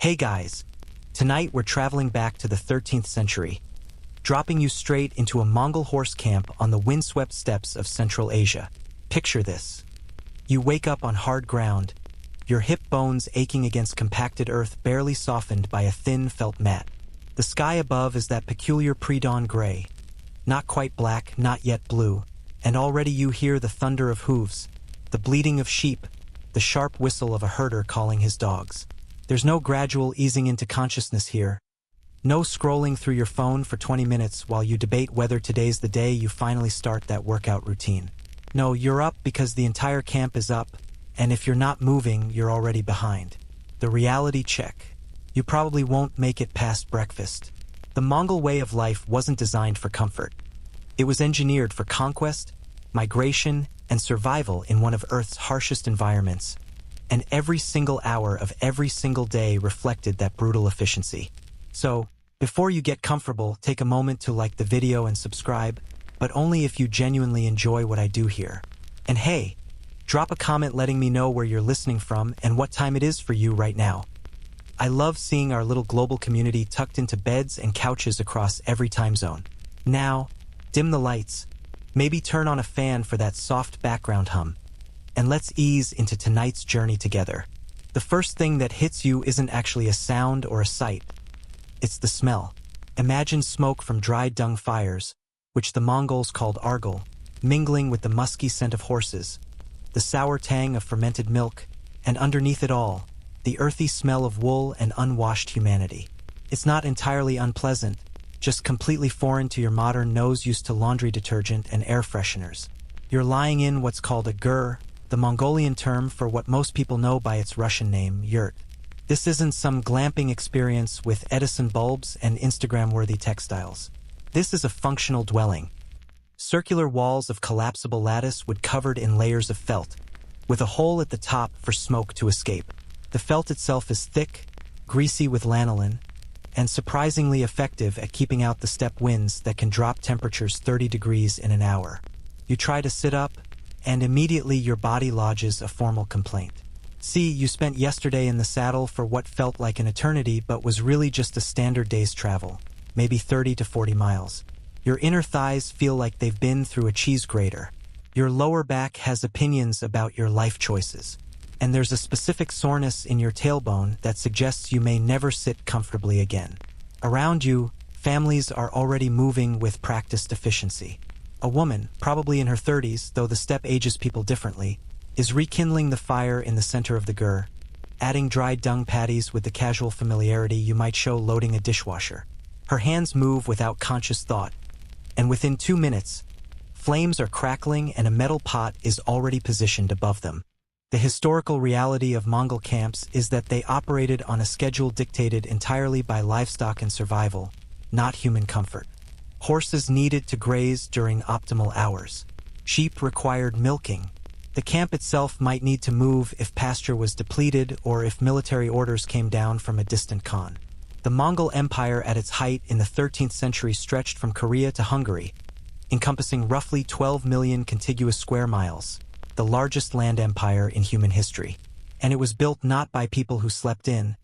Hey guys, tonight we're traveling back to the 13th century, dropping you straight into a Mongol horse camp on the windswept steppes of Central Asia. Picture this. You wake up on hard ground, your hip bones aching against compacted earth barely softened by a thin felt mat. The sky above is that peculiar pre-dawn gray, not quite black, not yet blue, and already you hear the thunder of hooves, the bleating of sheep, the sharp whistle of a herder calling his dogs. There's no gradual easing into consciousness here. No scrolling through your phone for 20 minutes while you debate whether today's the day you finally start that workout routine. No, you're up because the entire camp is up, and if you're not moving, you're already behind. The reality check. You probably won't make it past breakfast. The Mongol way of life wasn't designed for comfort. It was engineered for conquest, migration, and survival in one of Earth's harshest environments, and every single hour of every single day reflected that brutal efficiency. So, before you get comfortable, take a moment to like the video and subscribe, but only if you genuinely enjoy what I do here. And hey, drop a comment letting me know where you're listening from and what time it is for you right now. I love seeing our little global community tucked into beds and couches across every time zone. Now, dim the lights, maybe turn on a fan for that soft background hum, and let's ease into tonight's journey together. The first thing that hits you isn't actually a sound or a sight. It's the smell. Imagine smoke from dried dung fires, which the Mongols called argal, mingling with the musky scent of horses, the sour tang of fermented milk, and underneath it all, the earthy smell of wool and unwashed humanity. It's not entirely unpleasant, just completely foreign to your modern nose used to laundry detergent and air fresheners. You're lying in what's called a gur, the Mongolian term for what most people know by its Russian name, yurt. This isn't some glamping experience with Edison bulbs and Instagram-worthy textiles. This is a functional dwelling. Circular walls of collapsible lattice wood covered in layers of felt, with a hole at the top for smoke to escape. The felt itself is thick, greasy with lanolin, and surprisingly effective at keeping out the steppe winds that can drop temperatures 30 degrees in an hour. You try to sit up, and immediately your body lodges a formal complaint. See, you spent yesterday in the saddle for what felt like an eternity but was really just a standard day's travel, maybe 30 to 40 miles. Your inner thighs feel like they've been through a cheese grater. Your lower back has opinions about your life choices. And there's a specific soreness in your tailbone that suggests you may never sit comfortably again. Around you, families are already moving with practiced efficiency. A woman, probably in her 30s, though the steppe ages people differently, is rekindling the fire in the center of the gur, adding dried dung patties with the casual familiarity you might show loading a dishwasher. Her hands move without conscious thought, and within 2 minutes, flames are crackling and a metal pot is already positioned above them. The historical reality of Mongol camps is that they operated on a schedule dictated entirely by livestock and survival, not human comfort. Horses needed to graze during optimal hours. Sheep required milking. The camp itself might need to move if pasture was depleted or if military orders came down from a distant Khan. The Mongol Empire at its height in the 13th century stretched from Korea to Hungary, encompassing roughly 12 million contiguous square miles, the largest land empire in human history. And it was built not by people who slept in,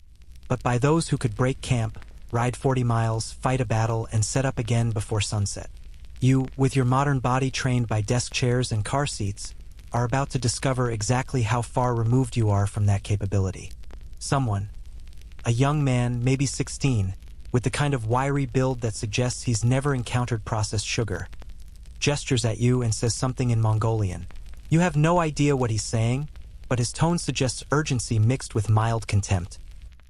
but by those who could break camp, ride 40 miles, fight a battle, and set up again before sunset. You, with your modern body trained by desk chairs and car seats, are about to discover exactly how far removed you are from that capability. Someone, a young man, maybe 16, with the kind of wiry build that suggests he's never encountered processed sugar, gestures at you and says something in Mongolian. You have no idea what he's saying, but his tone suggests urgency mixed with mild contempt.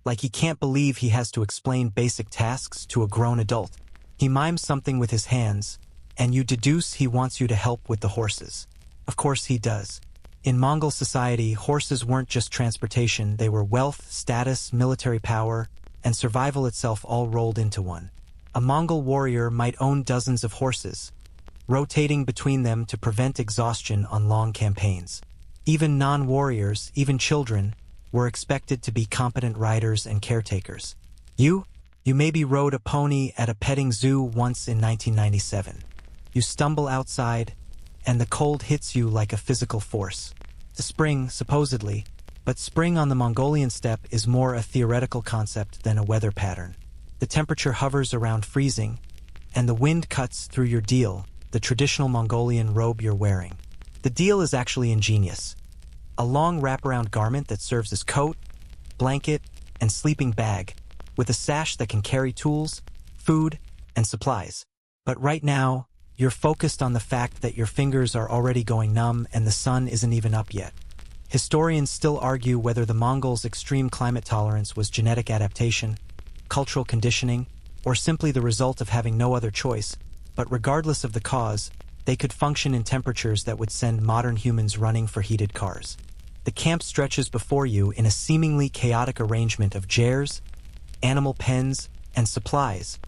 Like he can't believe he has to explain basic tasks to a grown adult. He mimes something with his hands, and you deduce he wants you to help with the horses. Of course he does. In Mongol society, horses weren't just transportation, they were wealth, status, military power, and survival itself all rolled into one. A Mongol warrior might own dozens of horses, rotating between them to prevent exhaustion on long campaigns. Even non-warriors, even children, were expected to be competent riders and caretakers. You maybe rode a pony at a petting zoo once in 1997. You stumble outside, and the cold hits you like a physical force. The spring, supposedly, But spring on the Mongolian steppe is more a theoretical concept than a weather pattern. The temperature hovers around freezing, and the wind cuts through your deel, the traditional Mongolian robe you're wearing. The deel is actually ingenious. A long wraparound garment that serves as coat, blanket, and sleeping bag, with a sash that can carry tools, food, and supplies. But right now, you're focused on the fact that your fingers are already going numb and the sun isn't even up yet. Historians still argue whether the Mongols' extreme climate tolerance was genetic adaptation, cultural conditioning, or simply the result of having no other choice, but regardless of the cause, they could function in temperatures that would send modern humans running for heated cars. The camp stretches before you in a seemingly chaotic arrangement of jars, animal pens, and supplies,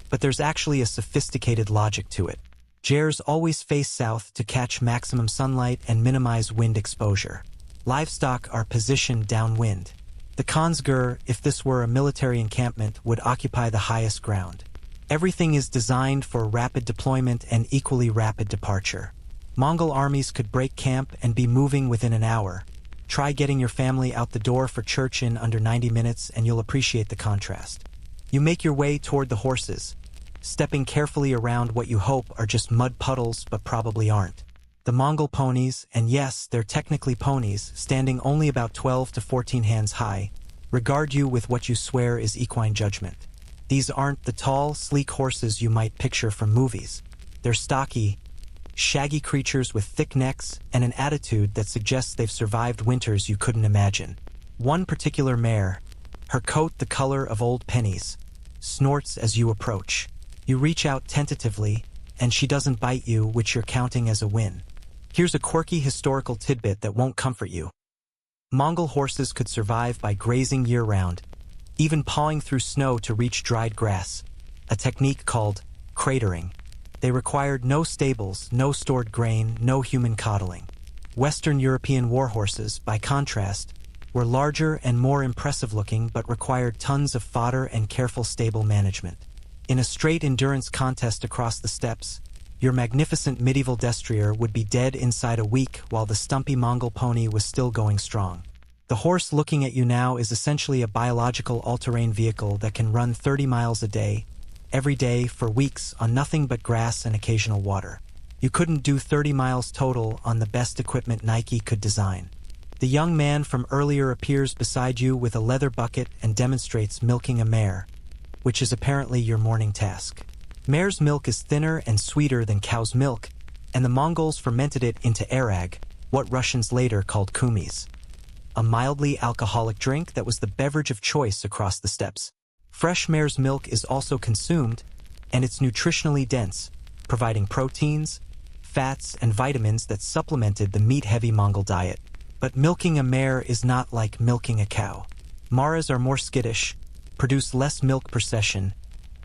but there's actually a sophisticated logic to it. Jars always face south to catch maximum sunlight and minimize wind exposure. Livestock are positioned downwind. The Khonsgur, if this were a military encampment, would occupy the highest ground. Everything is designed for rapid deployment and equally rapid departure. Mongol armies could break camp and be moving within an hour. Try getting your family out the door for church in under 90 minutes and you'll appreciate the contrast. You make your way toward the horses, stepping carefully around what you hope are just mud puddles but probably aren't. The Mongol ponies, and yes, they're technically ponies, standing only about 12 to 14 hands high, regard you with what you swear is equine judgment. These aren't the tall, sleek horses you might picture from movies. They're stocky, shaggy creatures with thick necks and an attitude that suggests they've survived winters you couldn't imagine. One particular mare, her coat the color of old pennies, snorts as you approach. You reach out tentatively, and she doesn't bite you, which you're counting as a win. Here's a quirky historical tidbit that won't comfort you. Mongol horses could survive by grazing year-round, even pawing through snow to reach dried grass, a technique called cratering. They required no stables, no stored grain, no human coddling. Western European war horses, by contrast, were larger and more impressive-looking but required tons of fodder and careful stable management. In a straight endurance contest across the steppes, your magnificent medieval destrier would be dead inside a week while the stumpy Mongol pony was still going strong. The horse looking at you now is essentially a biological all-terrain vehicle that can run 30 miles a day, every day for weeks on nothing but grass and occasional water. You couldn't do 30 miles total on the best equipment Nike could design. The young man from earlier appears beside you with a leather bucket and demonstrates milking a mare, which is apparently your morning task. Mare's milk is thinner and sweeter than cow's milk, and the Mongols fermented it into arag, what Russians later called kumis, a mildly alcoholic drink that was the beverage of choice across the steppes. Fresh mare's milk is also consumed, and it's nutritionally dense, providing proteins, fats, and vitamins that supplemented the meat-heavy Mongol diet. But milking a mare is not like milking a cow. Maras are more skittish, produce less milk per session,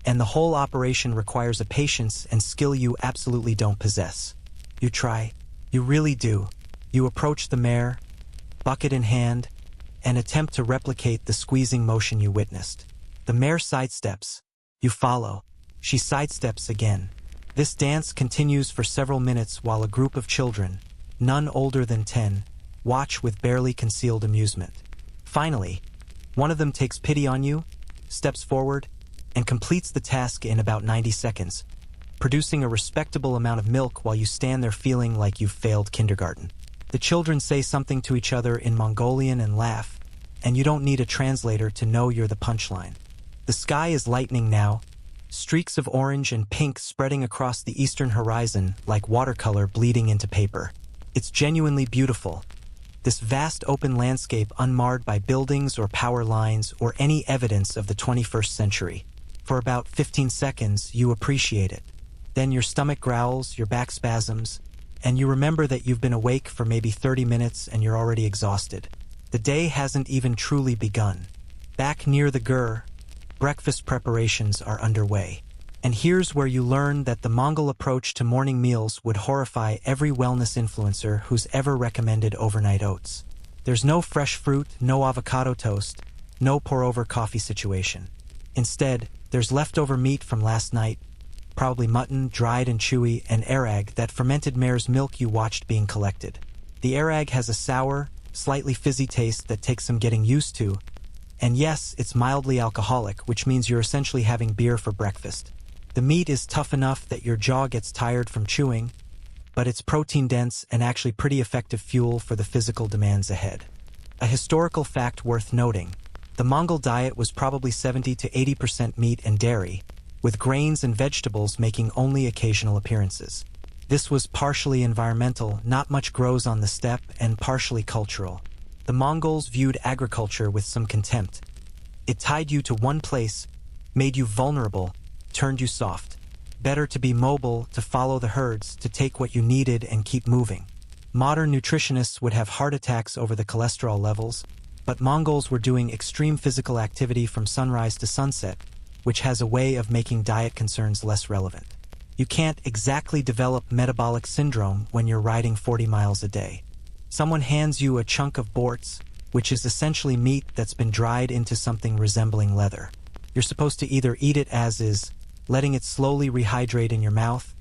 and the whole operation requires a patience and skill you absolutely don't possess. You try. You really do. You approach the mare, bucket in hand, and attempt to replicate the squeezing motion you witnessed. The mare sidesteps. You follow. She sidesteps again. This dance continues for several minutes while a group of children, none older than 10, watch with barely concealed amusement. Finally, one of them takes pity on you, steps forward, and completes the task in about 90 seconds, producing a respectable amount of milk while you stand there feeling like you've failed kindergarten. The children say something to each other in Mongolian and laugh, and you don't need a translator to know you're the punchline. The sky is lightening now, streaks of orange and pink spreading across the eastern horizon like watercolor bleeding into paper. It's genuinely beautiful. This vast open landscape unmarred by buildings or power lines or any evidence of the 21st century. For about 15 seconds, you appreciate it. Then your stomach growls, your back spasms, and you remember that you've been awake for maybe 30 minutes and you're already exhausted. The day hasn't even truly begun. Back near the gur, breakfast preparations are underway. And here's where you learn that the Mongol approach to morning meals would horrify every wellness influencer who's ever recommended overnight oats. There's no fresh fruit, no avocado toast, no pour-over coffee situation. Instead, there's leftover meat from last night, probably mutton, dried and chewy, and arag, that fermented mare's milk you watched being collected. The arag has a sour, slightly fizzy taste that takes some getting used to. And yes, it's mildly alcoholic, which means you're essentially having beer for breakfast. The meat is tough enough that your jaw gets tired from chewing, but it's protein-dense and actually pretty effective fuel for the physical demands ahead. A historical fact worth noting: the Mongol diet was probably 70 to 80% meat and dairy, with grains and vegetables making only occasional appearances. This was partially environmental, not much grows on the steppe, and partially cultural. The Mongols viewed agriculture with some contempt. It tied you to one place, made you vulnerable, turned you soft. Better to be mobile, to follow the herds, to take what you needed and keep moving. Modern nutritionists would have heart attacks over the cholesterol levels, but Mongols were doing extreme physical activity from sunrise to sunset, which has a way of making diet concerns less relevant. You can't exactly develop metabolic syndrome when you're riding 40 miles a day. Someone hands you a chunk of borts, which is essentially meat that's been dried into something resembling leather. You're supposed to either eat it as is, letting it slowly rehydrate in your mouth,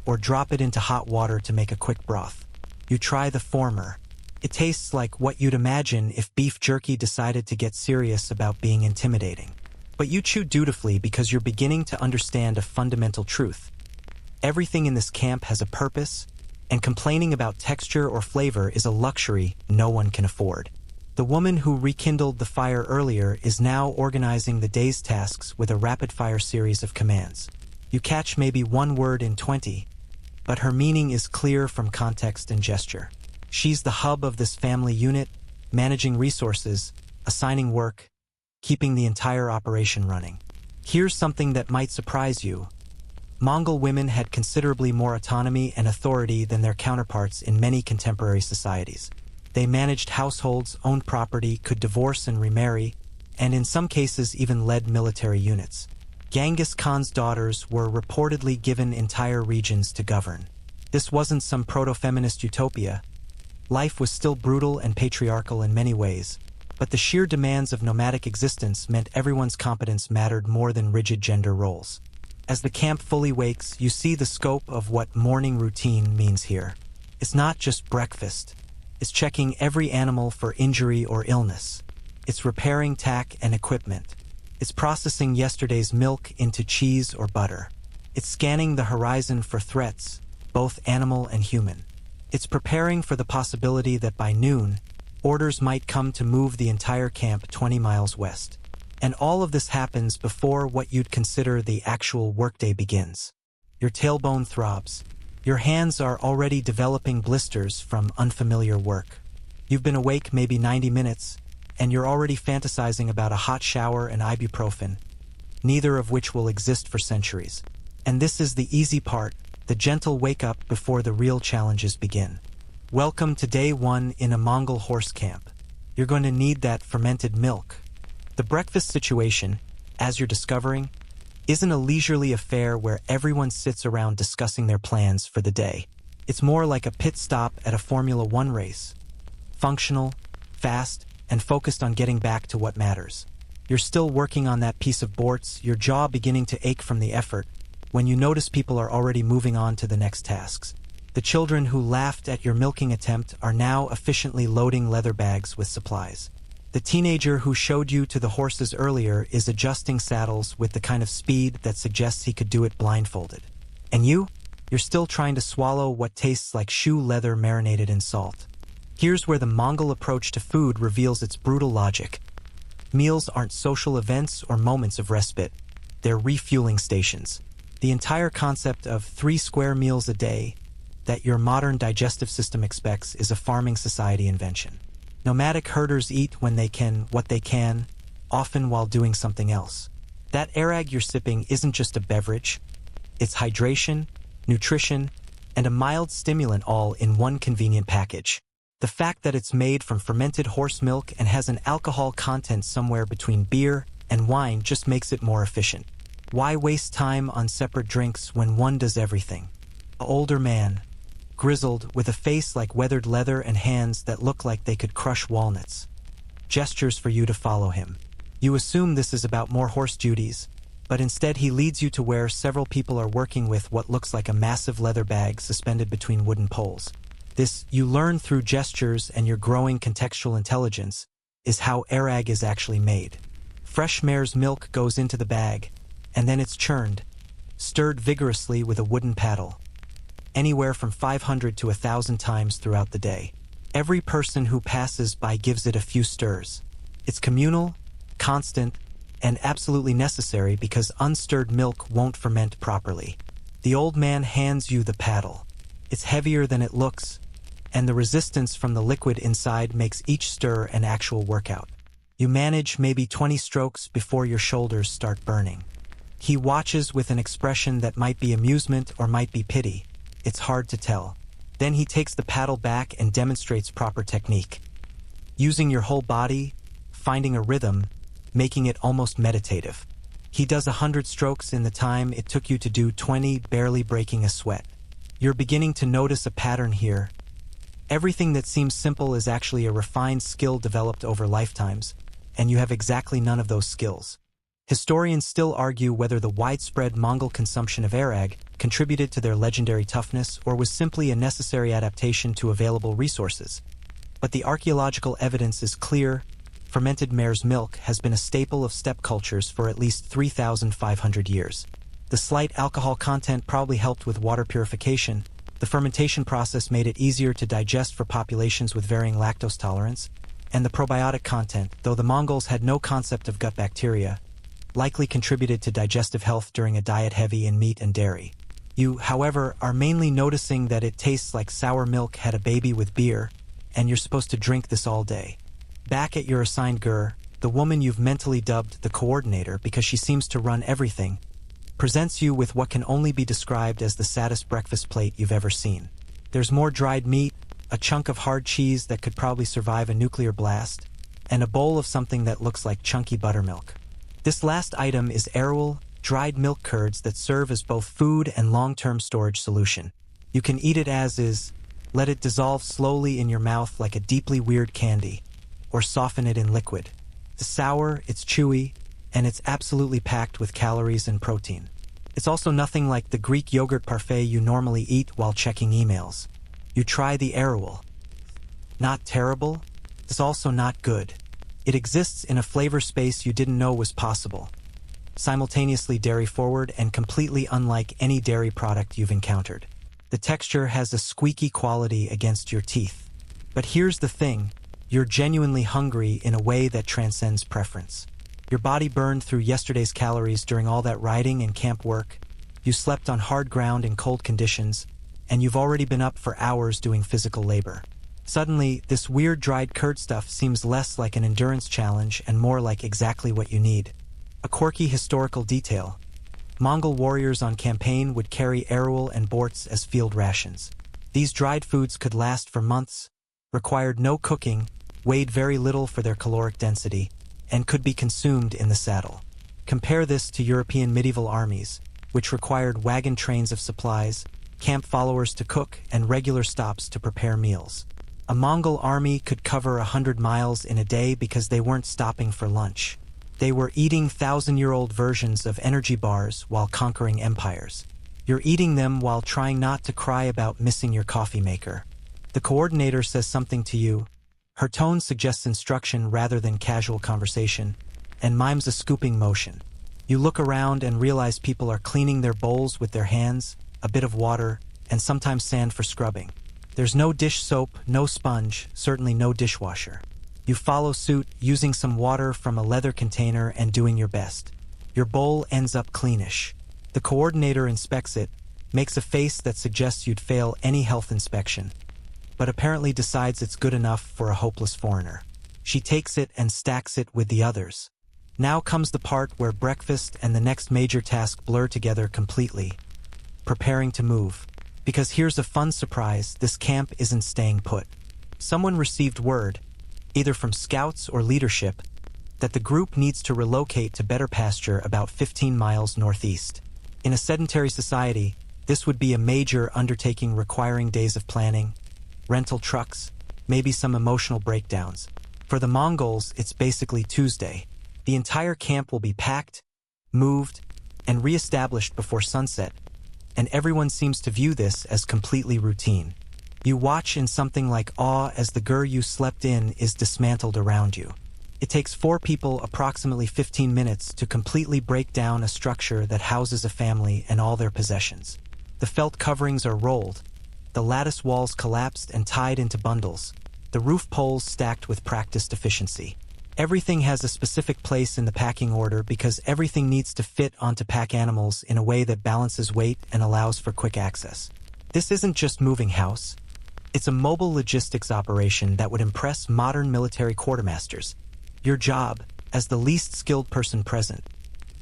or drop it into hot water to make a quick broth. You try the former. It tastes like what you'd imagine if beef jerky decided to get serious about being intimidating. But you chew dutifully because you're beginning to understand a fundamental truth. Everything in this camp has a purpose, and complaining about texture or flavor is a luxury no one can afford. The woman who rekindled the fire earlier is now organizing the day's tasks with a rapid-fire series of commands. You catch maybe one word in 20, but her meaning is clear from context and gesture. She's the hub of this family unit, managing resources, assigning work, keeping the entire operation running. Here's something that might surprise you. Mongol women had considerably more autonomy and authority than their counterparts in many contemporary societies. They managed households, owned property, could divorce and remarry, and in some cases even led military units. Genghis Khan's daughters were reportedly given entire regions to govern. This wasn't some proto-feminist utopia. Life was still brutal and patriarchal in many ways, but the sheer demands of nomadic existence meant everyone's competence mattered more than rigid gender roles. As the camp fully wakes, you see the scope of what morning routine means here. It's not just breakfast. It's checking every animal for injury or illness. It's repairing tack and equipment. It's processing yesterday's milk into cheese or butter. It's scanning the horizon for threats, both animal and human. It's preparing for the possibility that by noon, orders might come to move the entire camp 20 miles west. And all of this happens before what you'd consider the actual workday begins. Your tailbone throbs. Your hands are already developing blisters from unfamiliar work. You've been awake maybe 90 minutes, and you're already fantasizing about a hot shower and ibuprofen, neither of which will exist for centuries. And this is the easy part, the gentle wake-up before the real challenges begin. Welcome to day one in a Mongol horse camp. You're going to need that fermented milk. The breakfast situation, as you're discovering, isn't a leisurely affair where everyone sits around discussing their plans for the day. It's more like a pit stop at a Formula One race. Functional, fast, and focused on getting back to what matters. You're still working on that piece of borts, your jaw beginning to ache from the effort, when you notice people are already moving on to the next tasks. The children who laughed at your milking attempt are now efficiently loading leather bags with supplies. The teenager who showed you to the horses earlier is adjusting saddles with the kind of speed that suggests he could do it blindfolded. And you're still trying to swallow what tastes like shoe leather marinated in salt. Here's where the Mongol approach to food reveals its brutal logic. Meals aren't social events or moments of respite. They're refueling stations. The entire concept of 3 square meals a day that your modern digestive system expects is a farming society invention. Nomadic herders eat when they can, what they can, often while doing something else. That arag you're sipping isn't just a beverage. It's hydration, nutrition, and a mild stimulant all in one convenient package. The fact that it's made from fermented horse milk and has an alcohol content somewhere between beer and wine just makes it more efficient. Why waste time on separate drinks when one does everything? An older man, grizzled, with a face like weathered leather and hands that look like they could crush walnuts, gestures for you to follow him. You assume this is about more horse duties, but instead he leads you to where several people are working with what looks like a massive leather bag suspended between wooden poles. This you learn through gestures and your growing contextual intelligence is how arag is actually made. Fresh mare's milk goes into the bag, and then it's churned, stirred vigorously with a wooden paddle, anywhere from 500 to 1,000 times throughout the day. Every person who passes by gives it a few stirs. It's communal, constant, and absolutely necessary because unstirred milk won't ferment properly. The old man hands you the paddle. It's heavier than it looks, and the resistance from the liquid inside makes each stir an actual workout. You manage maybe 20 strokes before your shoulders start burning. He watches with an expression that might be amusement or might be pity. It's hard to tell. Then he takes the paddle back and demonstrates proper technique. Using your whole body, finding a rhythm, making it almost meditative. He does 100 strokes in the time it took you to do 20, barely breaking a sweat. You're beginning to notice a pattern here. Everything that seems simple is actually a refined skill developed over lifetimes, and you have exactly none of those skills. Historians still argue whether the widespread Mongol consumption of arag contributed to their legendary toughness or was simply a necessary adaptation to available resources. But the archaeological evidence is clear. Fermented mare's milk has been a staple of steppe cultures for at least 3,500 years. The slight alcohol content probably helped with water purification. The fermentation process made it easier to digest for populations with varying lactose tolerance, and the probiotic content, though the Mongols had no concept of gut bacteria, likely contributed to digestive health during a diet heavy in meat and dairy. You, however, are mainly noticing that it tastes like sour milk had a baby with beer, and you're supposed to drink this all day. Back at your assigned gur, the woman you've mentally dubbed the coordinator because she seems to run everything, presents you with what can only be described as the saddest breakfast plate you've ever seen. There's more dried meat, a chunk of hard cheese that could probably survive a nuclear blast, and a bowl of something that looks like chunky buttermilk. This last item is arul, dried milk curds that serve as both food and long-term storage solution. You can eat it as is, let it dissolve slowly in your mouth like a deeply weird candy, or soften it in liquid. It's sour, it's chewy, and it's absolutely packed with calories and protein. It's also nothing like the Greek yogurt parfait you normally eat while checking emails. You try the arul. Not terrible, it's also not good. It exists in a flavor space you didn't know was possible. Simultaneously dairy-forward and completely unlike any dairy product you've encountered. The texture has a squeaky quality against your teeth. But here's the thing, you're genuinely hungry in a way that transcends preference. Your body burned through yesterday's calories during all that riding and camp work. You slept on hard ground in cold conditions, and you've already been up for hours doing physical labor. Suddenly, this weird dried curd stuff seems less like an endurance challenge and more like exactly what you need. A quirky historical detail. Mongol warriors on campaign would carry arul and borts as field rations. These dried foods could last for months, required no cooking, weighed very little for their caloric density, and could be consumed in the saddle. Compare this to European medieval armies, which required wagon trains of supplies, camp followers to cook, and regular stops to prepare meals. A Mongol army could cover 100 miles in a day because they weren't stopping for lunch. They were eating 1,000-year-old versions of energy bars while conquering empires. You're eating them while trying not to cry about missing your coffee maker. The coordinator says something to you. Her tone suggests instruction rather than casual conversation, and mimes a scooping motion. You look around and realize people are cleaning their bowls with their hands, a bit of water, and sometimes sand for scrubbing. There's no dish soap, no sponge, certainly no dishwasher. You follow suit, using some water from a leather container and doing your best. Your bowl ends up cleanish. The coordinator inspects it, makes a face that suggests you'd fail any health inspection, but apparently decides it's good enough for a hopeless foreigner. She takes it and stacks it with the others. Now comes the part where breakfast and the next major task blur together completely. Preparing to move. Because here's a fun surprise, this camp isn't staying put. Someone received word, either from scouts or leadership, that the group needs to relocate to better pasture about 15 miles northeast. In a sedentary society, this would be a major undertaking requiring days of planning, rental trucks, maybe some emotional breakdowns. For the Mongols, it's basically Tuesday. The entire camp will be packed, moved, and re-established before sunset, and everyone seems to view this as completely routine. You watch in something like awe as the gur you slept in is dismantled around you. It takes 4 people approximately 15 minutes to completely break down a structure that houses a family and all their possessions. The felt coverings are rolled, the lattice walls collapsed and tied into bundles, the roof poles stacked with practiced efficiency. Everything has a specific place in the packing order because everything needs to fit onto pack animals in a way that balances weight and allows for quick access. This isn't just moving house. It's a mobile logistics operation that would impress modern military quartermasters. Your job, as the least skilled person present,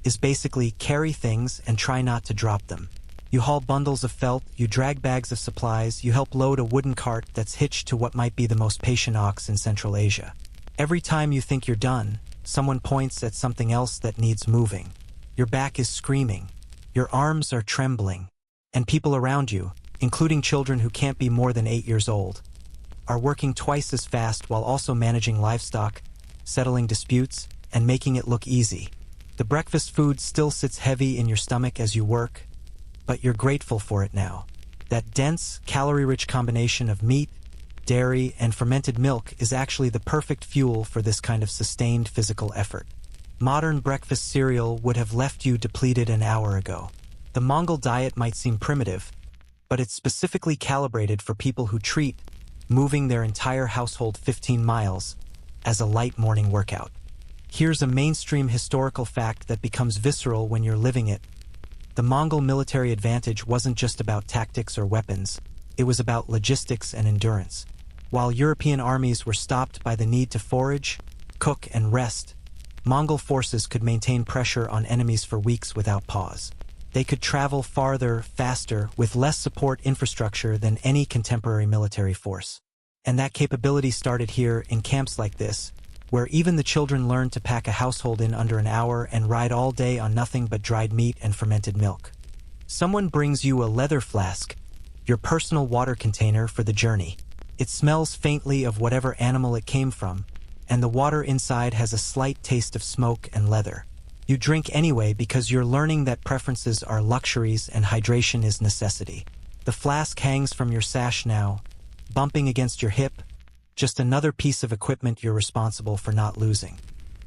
is basically carry things and try not to drop them. You haul bundles of felt, you drag bags of supplies, you help load a wooden cart that's hitched to what might be the most patient ox in Central Asia. Every time you think you're done, someone points at something else that needs moving. Your back is screaming, your arms are trembling, and people around you, including children who can't be more than 8 years old, are working twice as fast while also managing livestock, settling disputes, and making it look easy. The breakfast food still sits heavy in your stomach as you work, but you're grateful for it now. That dense, calorie-rich combination of meat, dairy, and fermented milk is actually the perfect fuel for this kind of sustained physical effort. Modern breakfast cereal would have left you depleted an hour ago. The Mongol diet might seem primitive, but it's specifically calibrated for people who treat moving their entire household 15 miles as a light morning workout. Here's a mainstream historical fact that becomes visceral when you're living it. The Mongol military advantage wasn't just about tactics or weapons, it was about logistics and endurance. While European armies were stopped by the need to forage, cook, and rest, Mongol forces could maintain pressure on enemies for weeks without pause. They could travel farther, faster, with less support infrastructure than any contemporary military force. And that capability started here in camps like this, where even the children learned to pack a household in under an hour and ride all day on nothing but dried meat and fermented milk. Someone brings you a leather flask, your personal water container for the journey. It smells faintly of whatever animal it came from, and the water inside has a slight taste of smoke and leather. You drink anyway because you're learning that preferences are luxuries and hydration is necessity. The flask hangs from your sash now, bumping against your hip, just another piece of equipment you're responsible for not losing.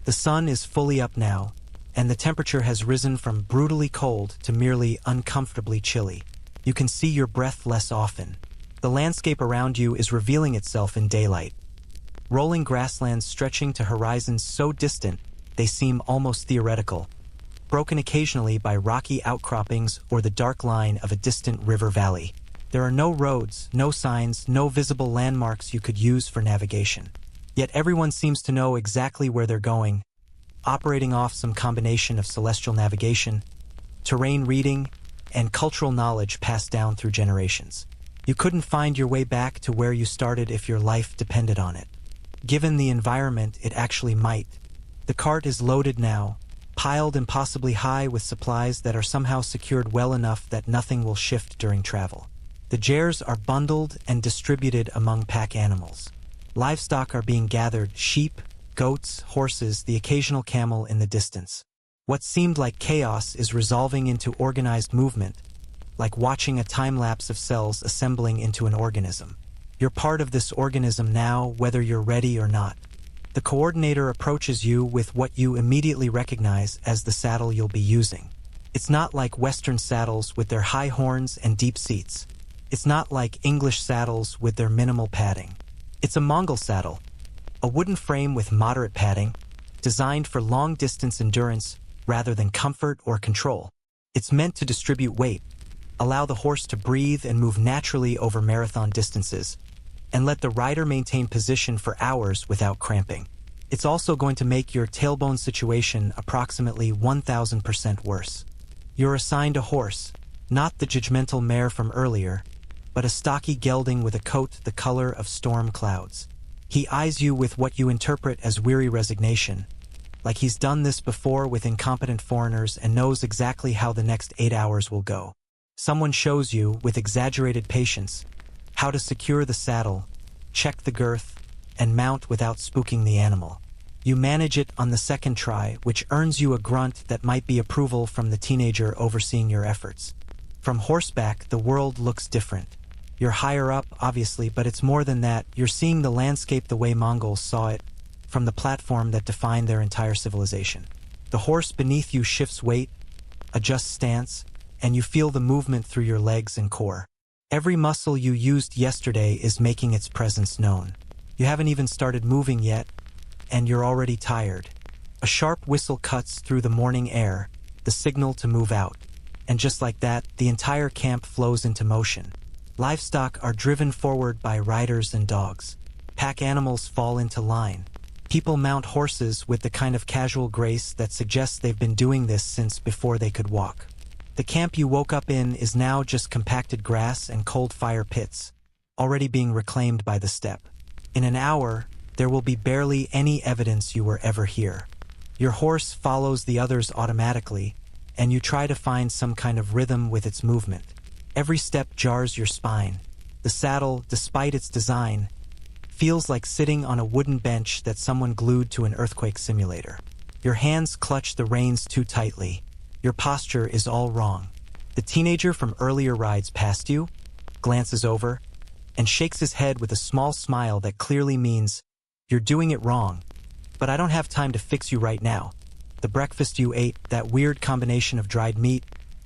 The sun is fully up now, and the temperature has risen from brutally cold to merely uncomfortably chilly. You can see your breath less often. The landscape around you is revealing itself in daylight. Rolling grasslands stretching to horizons so distant they seem almost theoretical, broken occasionally by rocky outcroppings or the dark line of a distant river valley. There are no roads, no signs, no visible landmarks you could use for navigation. Yet everyone seems to know exactly where they're going, operating off some combination of celestial navigation, terrain reading, and cultural knowledge passed down through generations. You couldn't find your way back to where you started if your life depended on it. Given the environment, it actually might. The cart is loaded now, piled impossibly high with supplies that are somehow secured well enough that nothing will shift during travel. The jares are bundled and distributed among pack animals. Livestock are being gathered, sheep, goats, horses, the occasional camel in the distance. What seemed like chaos is resolving into organized movement, like watching a time-lapse of cells assembling into an organism. You're part of this organism now, whether you're ready or not. The coordinator approaches you with what you immediately recognize as the saddle you'll be using. It's not like Western saddles with their high horns and deep seats. It's not like English saddles with their minimal padding. It's a Mongol saddle, a wooden frame with moderate padding, designed for long-distance endurance rather than comfort or control. It's meant to distribute weight, allow the horse to breathe and move naturally over marathon distances, and let the rider maintain position for hours without cramping. It's also going to make your tailbone situation approximately 1,000% worse. You're assigned a horse, not the judgmental mare from earlier, but a stocky gelding with a coat the color of storm clouds. He eyes you with what you interpret as weary resignation, like he's done this before with incompetent foreigners and knows exactly how the next 8 hours will go. Someone shows you, with exaggerated patience, how to secure the saddle, check the girth, and mount without spooking the animal. You manage it on the second try, which earns you a grunt that might be approval from the teenager overseeing your efforts. From horseback, the world looks different. You're higher up, obviously, but it's more than that. You're seeing the landscape the way Mongols saw it, from the platform that defined their entire civilization. The horse beneath you shifts weight, adjusts stance, and you feel the movement through your legs and core. Every muscle you used yesterday is making its presence known. You haven't even started moving yet, and you're already tired. A sharp whistle cuts through the morning air, the signal to move out. And just like that, the entire camp flows into motion. Livestock are driven forward by riders and dogs. Pack animals fall into line. People mount horses with the kind of casual grace that suggests they've been doing this since before they could walk. The camp you woke up in is now just compacted grass and cold fire pits, already being reclaimed by the steppe. In an hour, there will be barely any evidence you were ever here. Your horse follows the others automatically, and you try to find some kind of rhythm with its movement. Every step jars your spine. The saddle, despite its design, feels like sitting on a wooden bench that someone glued to an earthquake simulator. Your hands clutch the reins too tightly. Your posture is all wrong. The teenager from earlier rides past you, glances over, and shakes his head with a small smile that clearly means, "You're doing it wrong, but I don't have time to fix you right now." The breakfast you ate, that weird combination of dried meat,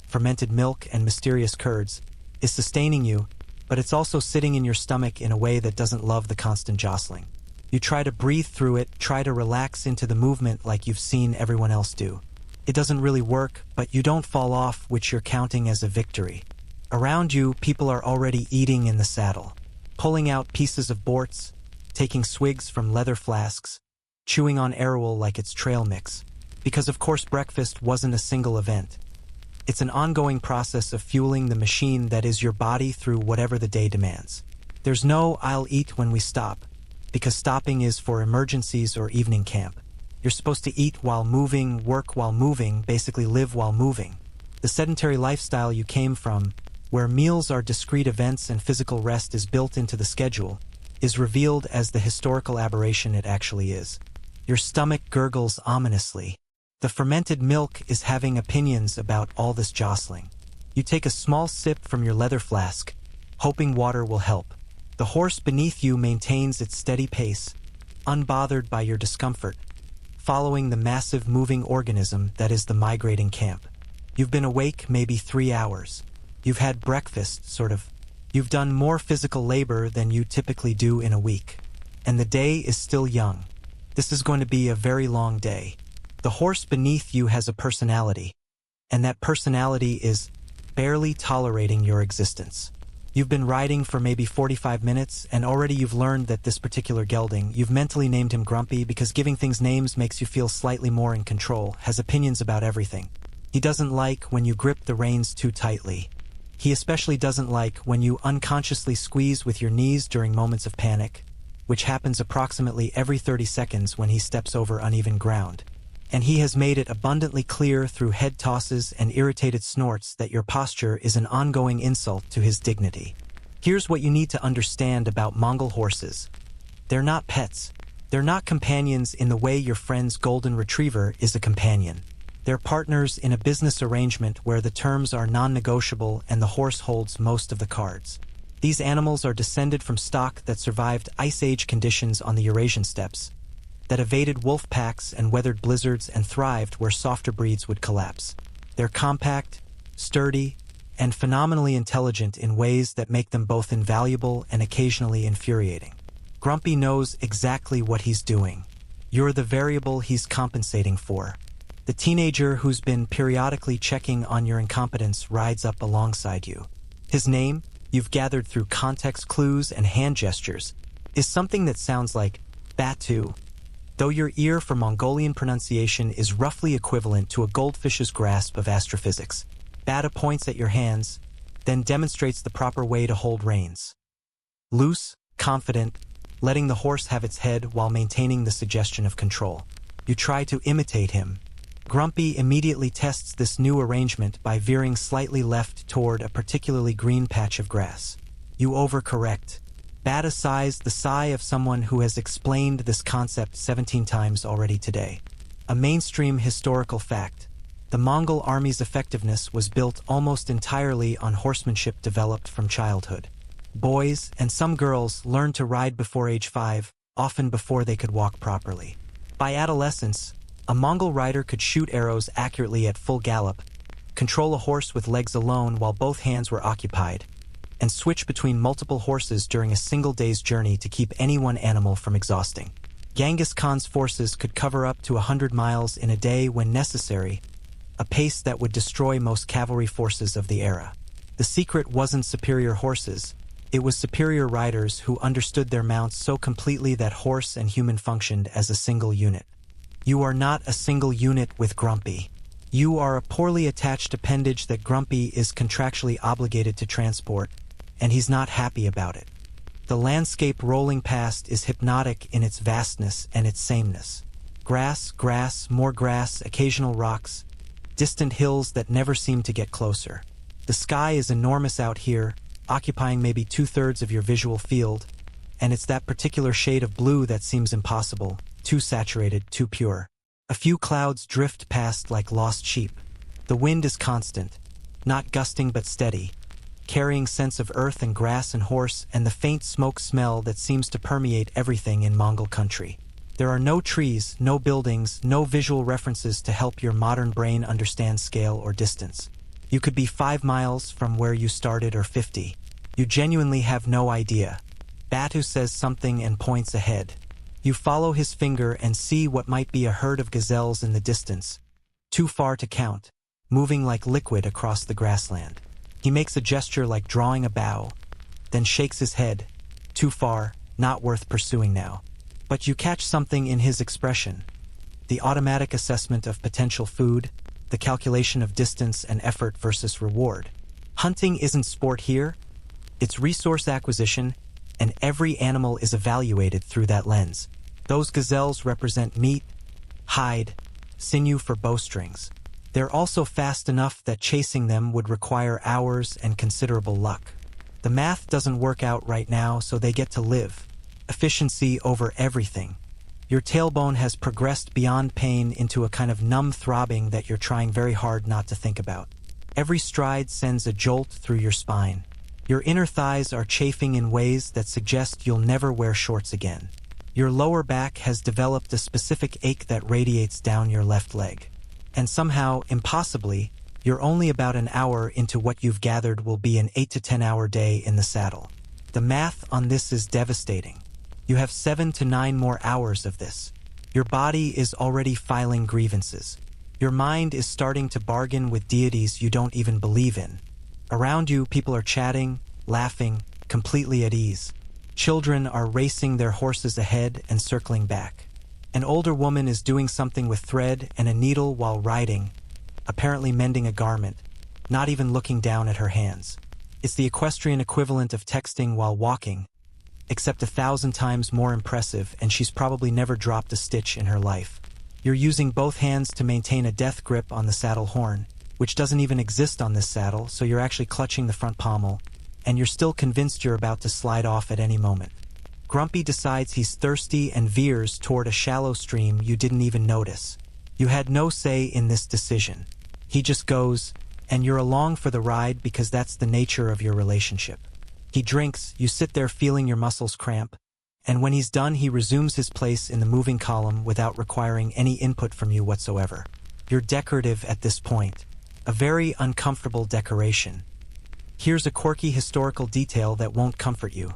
fermented milk, and mysterious curds, is sustaining you, but it's also sitting in your stomach in a way that doesn't love the constant jostling. You try to breathe through it, try to relax into the movement like you've seen everyone else do. It doesn't really work, but you don't fall off, which you're counting as a victory. Around you, people are already eating in the saddle, pulling out pieces of borts, taking swigs from leather flasks, chewing on arrowwool like it's trail mix. Because of course breakfast wasn't a single event. It's an ongoing process of fueling the machine that is your body through whatever the day demands. There's no "I'll eat when we stop," because stopping is for emergencies or evening camp. You're supposed to eat while moving, work while moving, basically live while moving. The sedentary lifestyle you came from, where meals are discrete events and physical rest is built into the schedule, is revealed as the historical aberration it actually is. Your stomach gurgles ominously. The fermented milk is having opinions about all this jostling. You take a small sip from your leather flask, hoping water will help. The horse beneath you maintains its steady pace, unbothered by your discomfort, following the massive moving organism that is the migrating camp. You've been awake maybe 3 hours. You've had breakfast, sort of. You've done more physical labor than you typically do in a week. And the day is still young. This is going to be a very long day. The horse beneath you has a personality, and that personality is barely tolerating your existence. You've been riding for maybe 45 minutes, and already you've learned that this particular gelding, you've mentally named him Grumpy because giving things names makes you feel slightly more in control, has opinions about everything. He doesn't like when you grip the reins too tightly. He especially doesn't like when you unconsciously squeeze with your knees during moments of panic, which happens approximately every 30 seconds when he steps over uneven ground. And he has made it abundantly clear through head tosses and irritated snorts that your posture is an ongoing insult to his dignity. Here's what you need to understand about Mongol horses. They're not pets. They're not companions in the way your friend's golden retriever is a companion. They're partners in a business arrangement where the terms are non-negotiable and the horse holds most of the cards. These animals are descended from stock that survived Ice Age conditions on the Eurasian steppes, that evaded wolf packs and weathered blizzards and thrived where softer breeds would collapse. They're compact, sturdy, and phenomenally intelligent in ways that make them both invaluable and occasionally infuriating. Grumpy knows exactly what he's doing. You're the variable he's compensating for. The teenager who's been periodically checking on your incompetence rides up alongside you. His name, you've gathered through context clues and hand gestures, is something that sounds like Batu, though your ear for Mongolian pronunciation is roughly equivalent to a goldfish's grasp of astrophysics. Bata points at your hands, then demonstrates the proper way to hold reins. Loose, confident, letting the horse have its head while maintaining the suggestion of control. You try to imitate him. Grumpy immediately tests this new arrangement by veering slightly left toward a particularly green patch of grass. You overcorrect. Bata sighs the sigh of someone who has explained this concept 17 times already today. A mainstream historical fact. The Mongol army's effectiveness was built almost entirely on horsemanship developed from childhood. Boys, and some girls, learned to ride before age 5, often before they could walk properly. By adolescence, a Mongol rider could shoot arrows accurately at full gallop, control a horse with legs alone while both hands were occupied, and switch between multiple horses during a single day's journey to keep any one animal from exhausting. Genghis Khan's forces could cover up to 100 miles in a day when necessary, a pace that would destroy most cavalry forces of the era. The secret wasn't superior horses, it was superior riders who understood their mounts so completely that horse and human functioned as a single unit. You are not a single unit with Grumpy. You are a poorly attached appendage that Grumpy is contractually obligated to transport, and he's not happy about it. The landscape rolling past is hypnotic in its vastness and its sameness. Grass, grass, more grass, occasional rocks, distant hills that never seem to get closer. The sky is enormous out here, occupying maybe 2/3 of your visual field, and it's that particular shade of blue that seems impossible, too saturated, too pure. A few clouds drift past like lost sheep. The wind is constant, not gusting but steady, carrying scents of earth and grass and horse and the faint smoke smell that seems to permeate everything in Mongol country. There are no trees, no buildings, no visual references to help your modern brain understand scale or distance. You could be 5 miles from where you started or 50. You genuinely have no idea. Batu says something and points ahead. You follow his finger and see what might be a herd of gazelles in the distance, too far to count, moving like liquid across the grassland. He makes a gesture like drawing a bow, then shakes his head. Too far, not worth pursuing now. But you catch something in his expression. The automatic assessment of potential food, the calculation of distance and effort versus reward. Hunting isn't sport here, it's resource acquisition, and every animal is evaluated through that lens. Those gazelles represent meat, hide, sinew for bowstrings. They're also fast enough that chasing them would require hours and considerable luck. The math doesn't work out right now, so they get to live. Efficiency over everything. Your tailbone has progressed beyond pain into a kind of numb throbbing that you're trying very hard not to think about. Every stride sends a jolt through your spine. Your inner thighs are chafing in ways that suggest you'll never wear shorts again. Your lower back has developed a specific ache that radiates down your left leg. And somehow, impossibly, you're only about an hour into what you've gathered will be an 8 to 10 hour day in the saddle. The math on this is devastating. You have 7 to 9 more hours of this. Your body is already filing grievances. Your mind is starting to bargain with deities you don't even believe in. Around you, people are chatting, laughing, completely at ease. Children are racing their horses ahead and circling back. An older woman is doing something with thread and a needle while riding, apparently mending a garment, not even looking down at her hands. It's the equestrian equivalent of texting while walking, except 1,000 times more impressive, and she's probably never dropped a stitch in her life. You're using both hands to maintain a death grip on the saddle horn, which doesn't even exist on this saddle, so you're actually clutching the front pommel, and you're still convinced you're about to slide off at any moment. Grumpy decides he's thirsty and veers toward a shallow stream you didn't even notice. You had no say in this decision. He just goes, and you're along for the ride because that's the nature of your relationship. He drinks, you sit there feeling your muscles cramp, and when he's done he resumes his place in the moving column without requiring any input from you whatsoever. You're decorative at this point, a very uncomfortable decoration. Here's a quirky historical detail that won't comfort you.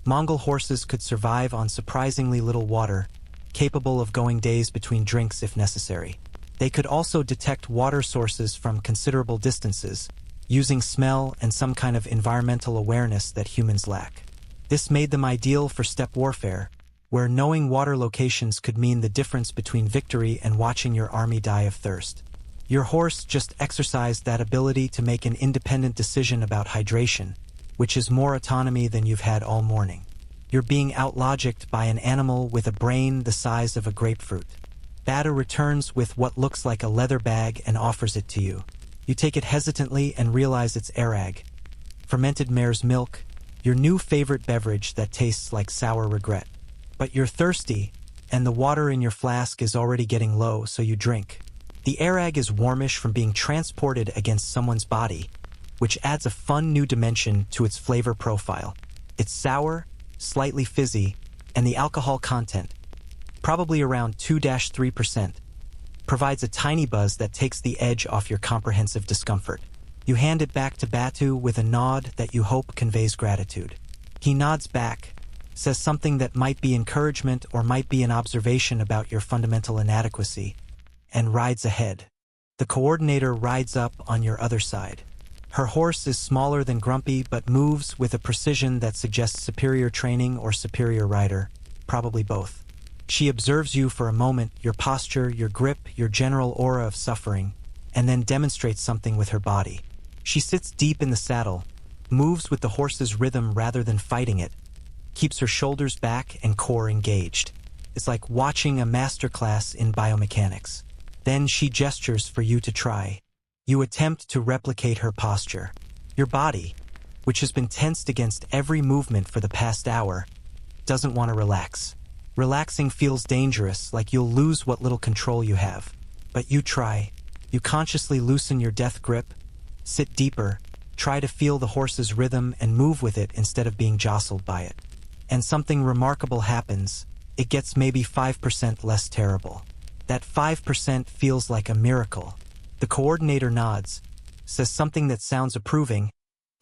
Mongol horses could survive on surprisingly little water, capable of going days between drinks if necessary. They could also detect water sources from considerable distances, using smell and some kind of environmental awareness that humans lack. This made them ideal for steppe warfare, where knowing water locations could mean the difference between victory and watching your army die of thirst. Your horse just exercised that ability to make an independent decision about hydration, which is more autonomy than you've had all morning. You're being out-logicked by an animal with a brain the size of a grapefruit. Bada returns with what looks like a leather bag and offers it to you. You take it hesitantly and realize it's arag, fermented mare's milk, your new favorite beverage that tastes like sour regret. But you're thirsty, and the water in your flask is already getting low, so you drink. The arag is warmish from being transported against someone's body, which adds a fun new dimension to its flavor profile. It's sour, slightly fizzy, and the alcohol content, probably around 2–3%, provides a tiny buzz that takes the edge off your comprehensive discomfort. You hand it back to Batu with a nod that you hope conveys gratitude. He nods back, says something that might be encouragement or might be an observation about your fundamental inadequacy, and rides ahead. The coordinator rides up on your other side. Her horse is smaller than Grumpy but moves with a precision that suggests superior training or superior rider, probably both. She observes you for a moment, your posture, your grip, your general aura of suffering, and then demonstrates something with her body. She sits deep in the saddle, moves with the horse's rhythm rather than fighting it, keeps her shoulders back and core engaged. It's like watching a masterclass in biomechanics. Then she gestures for you to try. You attempt to replicate her posture. Your body, which has been tensed against every movement for the past hour, doesn't want to relax. Relaxing feels dangerous, like you'll lose what little control you have. But you try. You consciously loosen your death grip, sit deeper, try to feel the horse's rhythm and move with it instead of being jostled by it. And something remarkable happens. It gets maybe 5% less terrible. That 5% feels like a miracle. The coordinator nods, says something that sounds approving,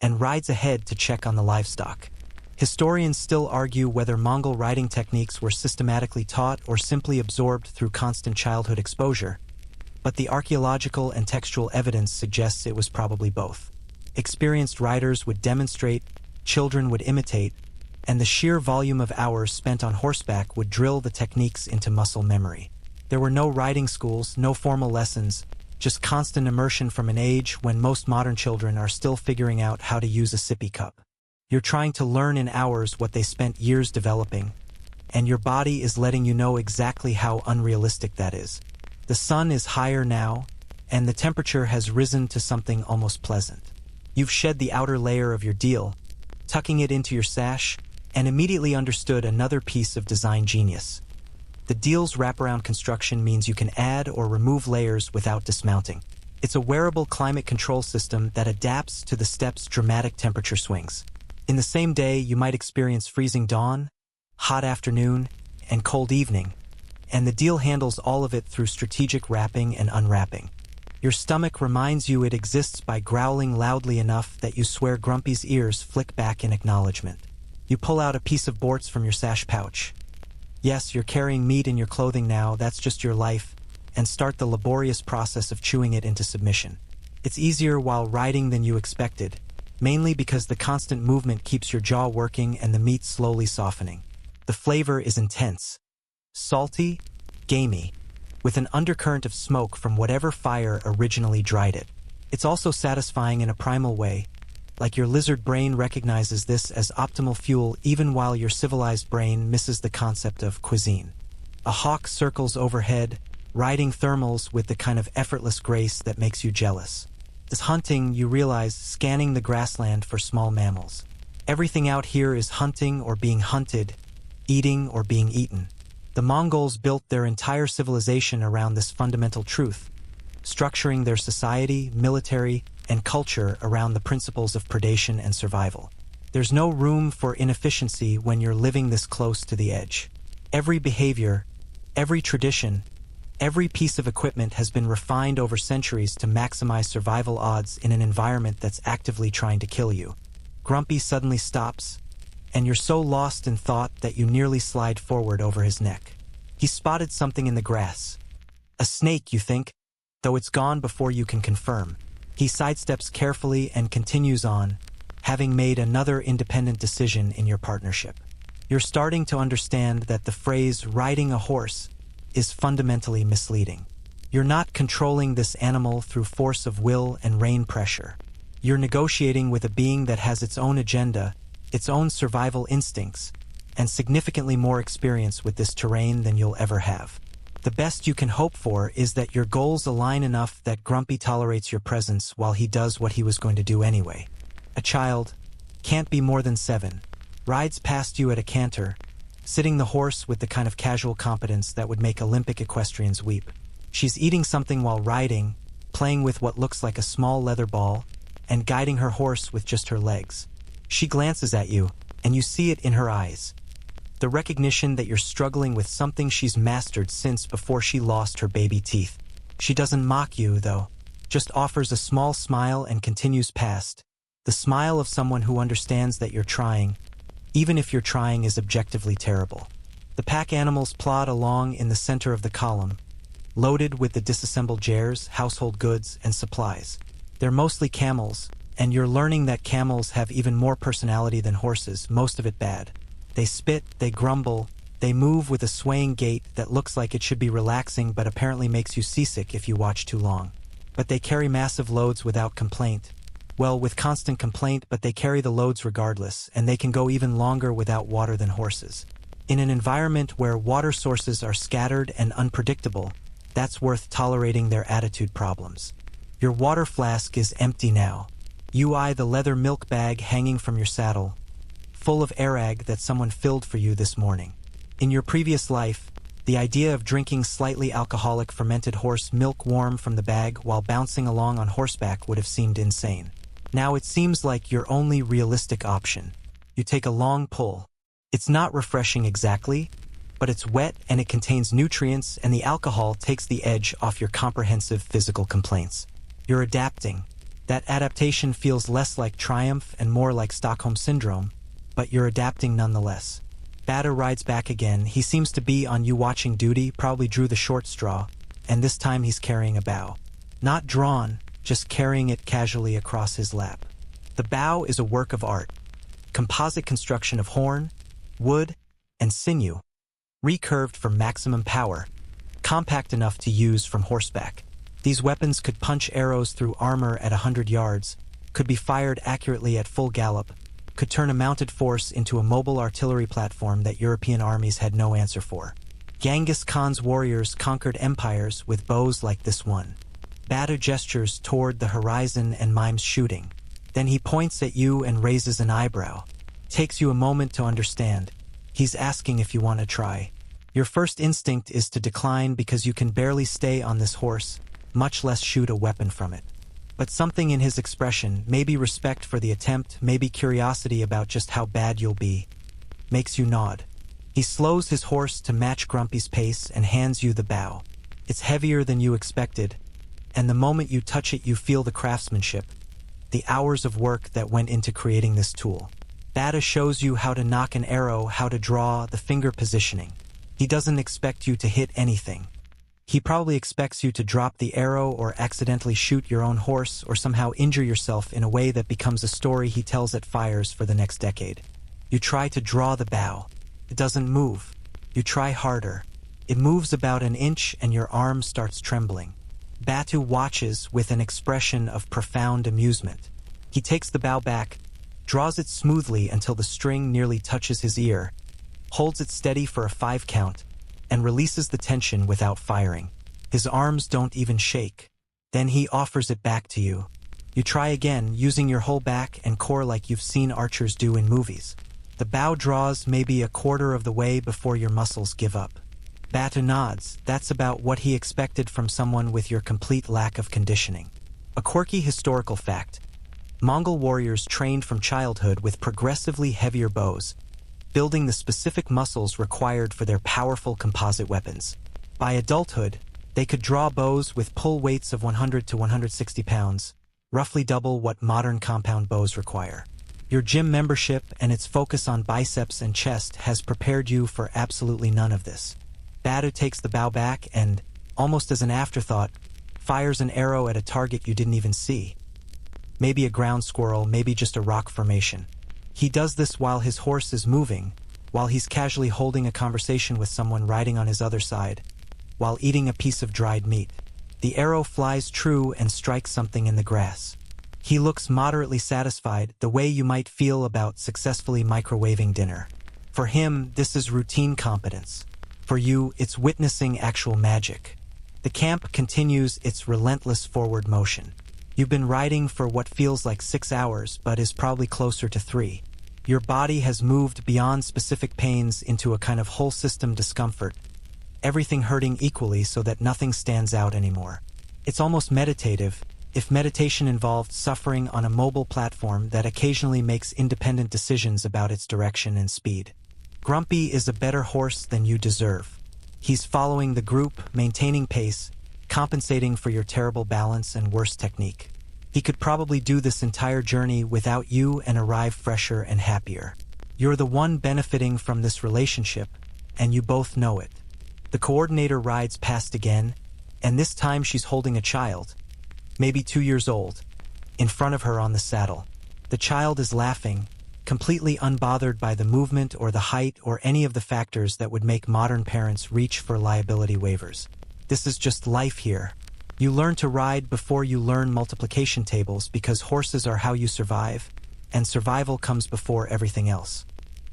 and rides ahead to check on the livestock. Historians still argue whether Mongol riding techniques were systematically taught or simply absorbed through constant childhood exposure, but the archaeological and textual evidence suggests it was probably both. Experienced riders would demonstrate, children would imitate, and the sheer volume of hours spent on horseback would drill the techniques into muscle memory. There were no riding schools, no formal lessons, just constant immersion from an age when most modern children are still figuring out how to use a sippy cup. You're trying to learn in hours what they spent years developing, and your body is letting you know exactly how unrealistic that is. The sun is higher now, and the temperature has risen to something almost pleasant. You've shed the outer layer of your deal, tucking it into your sash, and immediately understood another piece of design genius. The deal's wraparound construction means you can add or remove layers without dismounting. It's a wearable climate control system that adapts to the steppe's dramatic temperature swings. In the same day, you might experience freezing dawn, hot afternoon, and cold evening, and the deal handles all of it through strategic wrapping and unwrapping. Your stomach reminds you it exists by growling loudly enough that you swear Grumpy's ears flick back in acknowledgement. You pull out a piece of bortz from your sash pouch. Yes, you're carrying meat in your clothing now, that's just your life, and start the laborious process of chewing it into submission. It's easier while riding than you expected, mainly because the constant movement keeps your jaw working and the meat slowly softening. The flavor is intense, salty, gamey, with an undercurrent of smoke from whatever fire originally dried it. It's also satisfying in a primal way, like your lizard brain recognizes this as optimal fuel even while your civilized brain misses the concept of cuisine. A hawk circles overhead, riding thermals with the kind of effortless grace that makes you jealous. As hunting, you realize, scanning the grassland for small mammals. Everything out here is hunting or being hunted, eating or being eaten. The Mongols built their entire civilization around this fundamental truth, structuring their society, military, and culture around the principles of predation and survival. There's no room for inefficiency when you're living this close to the edge. Every behavior, every tradition, every piece of equipment has been refined over centuries to maximize survival odds in an environment that's actively trying to kill you. Grumpy suddenly stops, and you're so lost in thought that you nearly slide forward over his neck. He spotted something in the grass. A snake, you think, though it's gone before you can confirm. He sidesteps carefully and continues on, having made another independent decision in your partnership. You're starting to understand that the phrase riding a horse is fundamentally misleading. You're not controlling this animal through force of will and rein pressure. You're negotiating with a being that has its own agenda, its own survival instincts, and significantly more experience with this terrain than you'll ever have. The best you can hope for is that your goals align enough that Grumpy tolerates your presence while he does what he was going to do anyway. A child, can't be more than 7, rides past you at a canter, sitting the horse with the kind of casual competence that would make Olympic equestrians weep. She's eating something while riding, playing with what looks like a small leather ball, and guiding her horse with just her legs. She glances at you, and you see it in her eyes. The recognition that you're struggling with something she's mastered since before she lost her baby teeth. She doesn't mock you, though, just offers a small smile and continues past. The smile of someone who understands that you're trying, even if your trying is objectively terrible. The pack animals plod along in the center of the column, loaded with the disassembled jares, household goods, and supplies. They're mostly camels, and you're learning that camels have even more personality than horses, most of it bad. They spit, they grumble, they move with a swaying gait that looks like it should be relaxing but apparently makes you seasick if you watch too long. But they carry massive loads without complaint. Well, with constant complaint, but they carry the loads regardless, and they can go even longer without water than horses. In an environment where water sources are scattered and unpredictable, that's worth tolerating their attitude problems. Your water flask is empty now. You eye the leather milk bag hanging from your saddle, full of arag that someone filled for you this morning. In your previous life, the idea of drinking slightly alcoholic fermented horse milk warm from the bag while bouncing along on horseback would have seemed insane. Now it seems like your only realistic option. You take a long pull. It's not refreshing exactly, but it's wet and it contains nutrients, and the alcohol takes the edge off your comprehensive physical complaints. You're adapting. That adaptation feels less like triumph and more like Stockholm Syndrome, but you're adapting nonetheless. Bada rides back again. He seems to be on you watching duty, probably drew the short straw, and this time he's carrying a bow. Not drawn, just carrying it casually across his lap. The bow is a work of art. Composite construction of horn, wood, and sinew, recurved for maximum power, compact enough to use from horseback. These weapons could punch arrows through armor at 100 yards, could be fired accurately at full gallop, could turn a mounted force into a mobile artillery platform that European armies had no answer for. Genghis Khan's warriors conquered empires with bows like this one. Bada gestures toward the horizon and mimes shooting. Then he points at you and raises an eyebrow. Takes you a moment to understand. He's asking if you want to try. Your first instinct is to decline because you can barely stay on this horse, much less shoot a weapon from it. But something in his expression, maybe respect for the attempt, maybe curiosity about just how bad you'll be, makes you nod. He slows his horse to match Grumpy's pace and hands you the bow. It's heavier than you expected, and the moment you touch it you feel the craftsmanship, the hours of work that went into creating this tool. Bada shows you how to knock an arrow, how to draw, the finger positioning. He doesn't expect you to hit anything. He probably expects you to drop the arrow or accidentally shoot your own horse or somehow injure yourself in a way that becomes a story he tells at fires for the next decade. You try to draw the bow. It doesn't move. You try harder. It moves about an inch and your arm starts trembling. Batu watches with an expression of profound amusement. He takes the bow back, draws it smoothly until the string nearly touches his ear, holds it steady for a 5 count, and releases the tension without firing. His arms don't even shake. Then he offers it back to you. You try again, using your whole back and core like you've seen archers do in movies. The bow draws maybe a quarter of the way before your muscles give up. Batu nods. That's about what he expected from someone with your complete lack of conditioning. A quirky historical fact. Mongol warriors trained from childhood with progressively heavier bows, building the specific muscles required for their powerful composite weapons. By adulthood, they could draw bows with pull weights of 100 to 160 pounds, roughly double what modern compound bows require. Your gym membership and its focus on biceps and chest has prepared you for absolutely none of this. Batu takes the bow back and, almost as an afterthought, fires an arrow at a target you didn't even see. Maybe a ground squirrel, maybe just a rock formation. He does this while his horse is moving, while he's casually holding a conversation with someone riding on his other side, while eating a piece of dried meat. The arrow flies true and strikes something in the grass. He looks moderately satisfied, the way you might feel about successfully microwaving dinner. For him, this is routine competence. For you, it's witnessing actual magic. The camp continues its relentless forward motion. You've been riding for what feels like 6 hours, but is probably closer to 3. Your body has moved beyond specific pains into a kind of whole system discomfort, everything hurting equally so that nothing stands out anymore. It's almost meditative. if meditation involved suffering on a mobile platform that occasionally makes independent decisions about its direction and speed. Grumpy is a better horse than you deserve. He's following the group, maintaining pace, compensating for your terrible balance and worse technique. He could probably do this entire journey without you and arrive fresher and happier. You're the one benefiting from this relationship, and you both know it. The coordinator rides past again, and this time she's holding a child, maybe 2 years old, in front of her on the saddle. The child is laughing, completely unbothered by the movement or the height or any of the factors that would make modern parents reach for liability waivers. This is just life here. You learn to ride before you learn multiplication tables because horses are how you survive, and survival comes before everything else.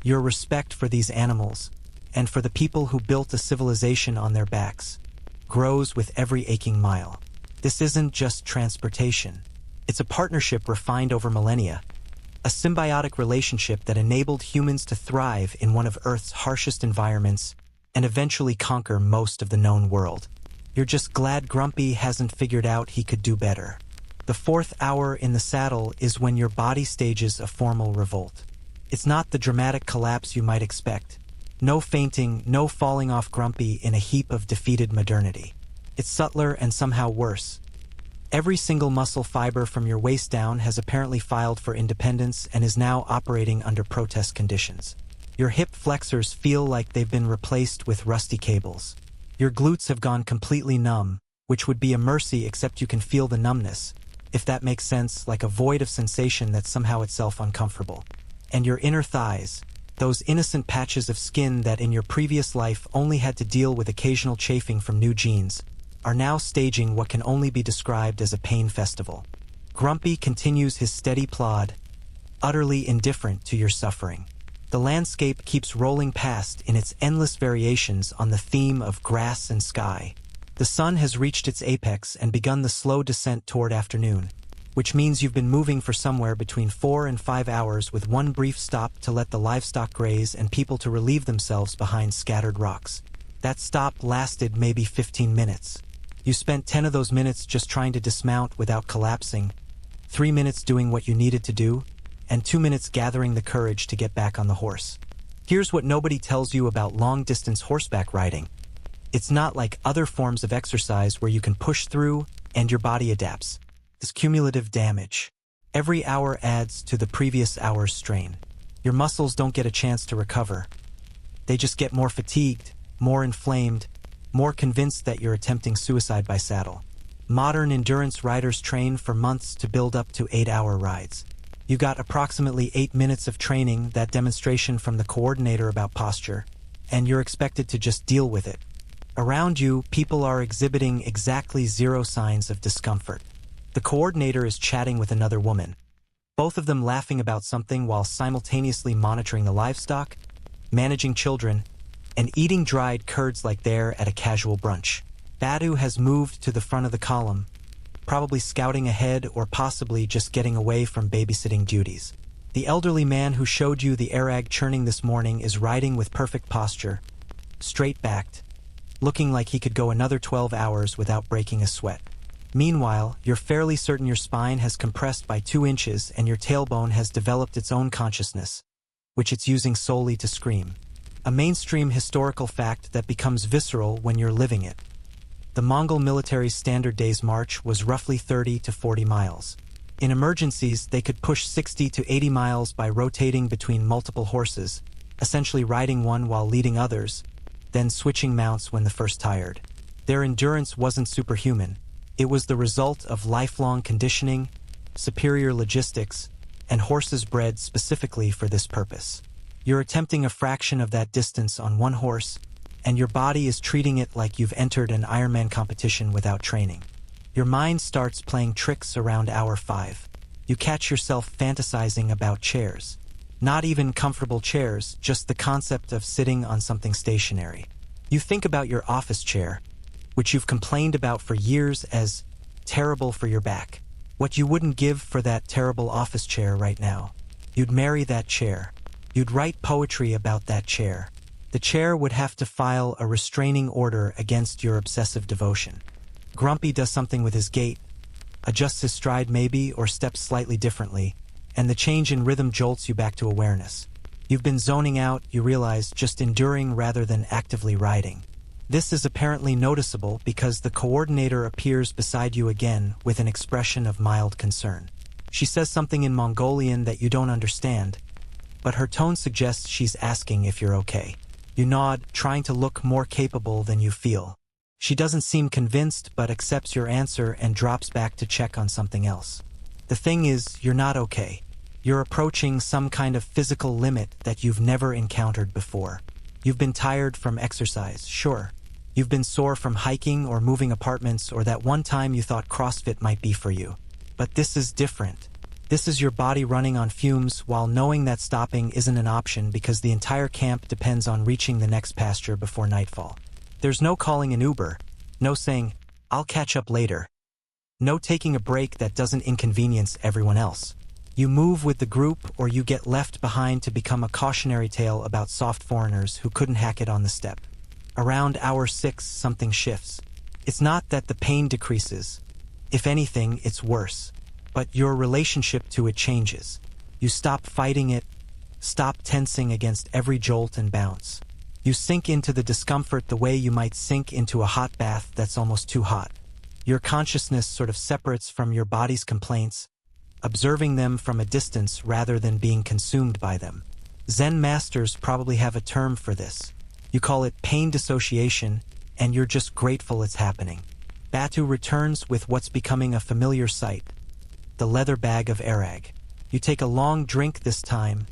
Your respect for these animals, and for the people who built a civilization on their backs, grows with every aching mile. This isn't just transportation. It's a partnership refined over millennia, a symbiotic relationship that enabled humans to thrive in one of Earth's harshest environments and eventually conquer most of the known world. You're just glad Grumpy hasn't figured out he could do better. The 4th hour in the saddle is when your body stages a formal revolt. It's not the dramatic collapse you might expect. No fainting, no falling off Grumpy in a heap of defeated modernity. It's subtler and somehow worse. Every single muscle fiber from your waist down has apparently filed for independence and is now operating under protest conditions. Your hip flexors feel like they've been replaced with rusty cables. Your glutes have gone completely numb, which would be a mercy except you can feel the numbness, if that makes sense, like a void of sensation that's somehow itself uncomfortable. And your inner thighs, those innocent patches of skin that in your previous life only had to deal with occasional chafing from new genes, are now staging what can only be described as a pain festival. Grumpy continues his steady plod, utterly indifferent to your suffering. The landscape keeps rolling past in its endless variations on the theme of grass and sky. The sun has reached its apex and begun the slow descent toward afternoon, which means you've been moving for somewhere between 4 and 5 hours with one brief stop to let the livestock graze and people to relieve themselves behind scattered rocks. That stop lasted maybe 15 minutes. You spent 10 of those minutes just trying to dismount without collapsing, 3 minutes doing what you needed to do, and 2 minutes gathering the courage to get back on the horse. Here's what nobody tells you about long-distance horseback riding. It's not like other forms of exercise where you can push through and your body adapts. This cumulative damage. Every hour adds to the previous hour's strain. Your muscles don't get a chance to recover. They just get more fatigued, more inflamed, more convinced that you're attempting suicide by saddle. Modern endurance riders train for months to build up to 8-hour rides. You got approximately 8 minutes of training, that demonstration from the coordinator about posture, and you're expected to just deal with it. Around you, people are exhibiting exactly 0 signs of discomfort. The coordinator is chatting with another woman, both of them laughing about something while simultaneously monitoring the livestock, managing children, and eating dried curds like they're at a casual brunch. Badu has moved to the front of the column, probably scouting ahead or possibly just getting away from babysitting duties. The elderly man who showed you the Arag churning this morning is riding with perfect posture, straight-backed, looking like he could go another 12 hours without breaking a sweat. Meanwhile, you're fairly certain your spine has compressed by 2 inches and your tailbone has developed its own consciousness, which it's using solely to scream. A mainstream historical fact that becomes visceral when you're living it. The Mongol military's standard day's march was roughly 30 to 40 miles. In emergencies, they could push 60 to 80 miles by rotating between multiple horses, essentially riding one while leading others, then switching mounts when the first tired. Their endurance wasn't superhuman. It was the result of lifelong conditioning, superior logistics, and horses bred specifically for this purpose. You're attempting a fraction of that distance on one horse, and your body is treating it like you've entered an Ironman competition without training. Your mind starts playing tricks around hour 5. You catch yourself fantasizing about chairs. Not even comfortable chairs, just the concept of sitting on something stationary. You think about your office chair, which you've complained about for years as terrible for your back. What you wouldn't give for that terrible office chair right now. You'd marry that chair. You'd write poetry about that chair. The chair would have to file a restraining order against your obsessive devotion. Grumpy does something with his gait, adjusts his stride maybe or steps slightly differently, and the change in rhythm jolts you back to awareness. You've been zoning out, you realize, just enduring rather than actively riding. This is apparently noticeable because the coordinator appears beside you again with an expression of mild concern. She says something in Mongolian that you don't understand, but her tone suggests she's asking if you're okay. You nod, trying to look more capable than you feel. She doesn't seem convinced but accepts your answer and drops back to check on something else. The thing is, you're not okay. You're approaching some kind of physical limit that you've never encountered before. You've been tired from exercise, sure. You've been sore from hiking or moving apartments, or that one time you thought CrossFit might be for you. But this is different. This is your body running on fumes while knowing that stopping isn't an option because the entire camp depends on reaching the next pasture before nightfall. There's no calling an Uber, no saying, "I'll catch up later." No taking a break that doesn't inconvenience everyone else. You move with the group or you get left behind to become a cautionary tale about soft foreigners who couldn't hack it on the steppe. Around hour 6, something shifts. It's not that the pain decreases. If anything, it's worse. But your relationship to it changes. You stop fighting it, stop tensing against every jolt and bounce. You sink into the discomfort the way you might sink into a hot bath that's almost too hot. Your consciousness sort of separates from your body's complaints, observing them from a distance rather than being consumed by them. Zen masters probably have a term for this. You call it pain dissociation, and you're just grateful it's happening. Batu returns with what's becoming a familiar sight, the leather bag of arag. You take a long drink this time,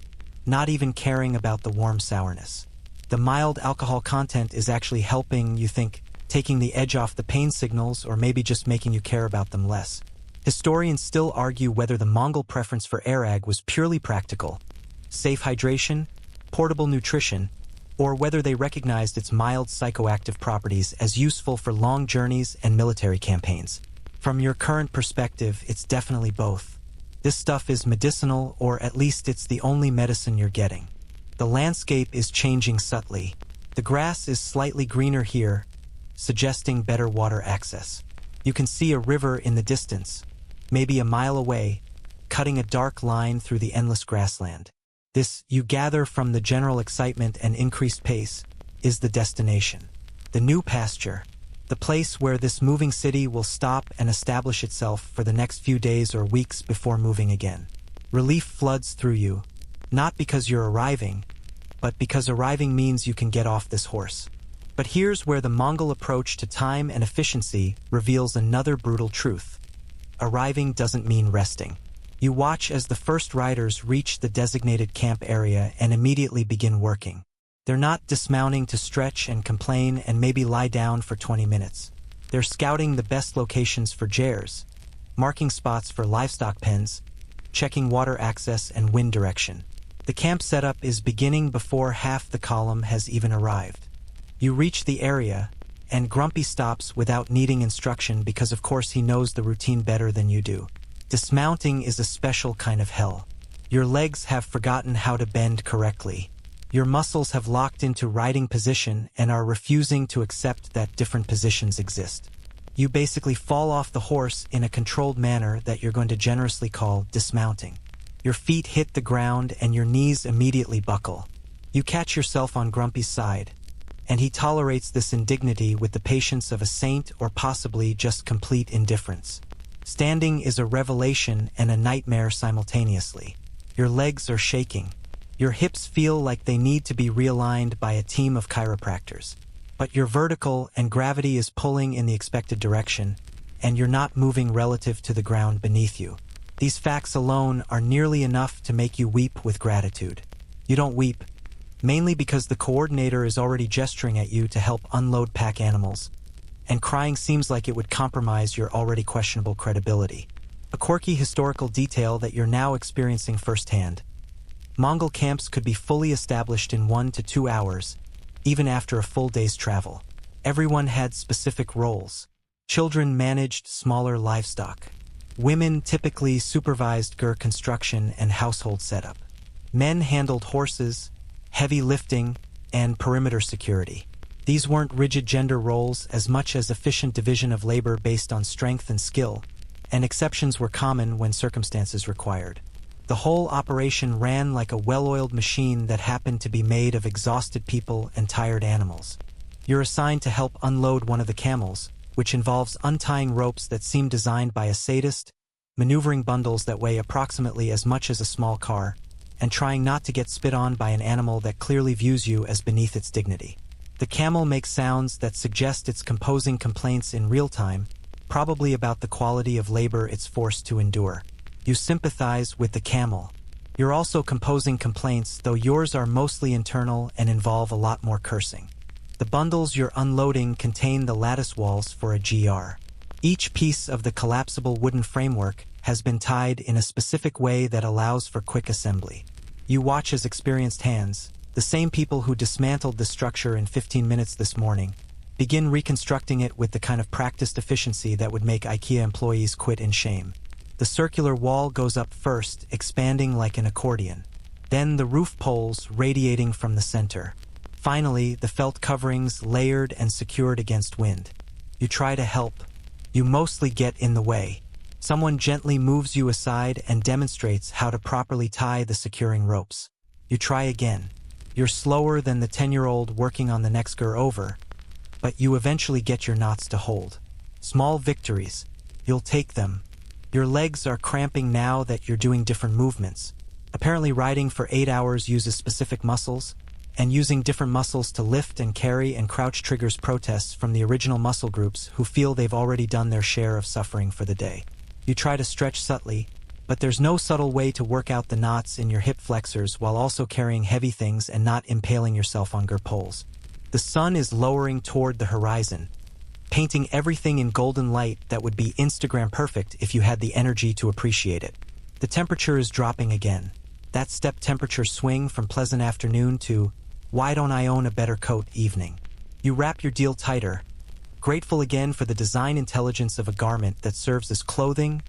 not even caring about the warm sourness. The mild alcohol content is actually helping, you think, taking the edge off the pain signals, or maybe just making you care about them less. Historians still argue whether the Mongol preference for arag was purely practical, safe hydration, portable nutrition, or whether they recognized its mild psychoactive properties as useful for long journeys and military campaigns. From your current perspective, it's definitely both. This stuff is medicinal, or at least it's the only medicine you're getting. The landscape is changing subtly. The grass is slightly greener here, suggesting better water access. You can see a river in the distance, maybe a mile away, cutting a dark line through the endless grassland. This, you gather from the general excitement and increased pace, is the destination. The new pasture, the place where this moving city will stop and establish itself for the next few days or weeks before moving again. Relief floods through you, not because you're arriving, but because arriving means you can get off this horse. But here's where the Mongol approach to time and efficiency reveals another brutal truth. Arriving doesn't mean resting. You watch as the first riders reach the designated camp area and immediately begin working. They're not dismounting to stretch and complain and maybe lie down for 20 minutes. They're scouting the best locations for jairs, marking spots for livestock pens, checking water access and wind direction. The camp setup is beginning before half the column has even arrived. You reach the area, and Grumpy stops without needing instruction because of course he knows the routine better than you do. Dismounting is a special kind of hell. Your legs have forgotten how to bend correctly. Your muscles have locked into riding position and are refusing to accept that different positions exist. You basically fall off the horse in a controlled manner that you're going to generously call dismounting. Your feet hit the ground and your knees immediately buckle. You catch yourself on Grumpy's side, and he tolerates this indignity with the patience of a saint or possibly just complete indifference. Standing is a revelation and a nightmare simultaneously. Your legs are shaking. Your hips feel like they need to be realigned by a team of chiropractors. But you're vertical and gravity is pulling in the expected direction, and you're not moving relative to the ground beneath you. These facts alone are nearly enough to make you weep with gratitude. You don't weep, mainly because the coordinator is already gesturing at you to help unload pack animals, and crying seems like it would compromise your already questionable credibility. A quirky historical detail that you're now experiencing firsthand. Mongol camps could be fully established in 1 to 2 hours, even after a full day's travel. Everyone had specific roles. Children managed smaller livestock. Women typically supervised construction and household setup. Men handled horses, heavy lifting, and perimeter security. These weren't rigid gender roles as much as efficient division of labor based on strength and skill, and exceptions were common when circumstances required. The whole operation ran like a well-oiled machine that happened to be made of exhausted people and tired animals. You're assigned to help unload one of the camels, which involves untying ropes that seem designed by a sadist, maneuvering bundles that weigh approximately as much as a small car, and trying not to get spit on by an animal that clearly views you as beneath its dignity. The camel makes sounds that suggest it's composing complaints in real time, probably about the quality of labor it's forced to endure. You sympathize with the camel. You're also composing complaints, though yours are mostly internal and involve a lot more cursing. The bundles you're unloading contain the lattice walls for a GR. Each piece of the collapsible wooden framework has been tied in a specific way that allows for quick assembly. You watch as experienced hands, the same people who dismantled the structure in 15 minutes this morning, begin reconstructing it with the kind of practiced efficiency that would make IKEA employees quit in shame. The circular wall goes up first, expanding like an accordion. Then the roof poles radiating from the center. Finally, the felt coverings layered and secured against wind. You try to help. You mostly get in the way. Someone gently moves you aside and demonstrates how to properly tie the securing ropes. You try again. You're slower than the 10-year-old working on the next GR over, but you eventually get your knots to hold. Small victories. You'll take them. Your legs are cramping now that you're doing different movements. Apparently riding for 8 hours uses specific muscles, and using different muscles to lift and carry and crouch triggers protests from the original muscle groups who feel they've already done their share of suffering for the day. You try to stretch subtly, but there's no subtle way to work out the knots in your hip flexors while also carrying heavy things and not impaling yourself on GR poles. The sun is lowering toward the horizon, painting everything in golden light that would be Instagram perfect if you had the energy to appreciate it. The temperature is dropping again. That steppe temperature swing from pleasant afternoon to why don't I own a better coat evening. You wrap your deal tighter, grateful again for the design intelligence of a garment that serves as clothing,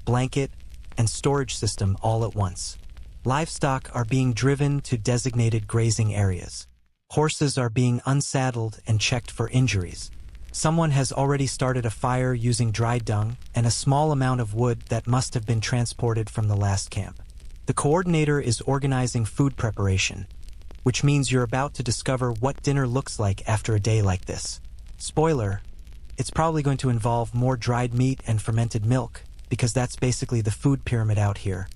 blanket, and storage system all at once. Livestock are being driven to designated grazing areas. Horses are being unsaddled and checked for injuries. Someone has already started a fire using dry dung and a small amount of wood that must have been transported from the last camp. The coordinator is organizing food preparation, which means you're about to discover what dinner looks like after a day like this. Spoiler, it's probably going to involve more dried meat and fermented milk, because that's basically the food pyramid out here.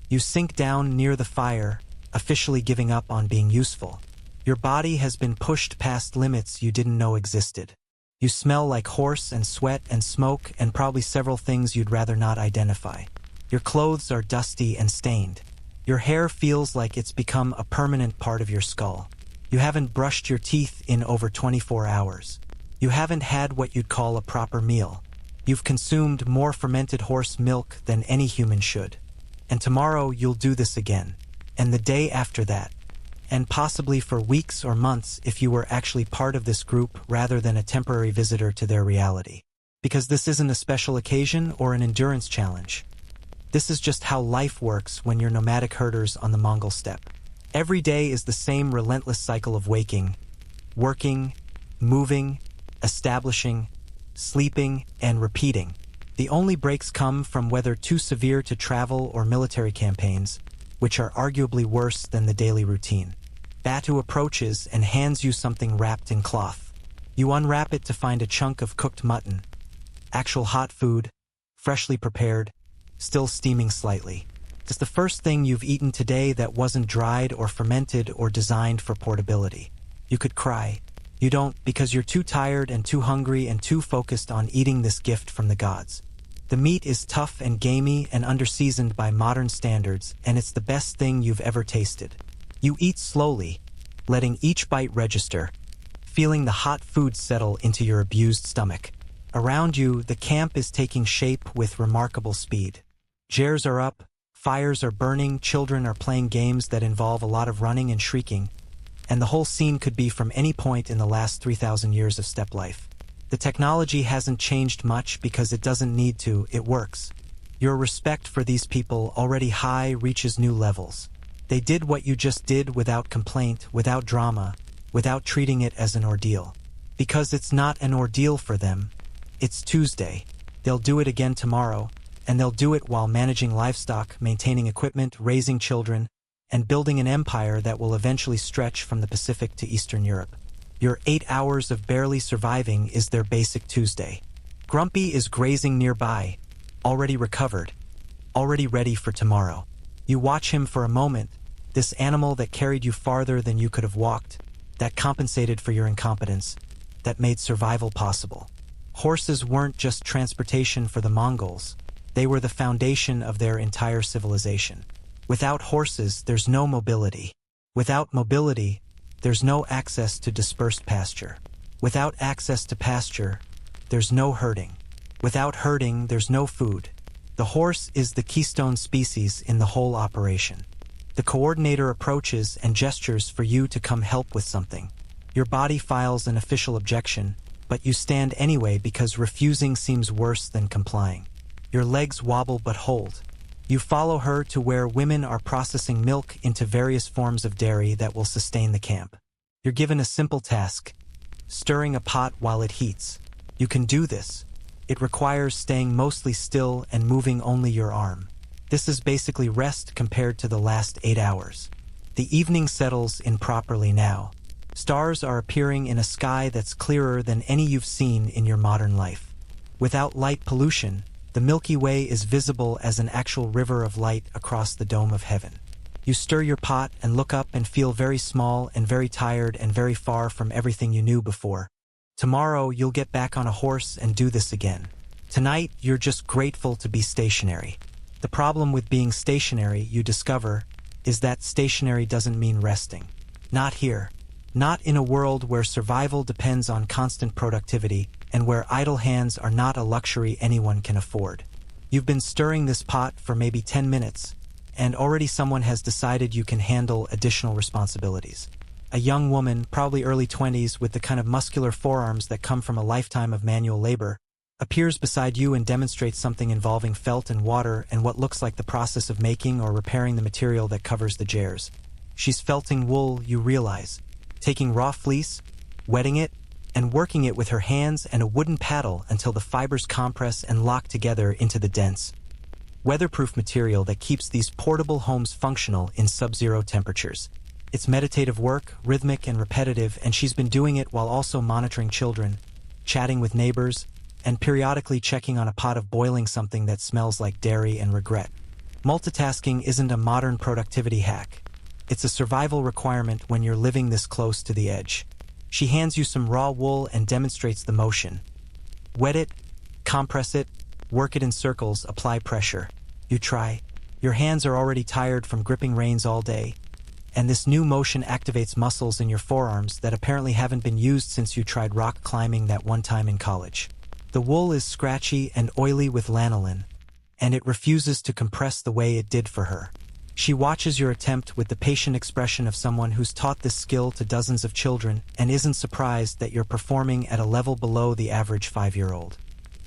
You sink down near the fire, officially giving up on being useful. Your body has been pushed past limits you didn't know existed. You smell like horse and sweat and smoke and probably several things you'd rather not identify. Your clothes are dusty and stained. Your hair feels like it's become a permanent part of your skull. You haven't brushed your teeth in over 24 hours. You haven't had what you'd call a proper meal. You've consumed more fermented horse milk than any human should. And tomorrow you'll do this again. And the day after that. And possibly for weeks or months if you were actually part of this group rather than a temporary visitor to their reality. Because this isn't a special occasion or an endurance challenge. This is just how life works when you're nomadic herders on the Mongol steppe. Every day is the same relentless cycle of waking, working, moving, establishing, sleeping, and repeating. The only breaks come from whether too severe to travel or military campaigns, which are arguably worse than the daily routine. Batu approaches and hands you something wrapped in cloth. You unwrap it to find a chunk of cooked mutton. Actual hot food, freshly prepared, still steaming slightly. It's the first thing you've eaten today that wasn't dried or fermented or designed for portability. You could cry. You don't, because you're too tired and too hungry and too focused on eating this gift from the gods. The meat is tough and gamey and underseasoned by modern standards, and it's the best thing you've ever tasted. You eat slowly, letting each bite register, feeling the hot food settle into your abused stomach. Around you, the camp is taking shape with remarkable speed. Jares are up, fires are burning, children are playing games that involve a lot of running and shrieking, and the whole scene could be from any point in the last 3,000 years of steppe life. The technology hasn't changed much because it doesn't need to, it works. Your respect for these people, already high, reaches new levels. They did what you just did without complaint, without drama, without treating it as an ordeal. Because it's not an ordeal for them. It's Tuesday. They'll do it again tomorrow, and they'll do it while managing livestock, maintaining equipment, raising children, and building an empire that will eventually stretch from the Pacific to Eastern Europe. Your 8 hours of barely surviving is their basic Tuesday. Grumpy is grazing nearby, already recovered, already ready for tomorrow. You watch him for a moment, this animal that carried you farther than you could have walked, that compensated for your incompetence, that made survival possible. Horses weren't just transportation for the Mongols, they were the foundation of their entire civilization. Without horses, there's no mobility. Without mobility, there's no access to dispersed pasture. Without access to pasture, there's no herding. Without herding, there's no food. The horse is the keystone species in the whole operation. The coordinator approaches and gestures for you to come help with something. Your body files an official objection, but you stand anyway because refusing seems worse than complying. Your legs wobble but hold. You follow her to where women are processing milk into various forms of dairy that will sustain the camp. You're given a simple task, stirring a pot while it heats. You can do this. It requires staying mostly still and moving only your arm. This is basically rest compared to the last 8 hours. The evening settles in properly now. Stars are appearing in a sky that's clearer than any you've seen in your modern life. Without light pollution, the Milky Way is visible as an actual river of light across the dome of heaven. You stir your pot and look up and feel very small and very tired and very far from everything you knew before. Tomorrow you'll get back on a horse and do this again. Tonight you're just grateful to be stationary. The problem with being stationary, you discover, is that stationary doesn't mean resting. Not here. Not in a world where survival depends on constant productivity and where idle hands are not a luxury anyone can afford. You've been stirring this pot for maybe 10 minutes, and already someone has decided you can handle additional responsibilities. A young woman, probably early 20s, with the kind of muscular forearms that come from a lifetime of manual labor, appears beside you and demonstrates something involving felt and water and what looks like the process of making or repairing the material that covers the jars. She's felting wool, you realize, taking raw fleece, wetting it, and working it with her hands and a wooden paddle until the fibers compress and lock together into the dense, weatherproof material that keeps these portable homes functional in sub-zero temperatures. It's meditative work, rhythmic and repetitive, and she's been doing it while also monitoring children, chatting with neighbors, and periodically checking on a pot of boiling something that smells like dairy and regret. Multitasking isn't a modern productivity hack. It's a survival requirement when you're living this close to the edge. She hands you some raw wool and demonstrates the motion. Wet it, compress it, work it in circles, apply pressure. You try. Your hands are already tired from gripping reins all day, and this new motion activates muscles in your forearms that apparently haven't been used since you tried rock climbing that one time in college. The wool is scratchy and oily with lanolin, and it refuses to compress the way it did for her. She watches your attempt with the patient expression of someone who's taught this skill to dozens of children and isn't surprised that you're performing at a level below the average 5-year-old.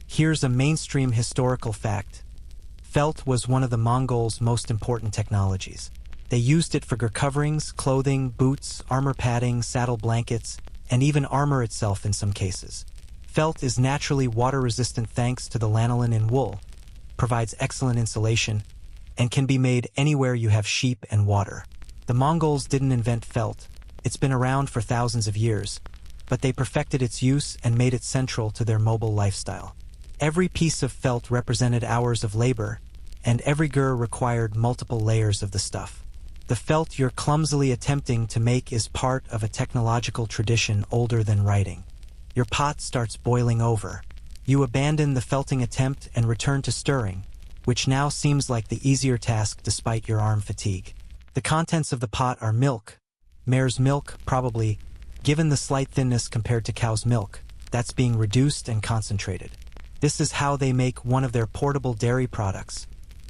Here's a mainstream historical fact. Felt was one of the Mongols' most important technologies. They used it for gear coverings, clothing, boots, armor padding, saddle blankets, and even armor itself in some cases. Felt is naturally water-resistant thanks to the lanolin in wool, provides excellent insulation, and can be made anywhere you have sheep and water. The Mongols didn't invent felt. It's been around for thousands of years, but they perfected its use and made it central to their mobile lifestyle. Every piece of felt represented hours of labor, and every gur required multiple layers of the stuff. The felt you're clumsily attempting to make is part of a technological tradition older than writing. Your pot starts boiling over. You abandon the felting attempt and return to stirring, which now seems like the easier task despite your arm fatigue. The contents of the pot are milk. Mare's milk, probably, given the slight thinness compared to cow's milk, that's being reduced and concentrated. This is how they make one of their portable dairy products,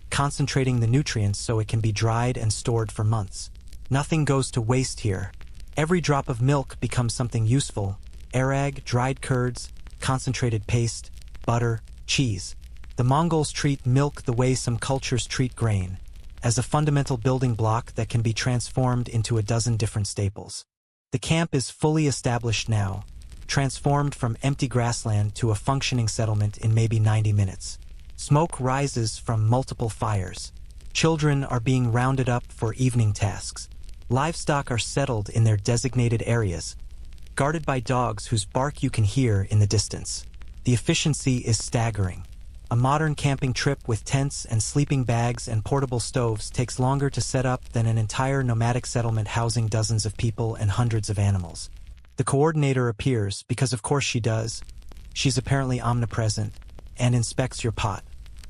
concentrating the nutrients so it can be dried and stored for months. Nothing goes to waste here. Every drop of milk becomes something useful: arag, dried curds, concentrated paste, butter, cheese. The Mongols treat milk the way some cultures treat grain, as a fundamental building block that can be transformed into a dozen different staples. The camp is fully established now, transformed from empty grassland to a functioning settlement in maybe 90 minutes. Smoke rises from multiple fires. Children are being rounded up for evening tasks. Livestock are settled in their designated areas, guarded by dogs whose bark you can hear in the distance. The efficiency is staggering. A modern camping trip with tents and sleeping bags and portable stoves takes longer to set up than an entire nomadic settlement housing dozens of people and hundreds of animals. The coordinator appears, because of course she does. She's apparently omnipresent, and inspects your pot.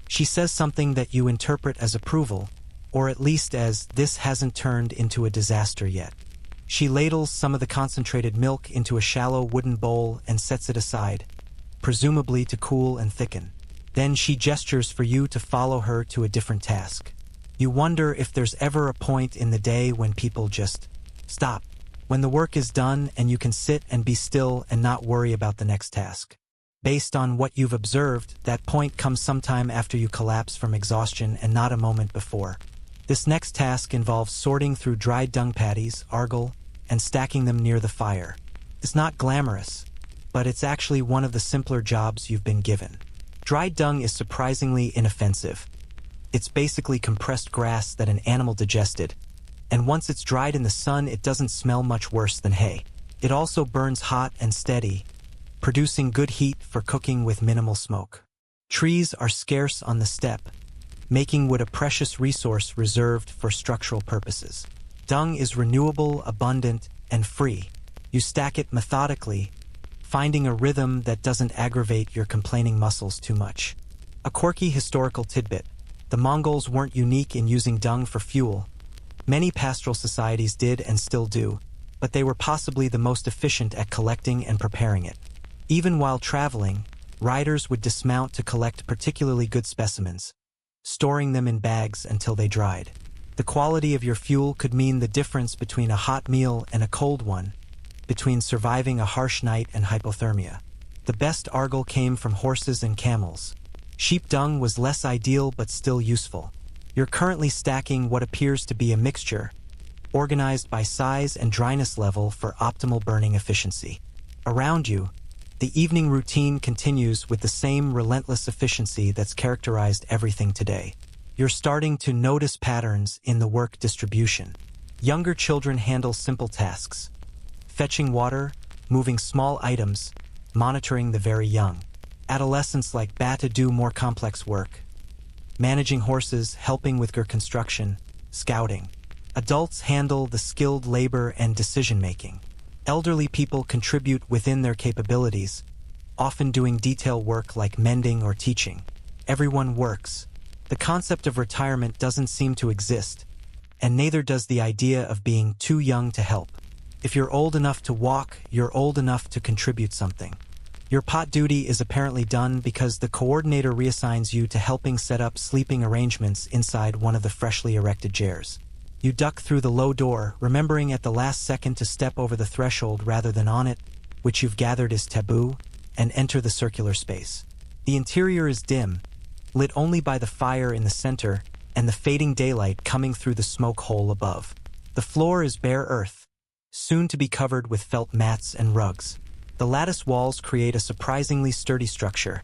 She says something that you interpret as approval, or at least as this hasn't turned into a disaster yet. She ladles some of the concentrated milk into a shallow wooden bowl and sets it aside, presumably to cool and thicken. Then she gestures for you to follow her to a different task. You wonder if there's ever a point in the day when people just stop, when the work is done and you can sit and be still and not worry about the next task. Based on what you've observed, that point comes sometime after you collapse from exhaustion and not a moment before. This next task involves sorting through dried dung patties, argil, and stacking them near the fire. It's not glamorous, but it's actually one of the simpler jobs you've been given. Dried dung is surprisingly inoffensive. It's basically compressed grass that an animal digested, and once it's dried in the sun, it doesn't smell much worse than hay. It also burns hot and steady, producing good heat for cooking with minimal smoke. Trees are scarce on the steppe, making wood a precious resource reserved for structural purposes. Dung is renewable, abundant, and free. You stack it methodically, finding a rhythm that doesn't aggravate your complaining muscles too much. A quirky historical tidbit: the Mongols weren't unique in using dung for fuel. Many pastoral societies did and still do, but they were possibly the most efficient at collecting and preparing it. Even while traveling, riders would dismount to collect particularly good specimens, storing them in bags until they dried. The quality of your fuel could mean the difference between a hot meal and a cold one, between surviving a harsh night and hypothermia. The best argil came from horses and camels. Sheep dung was less ideal but still useful. You're currently stacking what appears to be a mixture, organized by size and dryness level for optimal burning efficiency. Around you, the evening routine continues with the same relentless efficiency that's characterized everything today. You're starting to notice patterns in the work distribution. Younger children handle simple tasks: fetching water, moving small items, monitoring the very young. Adolescents like Bata do more complex work, managing horses, helping with construction, scouting. Adults handle the skilled labor and decision-making. Elderly people contribute within their capabilities, often doing detail work like mending or teaching. Everyone works. The concept of retirement doesn't seem to exist, and neither does the idea of being too young to help. If you're old enough to walk, you're old enough to contribute something. Your pot duty is apparently done because the coordinator reassigns you to helping set up sleeping arrangements inside one of the freshly erected chairs. You duck through the low door, remembering at the last second to step over the threshold rather than on it, which you've gathered is taboo, and enter the circular space. The interior is dim, lit only by the fire in the center and the fading daylight coming through the smoke hole above. The floor is bare earth, soon to be covered with felt mats and rugs. The lattice walls create a surprisingly sturdy structure,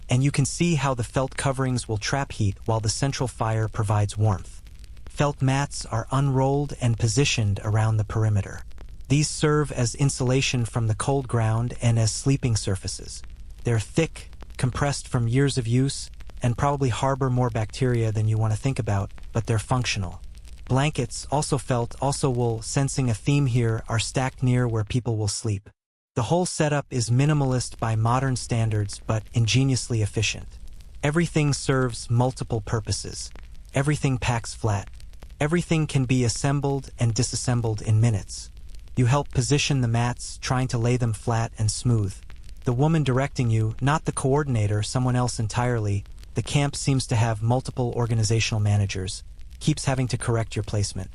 and you can see how the felt coverings will trap heat while the central fire provides warmth. Felt mats are unrolled and positioned around the perimeter. These serve as insulation from the cold ground and as sleeping surfaces. They're thick, compressed from years of use, and probably harbor more bacteria than you want to think about, but they're functional. Blankets, also felt, also wool, sensing a theme here, are stacked near where people will sleep. The whole setup is minimalist by modern standards, but ingeniously efficient. Everything serves multiple purposes. Everything packs flat. Everything can be assembled and disassembled in minutes. You help position the mats, trying to lay them flat and smooth. The woman directing you, not the coordinator, someone else entirely. The camp seems to have multiple organizational managers, keeps having to correct your placement.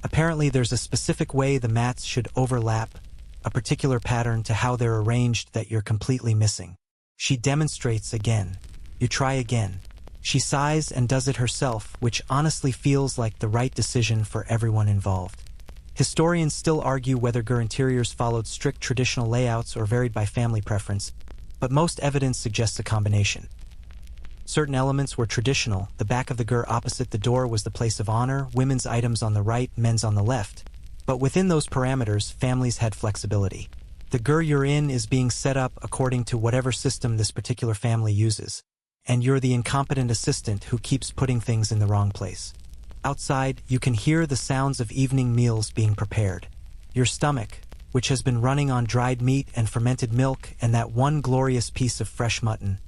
Apparently there's a specific way the mats should overlap, a particular pattern to how they're arranged that you're completely missing. She demonstrates again. You try again. She sighs and does it herself, which honestly feels like the right decision for everyone involved. Historians still argue whether Gur interiors followed strict traditional layouts or varied by family preference, but most evidence suggests a combination. Certain elements were traditional. The back of the gur opposite the door was the place of honor, women's items on the right, men's on the left. But within those parameters, families had flexibility. The gur you're in is being set up according to whatever system this particular family uses. And you're the incompetent assistant who keeps putting things in the wrong place. Outside, you can hear the sounds of evening meals being prepared. Your stomach, which has been running on dried meat and fermented milk and that one glorious piece of fresh mutton,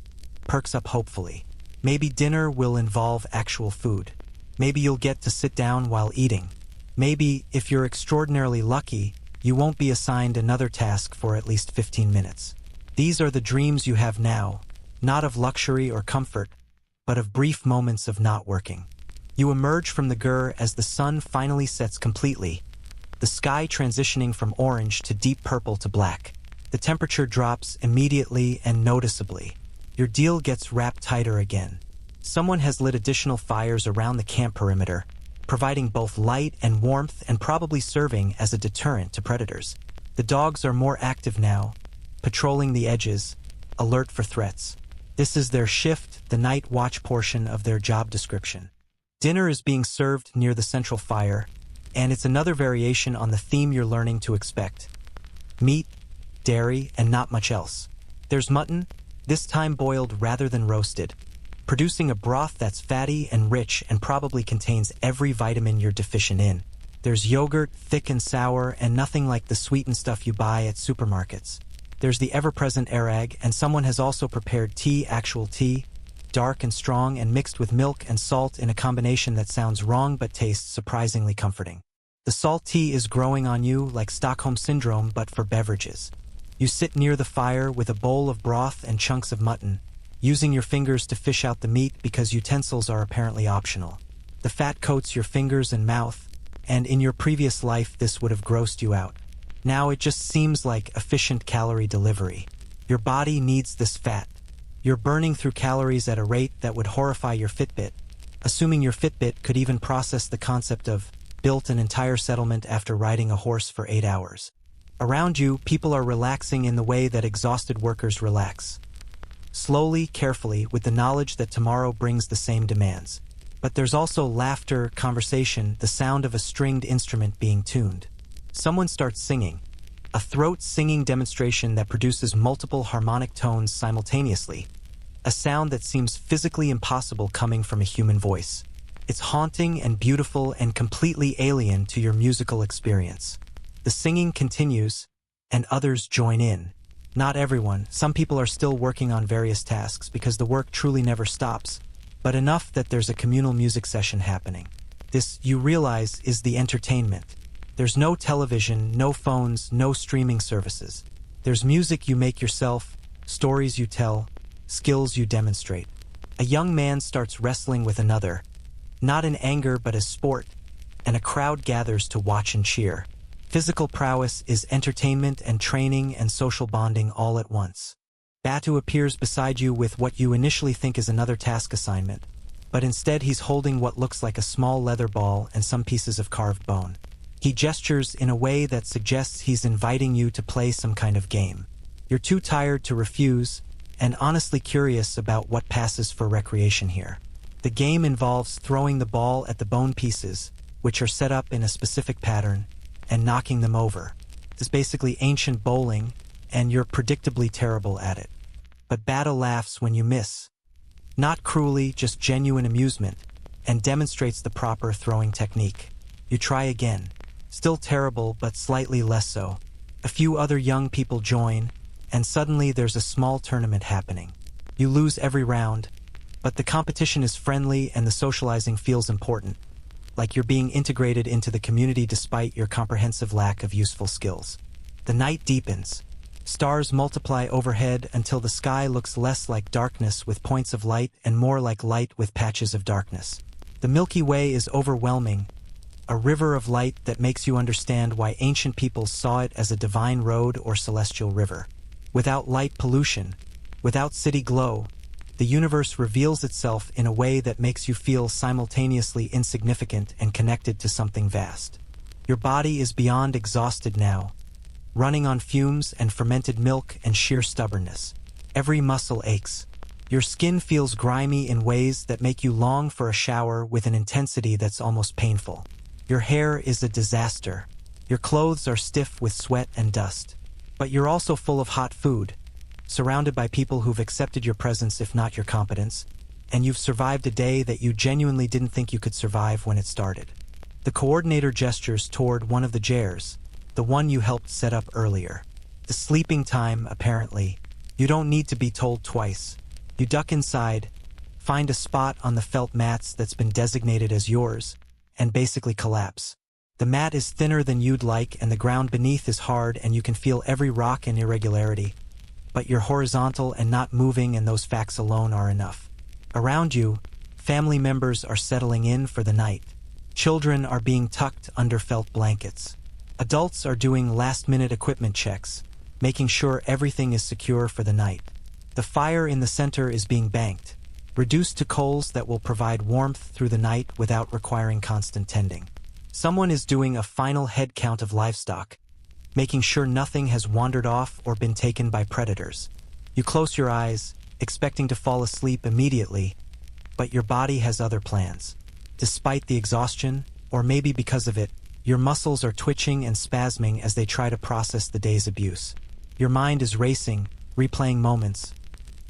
perks up hopefully. Maybe dinner will involve actual food. Maybe you'll get to sit down while eating. Maybe, if you're extraordinarily lucky, you won't be assigned another task for at least 15 minutes. These are the dreams you have now, not of luxury or comfort, but of brief moments of not working. You emerge from the gur as the sun finally sets completely, the sky transitioning from orange to deep purple to black. The temperature drops immediately and noticeably. Your deal gets wrapped tighter again. Someone has lit additional fires around the camp perimeter, providing both light and warmth and probably serving as a deterrent to predators. The dogs are more active now, patrolling the edges, alert for threats. This is their shift, the night watch portion of their job description. Dinner is being served near the central fire, and it's another variation on the theme you're learning to expect. Meat, dairy, and not much else. There's mutton, this time boiled rather than roasted, producing a broth that's fatty and rich and probably contains every vitamin you're deficient in. There's yogurt, thick and sour, and nothing like the sweetened stuff you buy at supermarkets. There's the ever-present arag, and someone has also prepared tea, actual tea, dark and strong and mixed with milk and salt in a combination that sounds wrong but tastes surprisingly comforting. The salt tea is growing on you like Stockholm Syndrome but for beverages. You sit near the fire with a bowl of broth and chunks of mutton, using your fingers to fish out the meat because utensils are apparently optional. The fat coats your fingers and mouth, and in your previous life this would have grossed you out. Now it just seems like efficient calorie delivery. Your body needs this fat. You're burning through calories at a rate that would horrify your Fitbit, assuming your Fitbit could even process the concept of built an entire settlement after riding a horse for 8 hours. Around you, people are relaxing in the way that exhausted workers relax. Slowly, carefully, with the knowledge that tomorrow brings the same demands. But there's also laughter, conversation, the sound of a stringed instrument being tuned. Someone starts singing. A throat singing demonstration that produces multiple harmonic tones simultaneously. A sound that seems physically impossible coming from a human voice. It's haunting and beautiful and completely alien to your musical experience. The singing continues, and others join in. Not everyone, some people are still working on various tasks because the work truly never stops, but enough that there's a communal music session happening. This, you realize, is the entertainment. There's no television, no phones, no streaming services. There's music you make yourself, stories you tell, skills you demonstrate. A young man starts wrestling with another, not in anger but as sport, and a crowd gathers to watch and cheer. Physical prowess is entertainment and training and social bonding all at once. Batu appears beside you with what you initially think is another task assignment, but instead he's holding what looks like a small leather ball and some pieces of carved bone. He gestures in a way that suggests he's inviting you to play some kind of game. You're too tired to refuse, and honestly curious about what passes for recreation here. The game involves throwing the ball at the bone pieces, which are set up in a specific pattern, and knocking them over. It's basically ancient bowling, and you're predictably terrible at it. But Bata laughs when you miss. Not cruelly, just genuine amusement, and demonstrates the proper throwing technique. You try again. Still terrible, but slightly less so. A few other young people join, and suddenly there's a small tournament happening. You lose every round, but the competition is friendly and the socializing feels important, like you're being integrated into the community despite your comprehensive lack of useful skills. The night deepens. Stars multiply overhead until the sky looks less like darkness with points of light and more like light with patches of darkness. The Milky Way is overwhelming, a river of light that makes you understand why ancient peoples saw it as a divine road or celestial river. Without light pollution, without city glow, the universe reveals itself in a way that makes you feel simultaneously insignificant and connected to something vast. Your body is beyond exhausted now, running on fumes and fermented milk and sheer stubbornness. Every muscle aches. Your skin feels grimy in ways that make you long for a shower with an intensity that's almost painful. Your hair is a disaster. Your clothes are stiff with sweat and dust. But you're also full of hot food, surrounded by people who've accepted your presence if not your competence, and you've survived a day that you genuinely didn't think you could survive when it started. The coordinator gestures toward one of the chairs, the one you helped set up earlier. The sleeping time, apparently. You don't need to be told twice. You duck inside, find a spot on the felt mats that's been designated as yours, and basically collapse. The mat is thinner than you'd like and the ground beneath is hard and you can feel every rock and irregularity. But you're horizontal and not moving, and those facts alone are enough. Around you, family members are settling in for the night. Children are being tucked under felt blankets. Adults are doing last-minute equipment checks, making sure everything is secure for the night. The fire in the center is being banked, reduced to coals that will provide warmth through the night without requiring constant tending. Someone is doing a final head count of livestock, making sure nothing has wandered off or been taken by predators. You close your eyes, expecting to fall asleep immediately, but your body has other plans. Despite the exhaustion, or maybe because of it, your muscles are twitching and spasming as they try to process the day's abuse. Your mind is racing, replaying moments.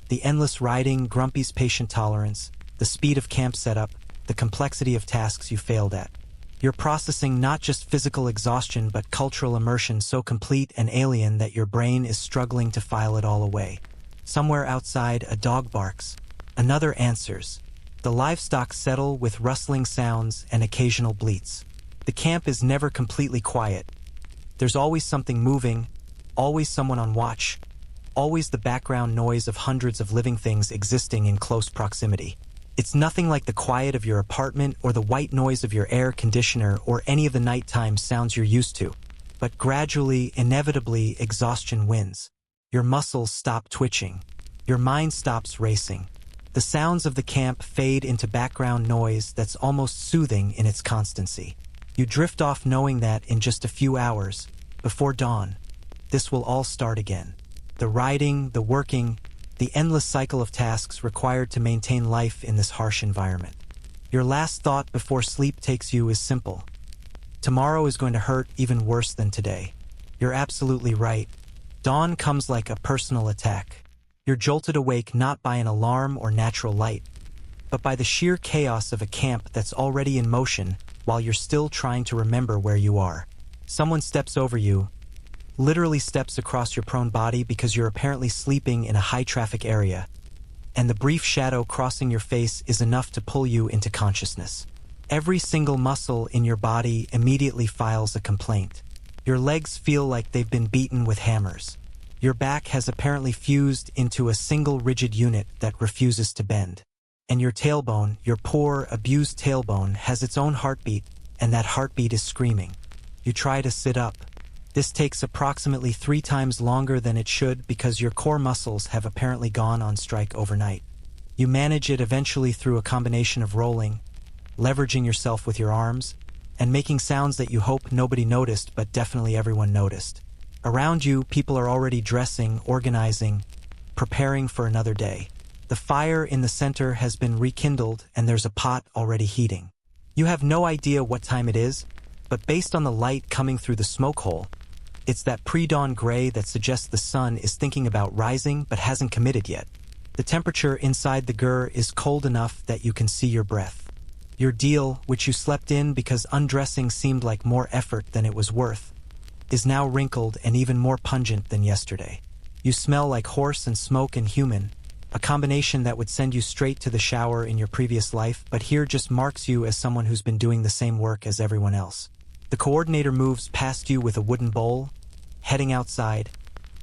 The endless riding, Grumpy's patient tolerance, the speed of camp setup, the complexity of tasks you failed at. You're processing not just physical exhaustion but cultural immersion so complete and alien that your brain is struggling to file it all away. Somewhere outside, a dog barks. Another answers. The livestock settle with rustling sounds and occasional bleats. The camp is never completely quiet. There's always something moving, always someone on watch, always the background noise of hundreds of living things existing in close proximity. It's nothing like the quiet of your apartment or the white noise of your air conditioner or any of the nighttime sounds you're used to. But gradually, inevitably, exhaustion wins. Your muscles stop twitching. Your mind stops racing. The sounds of the camp fade into background noise that's almost soothing in its constancy. You drift off knowing that in just a few hours, before dawn, this will all start again. The riding, the working, the endless cycle of tasks required to maintain life in this harsh environment. Your last thought before sleep takes you is simple. Tomorrow is going to hurt even worse than today. You're absolutely right. Dawn comes like a personal attack. You're jolted awake not by an alarm or natural light, but by the sheer chaos of a camp that's already in motion while you're still trying to remember where you are. Someone steps over you, literally steps across your prone body because you're apparently sleeping in a high-traffic area, and the brief shadow crossing your face is enough to pull you into consciousness. Every single muscle in your body immediately files a complaint. Your legs feel like they've been beaten with hammers. Your back has apparently fused into a single rigid unit that refuses to bend. And your tailbone, your poor, abused tailbone, has its own heartbeat, and that heartbeat is screaming. You try to sit up. This takes approximately 3 times longer than it should because your core muscles have apparently gone on strike overnight. You manage it eventually through a combination of rolling, leveraging yourself with your arms, and making sounds that you hope nobody noticed but definitely everyone noticed. Around you, people are already dressing, organizing, preparing for another day. The fire in the center has been rekindled and there's a pot already heating. You have no idea what time it is, but based on the light coming through the smoke hole, it's that pre-dawn gray that suggests the sun is thinking about rising but hasn't committed yet. The temperature inside the gur is cold enough that you can see your breath. Your deal, which you slept in because undressing seemed like more effort than it was worth, is now wrinkled and even more pungent than yesterday. You smell like horse and smoke and human, a combination that would send you straight to the shower in your previous life, but here just marks you as someone who's been doing the same work as everyone else. The coordinator moves past you with a wooden bowl, heading outside,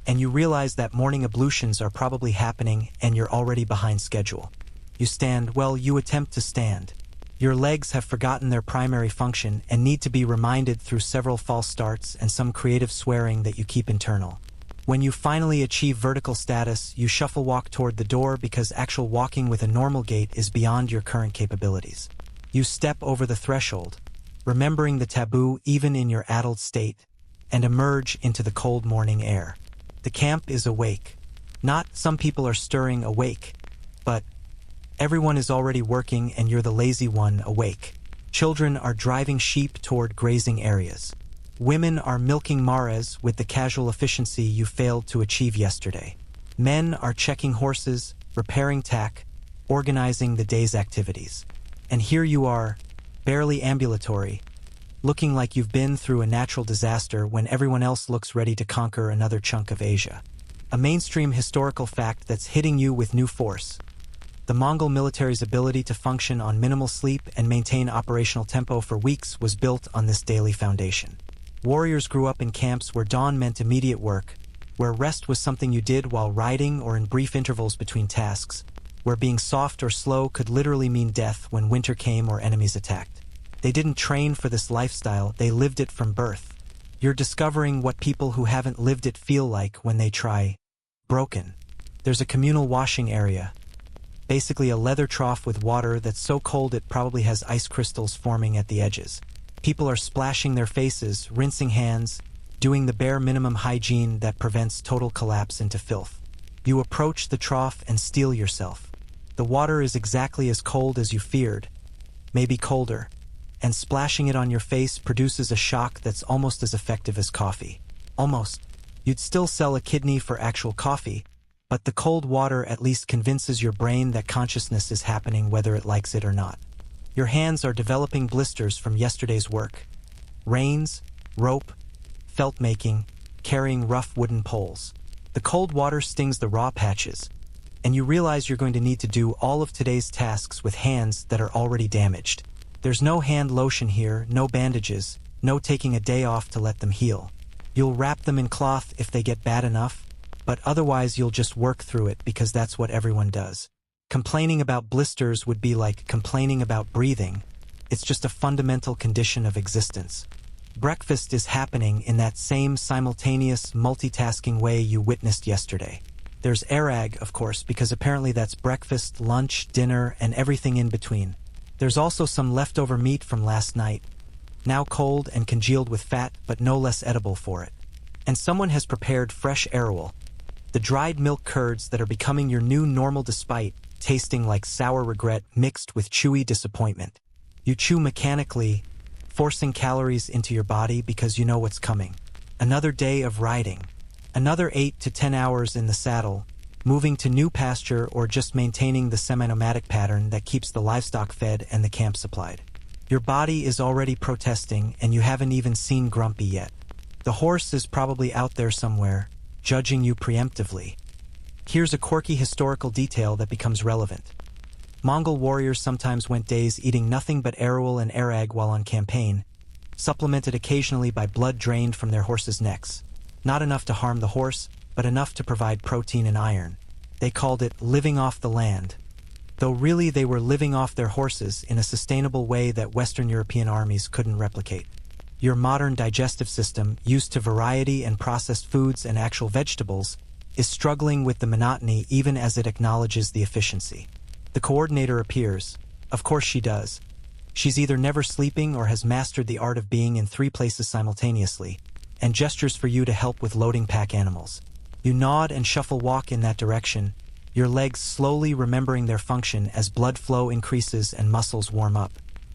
and you realize that morning ablutions are probably happening and you're already behind schedule. You attempt to stand. Your legs have forgotten their primary function and need to be reminded through several false starts and some creative swearing that you keep internal. When you finally achieve vertical status, you shuffle walk toward the door because actual walking with a normal gait is beyond your current capabilities. You step over the threshold, remembering the taboo even in your addled state, and emerge into the cold morning air. The camp is awake. Not some people are stirring awake, But everyone is already working and you're the lazy one awake. Children are driving sheep toward grazing areas. Women are milking mares with the casual efficiency you failed to achieve yesterday. Men are checking horses, repairing tack, organizing the day's activities. And here you are, barely ambulatory, looking like you've been through a natural disaster when everyone else looks ready to conquer another chunk of Asia. A mainstream historical fact that's hitting you with new force. The Mongol military's ability to function on minimal sleep and maintain operational tempo for weeks was built on this daily foundation. Warriors grew up in camps where dawn meant immediate work, where rest was something you did while riding or in brief intervals between tasks, where being soft or slow could literally mean death when winter came or enemies attacked. They didn't train for this lifestyle, they lived it from birth. You're discovering what people who haven't lived it feel like when they try. Broken. There's a communal washing area, basically a leather trough with water that's so cold it probably has ice crystals forming at the edges. People are splashing their faces, rinsing hands, doing the bare minimum hygiene that prevents total collapse into filth. You approach the trough and steel yourself. The water is exactly as cold as you feared, maybe colder, and splashing it on your face produces a shock that's almost as effective as coffee. Almost. You'd still sell a kidney for actual coffee, but the cold water at least convinces your brain that consciousness is happening whether it likes it or not. Your hands are developing blisters from yesterday's work. Reins, rope, felt making, carrying rough wooden poles. The cold water stings the raw patches, and you realize you're going to need to do all of today's tasks with hands that are already damaged. There's no hand lotion here, no bandages, no taking a day off to let them heal. You'll wrap them in cloth if they get bad enough, but otherwise you'll just work through it because that's what everyone does. Complaining about blisters would be like complaining about breathing. It's just a fundamental condition of existence. Breakfast is happening in that same simultaneous multitasking way you witnessed yesterday. There's erag, of course, because apparently that's breakfast, lunch, dinner, and everything in between. There's also some leftover meat from last night, now cold and congealed with fat, but no less edible for it. And someone has prepared fresh arrowal, the dried milk curds that are becoming your new normal despite tasting like sour regret mixed with chewy disappointment. You chew mechanically, forcing calories into your body because you know what's coming. Another day of riding. Another 8 to 10 hours in the saddle, moving to new pasture or just maintaining the semi-nomadic pattern that keeps the livestock fed and the camp supplied. Your body is already protesting and you haven't even seen Grumpy yet. The horse is probably out there somewhere, judging you preemptively. Here's a quirky historical detail that becomes relevant. Mongol warriors sometimes went days eating nothing but arrowal and arag while on campaign, supplemented occasionally by blood drained from their horses' necks. Not enough to harm the horse, but enough to provide protein and iron. They called it living off the land. Though really they were living off their horses in a sustainable way that Western European armies couldn't replicate. Your modern digestive system, used to variety and processed foods and actual vegetables, is struggling with the monotony even as it acknowledges the efficiency. The coordinator appears. Of course she does. She's either never sleeping or has mastered the art of being in 3 places simultaneously, and gestures for you to help with loading pack animals. You nod and shuffle walk in that direction, your legs slowly remembering their function as blood flow increases and muscles warm up.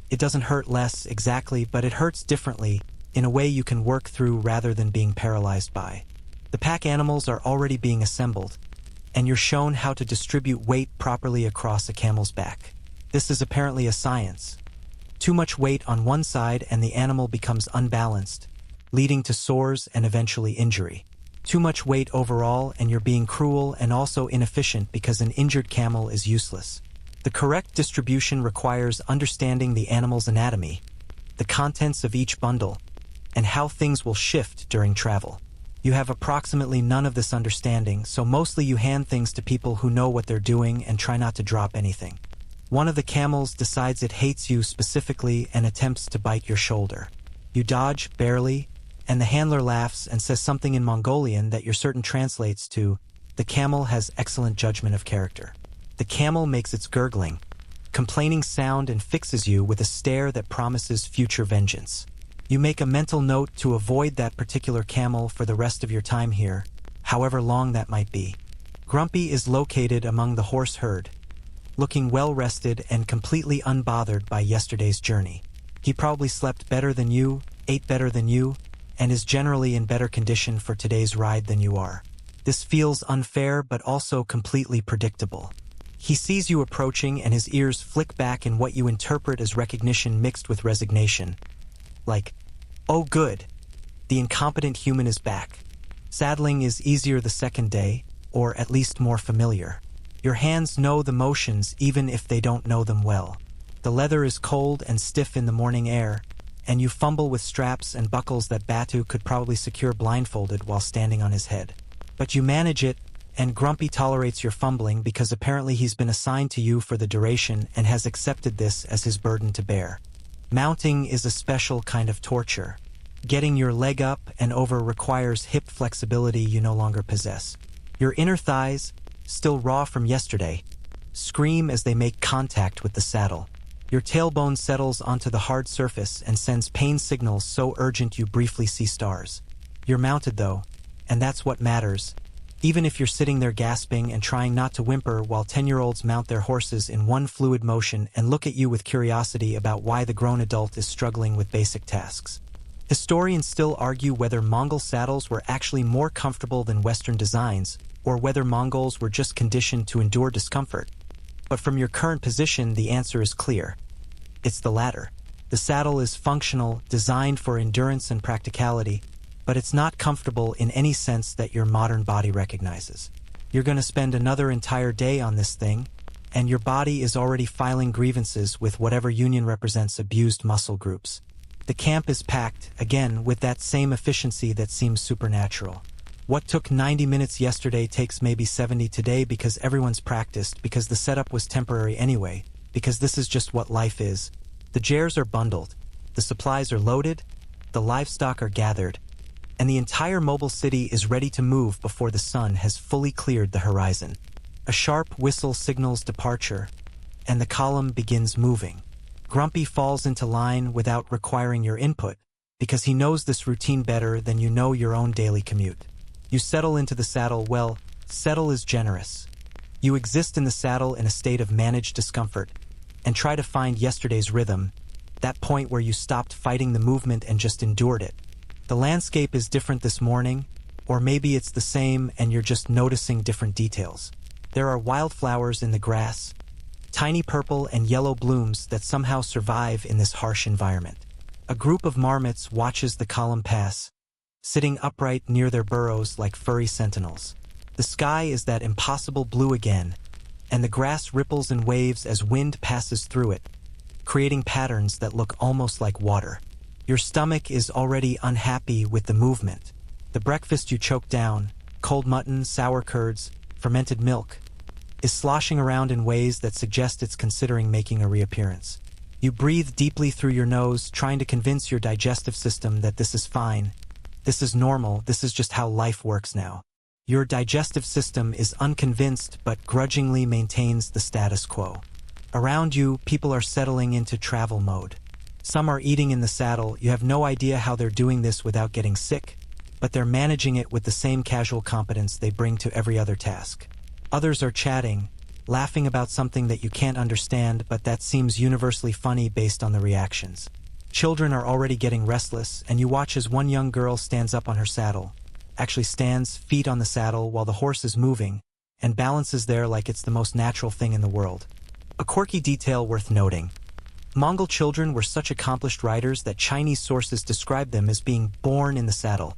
It doesn't hurt less, exactly, but it hurts differently, in a way you can work through rather than being paralyzed by. The pack animals are already being assembled, and you're shown how to distribute weight properly across a camel's back. This is apparently a science. Too much weight on one side and the animal becomes unbalanced, leading to sores and eventually injury. Too much weight overall and you're being cruel and also inefficient because an injured camel is useless. The correct distribution requires understanding the animal's anatomy, the contents of each bundle, and how things will shift during travel. You have approximately none of this understanding, so mostly you hand things to people who know what they're doing and try not to drop anything. One of the camels decides it hates you specifically and attempts to bite your shoulder. You dodge, barely, and the handler laughs and says something in Mongolian that you're certain translates to, "The camel has excellent judgment of character." The camel makes its gurgling, complaining sound and fixes you with a stare that promises future vengeance. You make a mental note to avoid that particular camel for the rest of your time here, however long that might be. Grumpy is located among the horse herd, looking well-rested and completely unbothered by yesterday's journey. He probably slept better than you, ate better than you, and is generally in better condition for today's ride than you are. This feels unfair but also completely predictable. He sees you approaching and his ears flick back in what you interpret as recognition mixed with resignation. Like, oh good, the incompetent human is back. Saddling is easier the second day, or at least more familiar. Your hands know the motions even if they don't know them well. The leather is cold and stiff in the morning air, and you fumble with straps and buckles that Batu could probably secure blindfolded while standing on his head. But you manage it, and Grumpy tolerates your fumbling because apparently he's been assigned to you for the duration and has accepted this as his burden to bear. Mounting is a special kind of torture. Getting your leg up and over requires hip flexibility you no longer possess. Your inner thighs, still raw from yesterday, scream as they make contact with the saddle. Your tailbone settles onto the hard surface and sends pain signals so urgent you briefly see stars. You're mounted though, and that's what matters, even if you're sitting there gasping and trying not to whimper while 10-year-olds mount their horses in one fluid motion and look at you with curiosity about why the grown adult is struggling with basic tasks. Historians still argue whether Mongol saddles were actually more comfortable than Western designs, or whether Mongols were just conditioned to endure discomfort. But from your current position, the answer is clear. It's the latter. The saddle is functional, designed for endurance and practicality, but it's not comfortable in any sense that your modern body recognizes. You're going to spend another entire day on this thing, and your body is already filing grievances with whatever union represents abused muscle groups. The camp is packed, again, with that same efficiency that seems supernatural. What took 90 minutes yesterday takes maybe 70 today because everyone's practiced, because the setup was temporary anyway, because this is just what life is. The jares are bundled, the supplies are loaded, the livestock are gathered, and the entire mobile city is ready to move before the sun has fully cleared the horizon. A sharp whistle signals departure, and the column begins moving. Grumpy falls into line without requiring your input, because he knows this routine better than you know your own daily commute. You settle into the saddle. Well, settle is generous. You exist in the saddle in a state of managed discomfort, and try to find yesterday's rhythm, that point where you stopped fighting the movement and just endured it. The landscape is different this morning, or maybe it's the same and you're just noticing different details. There are wildflowers in the grass, tiny purple and yellow blooms that somehow survive in this harsh environment. A group of marmots watches the column pass, sitting upright near their burrows like furry sentinels. The sky is that impossible blue again, and the grass ripples and waves as wind passes through it, creating patterns that look almost like water. Your stomach is already unhappy with the movement. The breakfast you choked down, cold mutton, sour curds, fermented milk, is sloshing around in ways that suggest it's considering making a reappearance. You breathe deeply through your nose, trying to convince your digestive system that this is fine, this is normal, this is just how life works now. Your digestive system is unconvinced but grudgingly maintains the status quo. Around you, people are settling into travel mode. Some are eating in the saddle. You have no idea how they're doing this without getting sick, but they're managing it with the same casual competence they bring to every other task. Others are chatting, laughing about something that you can't understand but that seems universally funny based on the reactions. Children are already getting restless, and you watch as one young girl stands up on her saddle, actually stands, feet on the saddle while the horse is moving, and balances there like it's the most natural thing in the world. A quirky detail worth noting. Mongol children were such accomplished riders that Chinese sources describe them as being born in the saddle,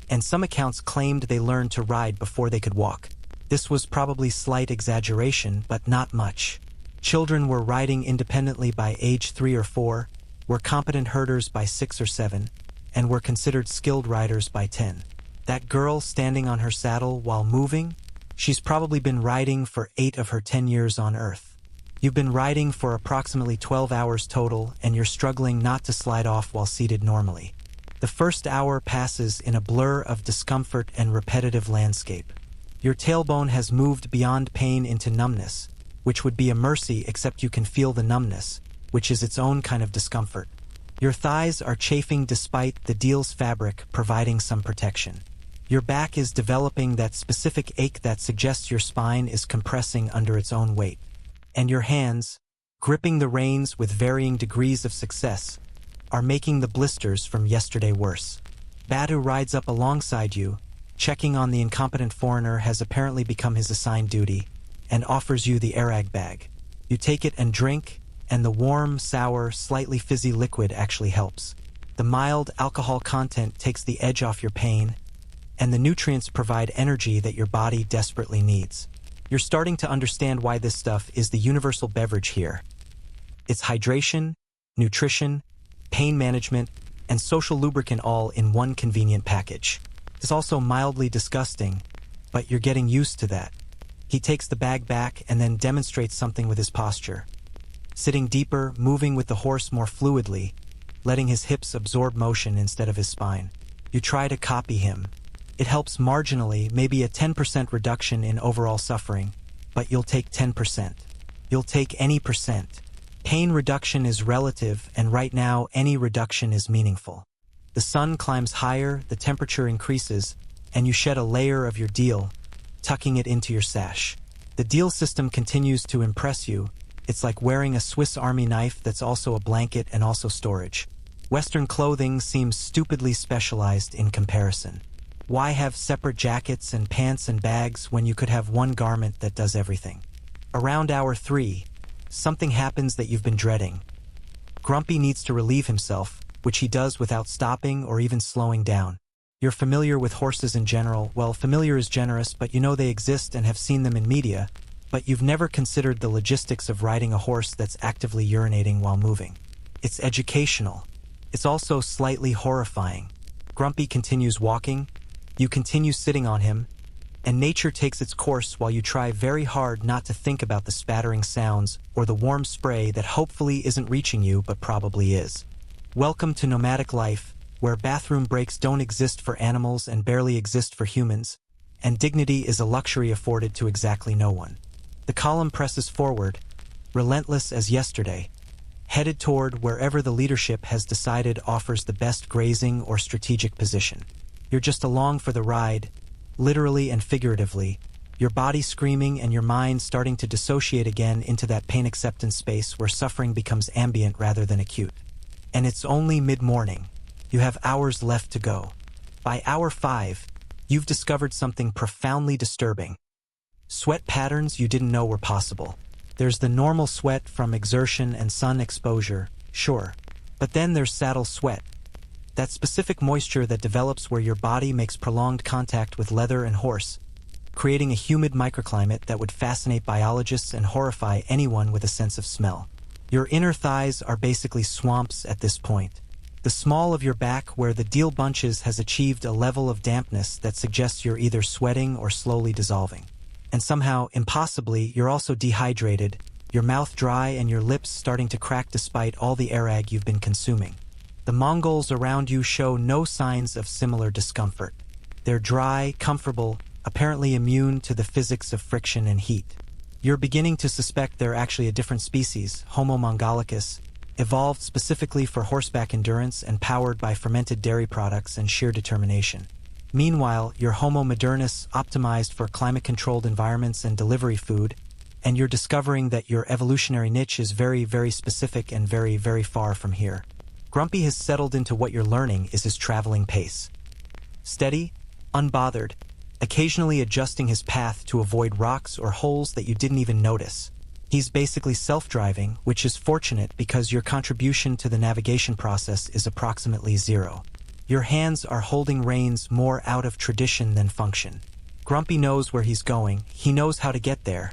and some accounts claimed they learned to ride before they could walk. This was probably slight exaggeration, but not much. Children were riding independently by age 3 or 4, were competent herders by 6 or 7, and were considered skilled riders by 10. That girl standing on her saddle while moving, she's probably been riding for 8 of her 10 years on Earth. You've been riding for approximately 12 hours total, and you're struggling not to slide off while seated normally. The first hour passes in a blur of discomfort and repetitive landscape. Your tailbone has moved beyond pain into numbness, which would be a mercy except you can feel the numbness, which is its own kind of discomfort. Your thighs are chafing despite the deal's fabric providing some protection. Your back is developing that specific ache that suggests your spine is compressing under its own weight. And your hands, gripping the reins with varying degrees of success, are making the blisters from yesterday worse. Badu rides up alongside you, checking on the incompetent foreigner has apparently become his assigned duty, and offers you the arag bag. You take it and drink, and the warm, sour, slightly fizzy liquid actually helps. The mild alcohol content takes the edge off your pain, and the nutrients provide energy that your body desperately needs. You're starting to understand why this stuff is the universal beverage here. It's hydration, nutrition, pain management, and social lubricant all in one convenient package. It's also mildly disgusting, but you're getting used to that. He takes the bag back and then demonstrates something with his posture. Sitting deeper, moving with the horse more fluidly, letting his hips absorb motion instead of his spine. You try to copy him. It helps marginally, maybe a 10% reduction in overall suffering, but you'll take 10%. You'll take any percent. Pain reduction is relative, and right now any reduction is meaningful. The sun climbs higher, the temperature increases, and you shed a layer of your deal, tucking it into your sash. The deal system continues to impress you. It's like wearing a Swiss Army knife that's also a blanket and also storage. Western clothing seems stupidly specialized in comparison. Why have separate jackets and pants and bags when you could have one garment that does everything? Around hour 3, something happens that you've been dreading. Grumpy needs to relieve himself, which he does without stopping or even slowing down. You're familiar with horses in general. Well, familiar is generous, but you know they exist and have seen them in media, but you've never considered the logistics of riding a horse that's actively urinating while moving. It's educational. It's also slightly horrifying. Grumpy continues walking, you continue sitting on him, and nature takes its course while you try very hard not to think about the spattering sounds or the warm spray that hopefully isn't reaching you but probably is. Welcome to nomadic life, where bathroom breaks don't exist for animals and barely exist for humans, and dignity is a luxury afforded to exactly no one. The column presses forward, relentless as yesterday, headed toward wherever the leadership has decided offers the best grazing or strategic position. You're just along for the ride, literally and figuratively, your body screaming and your mind starting to dissociate again into that pain acceptance space where suffering becomes ambient rather than acute. And it's only mid-morning. You have hours left to go. By hour 5, you've discovered something profoundly disturbing. Sweat patterns you didn't know were possible. There's the normal sweat from exertion and sun exposure, sure. But then there's saddle sweat. That specific moisture that develops where your body makes prolonged contact with leather and horse, creating a humid microclimate that would fascinate biologists and horrify anyone with a sense of smell. Your inner thighs are basically swamps at this point. The small of your back where the deal bunches has achieved a level of dampness that suggests you're either sweating or slowly dissolving. And somehow, impossibly, you're also dehydrated, your mouth dry and your lips starting to crack despite all the arag you've been consuming. The Mongols around you show no signs of similar discomfort. They're dry, comfortable, apparently immune to the physics of friction and heat. You're beginning to suspect they're actually a different species, Homo mongolicus, evolved specifically for horseback endurance and powered by fermented dairy products and sheer determination. Meanwhile, you're Homo modernus, optimized for climate-controlled environments and delivery food, and you're discovering that your evolutionary niche is very, very specific and very, very far from here. Grumpy has settled into what you're learning is his traveling pace. Steady, unbothered, occasionally adjusting his path to avoid rocks or holes that you didn't even notice. He's basically self-driving, which is fortunate because your contribution to the navigation process is approximately 0. Your hands are holding reins more out of tradition than function. Grumpy knows where he's going, he knows how to get there,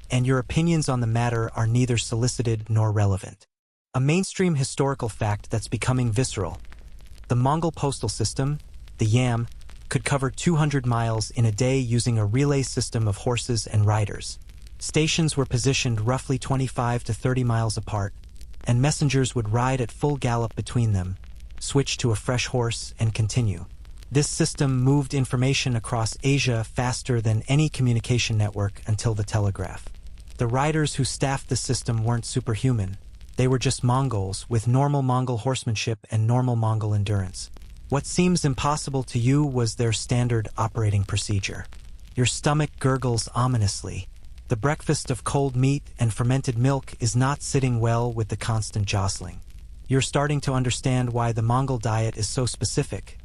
and your opinions on the matter are neither solicited nor relevant. A mainstream historical fact that's becoming visceral. The Mongol postal system, the YAM, could cover 200 miles in a day using a relay system of horses and riders. Stations were positioned roughly 25 to 30 miles apart, and messengers would ride at full gallop between them, switch to a fresh horse, and continue. This system moved information across Asia faster than any communication network until the telegraph. The riders who staffed the system weren't superhuman. They were just Mongols with normal Mongol horsemanship and normal Mongol endurance. What seems impossible to you was their standard operating procedure. Your stomach gurgles ominously. The breakfast of cold meat and fermented milk is not sitting well with the constant jostling. You're starting to understand why the Mongol diet is so specific.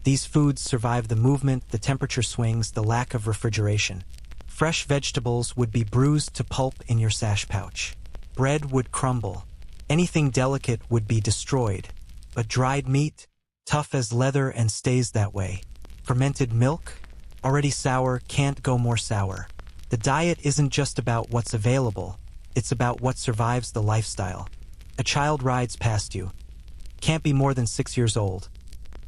These foods survive the movement, the temperature swings, the lack of refrigeration. Fresh vegetables would be bruised to pulp in your sash pouch. Bread would crumble. Anything delicate would be destroyed. But dried meat, tough as leather and stays that way. Fermented milk, already sour, can't go more sour. The diet isn't just about what's available, it's about what survives the lifestyle. A child rides past you. Can't be more than 6 years old.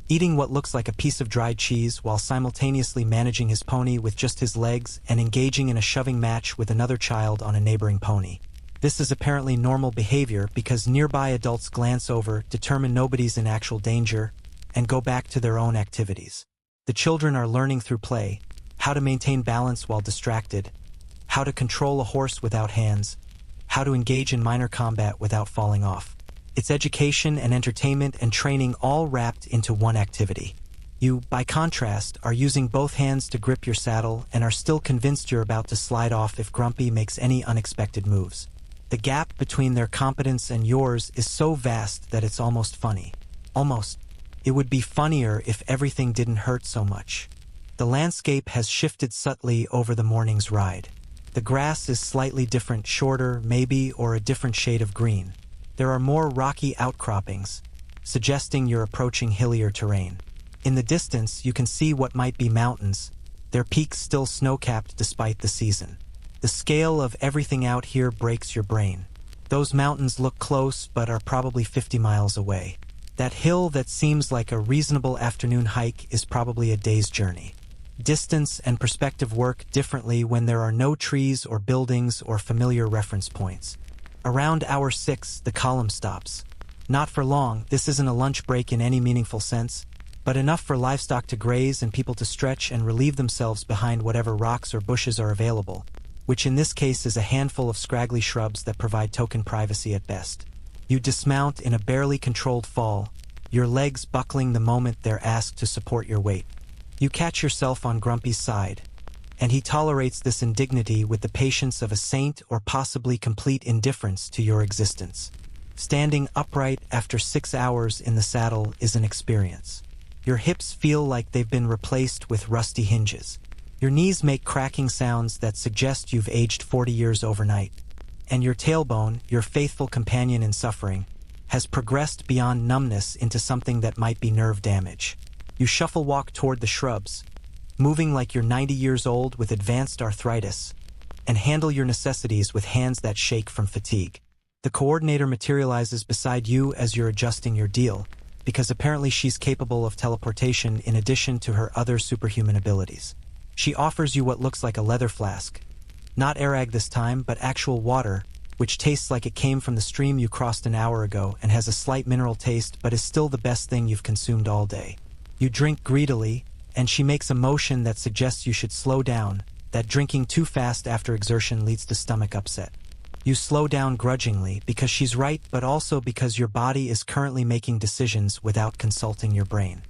Eating what looks like a piece of dried cheese while simultaneously managing his pony with just his legs and engaging in a shoving match with another child on a neighboring pony. This is apparently normal behavior because nearby adults glance over, determine nobody's in actual danger, and go back to their own activities. The children are learning through play, how to maintain balance while distracted, how to control a horse without hands, how to engage in minor combat without falling off. It's education and entertainment and training all wrapped into one activity. You, by contrast, are using both hands to grip your saddle and are still convinced you're about to slide off if Grumpy makes any unexpected moves. The gap between their competence and yours is so vast that it's almost funny. Almost. It would be funnier if everything didn't hurt so much. The landscape has shifted subtly over the morning's ride. The grass is slightly different, shorter, maybe, or a different shade of green. There are more rocky outcroppings, suggesting you're approaching hillier terrain. In the distance, you can see what might be mountains, their peaks still snow-capped despite the season. The scale of everything out here breaks your brain. Those mountains look close but are probably 50 miles away. That hill that seems like a reasonable afternoon hike is probably a day's journey. Distance and perspective work differently when there are no trees or buildings or familiar reference points. Around hour 6, the column stops. Not for long, this isn't a lunch break in any meaningful sense, but enough for livestock to graze and people to stretch and relieve themselves behind whatever rocks or bushes are available, which in this case is a handful of scraggly shrubs that provide token privacy at best. You dismount in a barely controlled fall, your legs buckling the moment they're asked to support your weight. You catch yourself on Grumpy's side, and he tolerates this indignity with the patience of a saint or possibly complete indifference to your existence. Standing upright after 6 hours in the saddle is an experience. Your hips feel like they've been replaced with rusty hinges. Your knees make cracking sounds that suggest you've aged 40 years overnight. And your tailbone, your faithful companion in suffering, has progressed beyond numbness into something that might be nerve damage. You shuffle walk toward the shrubs, moving like you're 90 years old with advanced arthritis, and handle your necessities with hands that shake from fatigue. The coordinator materializes beside you as you're adjusting your deal, because apparently she's capable of teleportation in addition to her other superhuman abilities. She offers you what looks like a leather flask. Not Arag this time, but actual water, which tastes like it came from the stream you crossed an hour ago and has a slight mineral taste but is still the best thing you've consumed all day. You drink greedily, and she makes a motion that suggests you should slow down, that drinking too fast after exertion leads to stomach upset. You slow down grudgingly because she's right, but also because your body is currently making decisions without consulting your brain.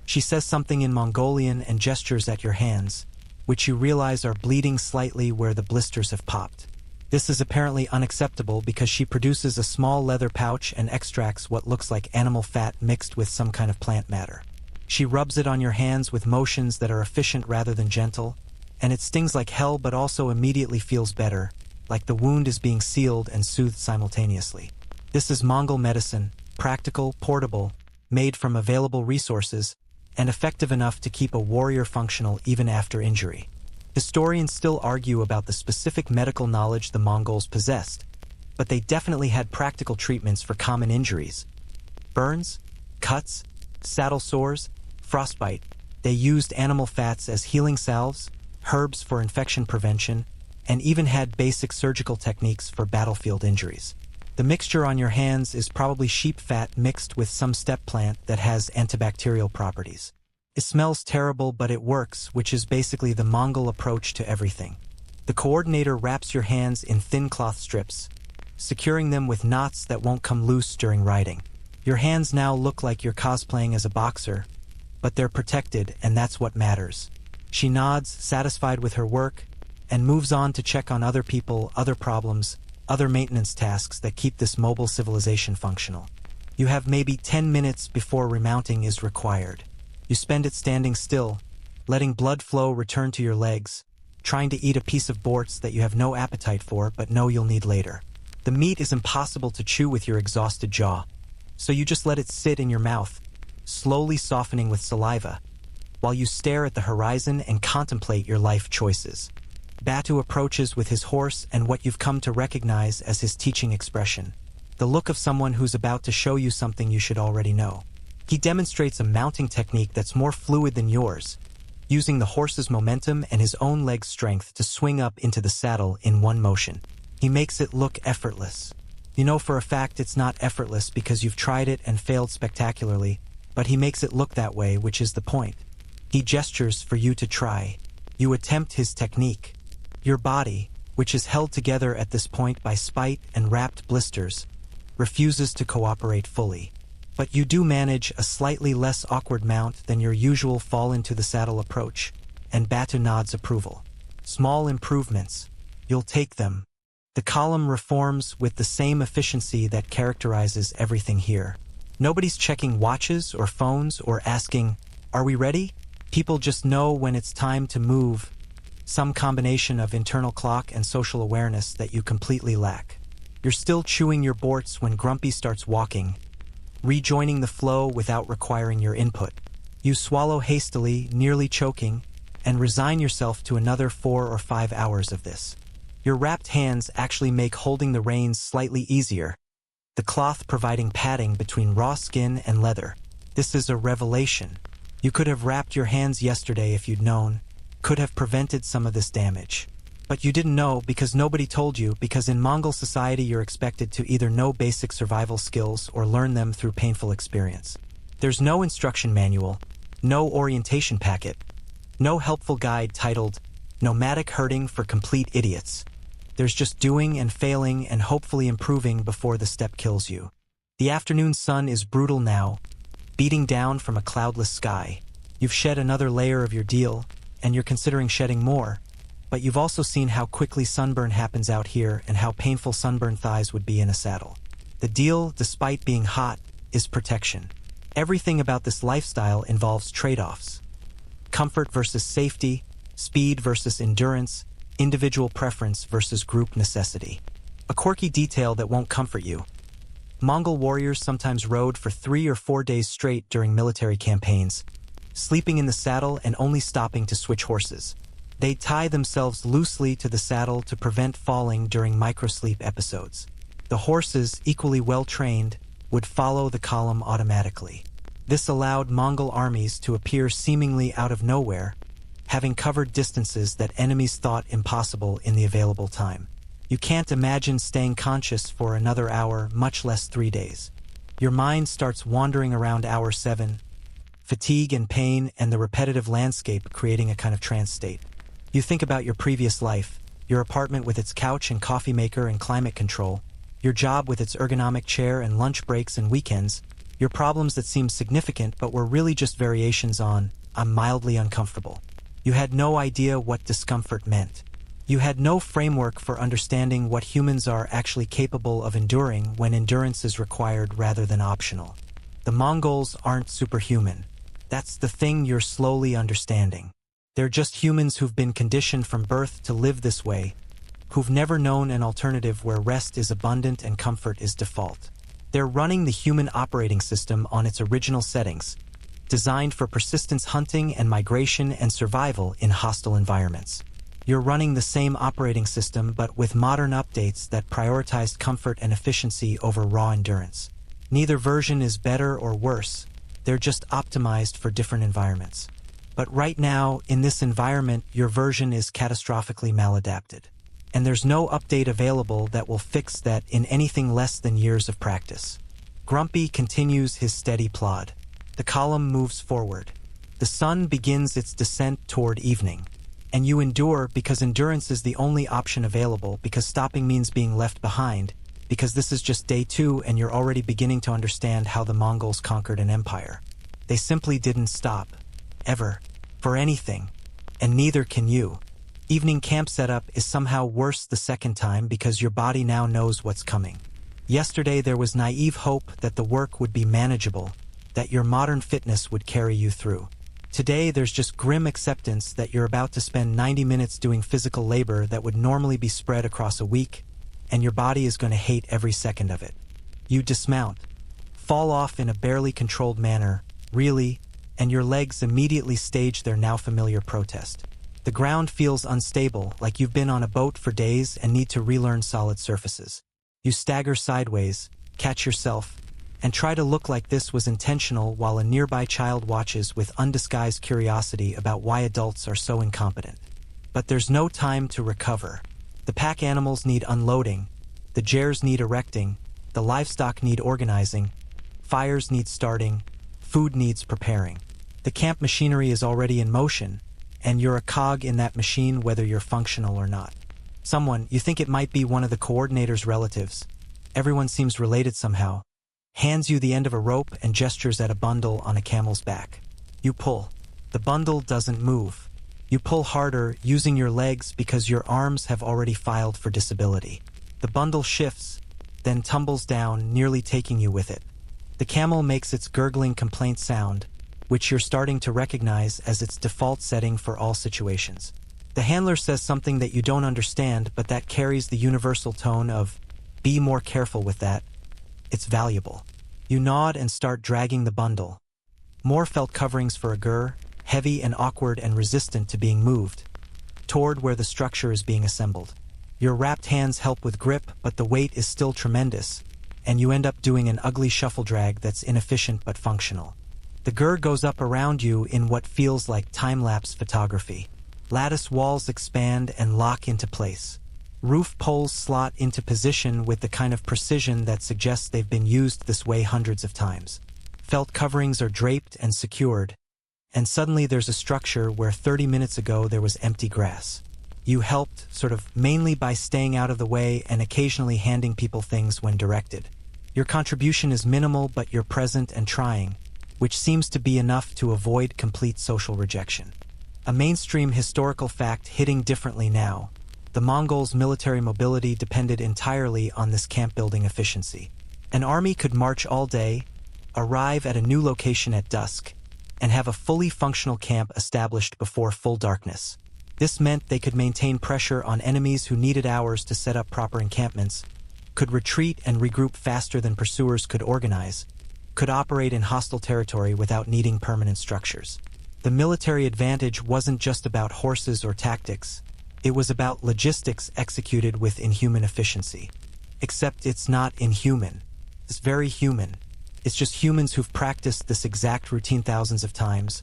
She says something in Mongolian and gestures at your hands, which you realize are bleeding slightly where the blisters have popped. This is apparently unacceptable because she produces a small leather pouch and extracts what looks like animal fat mixed with some kind of plant matter. She rubs it on your hands with motions that are efficient rather than gentle, and it stings like hell but also immediately feels better, like the wound is being sealed and soothed simultaneously. This is Mongol medicine, practical, portable, made from available resources, and effective enough to keep a warrior functional even after injury. Historians still argue about the specific medical knowledge the Mongols possessed, but they definitely had practical treatments for common injuries. Burns, cuts, saddle sores, frostbite. They used animal fats as healing salves, herbs for infection prevention, and even had basic surgical techniques for battlefield injuries. The mixture on your hands is probably sheep fat mixed with some steppe plant that has antibacterial properties. It smells terrible, but it works, which is basically the Mongol approach to everything. The coordinator wraps your hands in thin cloth strips, securing them with knots that won't come loose during riding. Your hands now look like you're cosplaying as a boxer, but they're protected, and that's what matters. She nods, satisfied with her work, and moves on to check on other people, other problems, other maintenance tasks that keep this mobile civilization functional. You have maybe 10 minutes before remounting is required. You spend it standing still, letting blood flow return to your legs, trying to eat a piece of bortz that you have no appetite for but know you'll need later. The meat is impossible to chew with your exhausted jaw, so you just let it sit in your mouth, slowly softening with saliva, while you stare at the horizon and contemplate your life choices. Batu approaches with his horse and what you've come to recognize as his teaching expression, the look of someone who's about to show you something you should already know. He demonstrates a mounting technique that's more fluid than yours, using the horse's momentum and his own leg strength to swing up into the saddle in one motion. He makes it look effortless. You know for a fact it's not effortless because you've tried it and failed spectacularly, but he makes it look that way, which is the point. He gestures for you to try. You attempt his technique. Your body, which is held together at this point by spite and wrapped blisters, refuses to cooperate fully. But you do manage a slightly less awkward mount than your usual fall into the saddle approach, and Batu nods approval. Small improvements. You'll take them. The column reforms with the same efficiency that characterizes everything here. Nobody's checking watches or phones or asking, "Are we ready?" People just know when it's time to move, some combination of internal clock and social awareness that you completely lack. You're still chewing your bortz when Grumpy starts walking, rejoining the flow without requiring your input. You swallow hastily, nearly choking, and resign yourself to another 4 or 5 hours of this. Your wrapped hands actually make holding the reins slightly easier, the cloth providing padding between raw skin and leather. This is a revelation. You could have wrapped your hands yesterday if you'd known, could have prevented some of this damage. But you didn't know because nobody told you, because in Mongol society you're expected to either know basic survival skills or learn them through painful experience. There's no instruction manual, no orientation packet, no helpful guide titled Nomadic Herding for Complete Idiots. There's just doing and failing and hopefully improving before the steppe kills you. The afternoon sun is brutal now, beating down from a cloudless sky. You've shed another layer of your deal, and you're considering shedding more, but you've also seen how quickly sunburn happens out here and how painful sunburned thighs would be in a saddle. The deal, despite being hot, is protection. Everything about this lifestyle involves trade-offs. Comfort versus safety, speed versus endurance, individual preference versus group necessity. A quirky detail that won't comfort you. Mongol warriors sometimes rode for 3 or 4 days straight during military campaigns, sleeping in the saddle and only stopping to switch horses. They tie themselves loosely to the saddle to prevent falling during microsleep episodes. The horses, equally well-trained, would follow the column automatically. This allowed Mongol armies to appear seemingly out of nowhere, having covered distances that enemies thought impossible in the available time. You can't imagine staying conscious for another hour, much less 3 days. Your mind starts wandering around hour 7, fatigue and pain and the repetitive landscape creating a kind of trance state. You think about your previous life, your apartment with its couch and coffee maker and climate control, your job with its ergonomic chair and lunch breaks and weekends, your problems that seemed significant but were really just variations on, "I'm mildly uncomfortable." You had no idea what discomfort meant. You had no framework for understanding what humans are actually capable of enduring when endurance is required rather than optional. The Mongols aren't superhuman. That's the thing you're slowly understanding. They're just humans who've been conditioned from birth to live this way, who've never known an alternative where rest is abundant and comfort is default. They're running the human operating system on its original settings, designed for persistence hunting and migration and survival in hostile environments. You're running the same operating system but with modern updates that prioritized comfort and efficiency over raw endurance. Neither version is better or worse, they're just optimized for different environments. But right now, in this environment, your version is catastrophically maladapted. And there's no update available that will fix that in anything less than years of practice. Grumpy continues his steady plod. The column moves forward. The sun begins its descent toward evening. And you endure because endurance is the only option available, because stopping means being left behind, because this is just day 2 and you're already beginning to understand how the Mongols conquered an empire. They simply didn't stop. Ever. For anything. And neither can you. Evening camp setup is somehow worse the second time because your body now knows what's coming. Yesterday there was naive hope that the work would be manageable, that your modern fitness would carry you through. Today there's just grim acceptance that you're about to spend 90 minutes doing physical labor that would normally be spread across a week, and your body is going to hate every second of it. You dismount, fall off in a barely controlled manner, really, and your legs immediately stage their now familiar protest. The ground feels unstable, like you've been on a boat for days and need to relearn solid surfaces. You stagger sideways, catch yourself, and try to look like this was intentional while a nearby child watches with undisguised curiosity about why adults are so incompetent. But there's no time to recover. The pack animals need unloading, the jares need erecting, the livestock need organizing, fires need starting, food needs preparing. The camp machinery is already in motion, and you're a cog in that machine whether you're functional or not. Someone, you think it might be one of the coordinator's relatives, everyone seems related somehow, hands you the end of a rope and gestures at a bundle on a camel's back. You pull. The bundle doesn't move. You pull harder, using your legs because your arms have already filed for disability. The bundle shifts, then tumbles down, nearly taking you with it. The camel makes its gurgling complaint sound, which you're starting to recognize as its default setting for all situations. The handler says something that you don't understand, but that carries the universal tone of, "Be more careful with that. It's valuable." You nod and start dragging the bundle. More felt coverings for a gur, heavy and awkward and resistant to being moved, toward where the structure is being assembled. Your wrapped hands help with grip, but the weight is still tremendous, and you end up doing an ugly shuffle drag that's inefficient but functional. The gur goes up around you in what feels like time-lapse photography. Lattice walls expand and lock into place. Roof poles slot into position with the kind of precision that suggests they've been used this way hundreds of times. Felt coverings are draped and secured, and suddenly there's a structure where 30 minutes ago there was empty grass. You helped, sort of, mainly by staying out of the way and occasionally handing people things when directed. Your contribution is minimal, but you're present and trying, which seems to be enough to avoid complete social rejection. A mainstream historical fact hitting differently now. The Mongols' military mobility depended entirely on this camp-building efficiency. An army could march all day, arrive at a new location at dusk, and have a fully functional camp established before full darkness. This meant they could maintain pressure on enemies who needed hours to set up proper encampments, could retreat and regroup faster than pursuers could organize, could operate in hostile territory without needing permanent structures. The military advantage wasn't just about horses or tactics, it was about logistics executed with inhuman efficiency. Except it's not inhuman. It's very human. It's just humans who've practiced this exact routine thousands of times,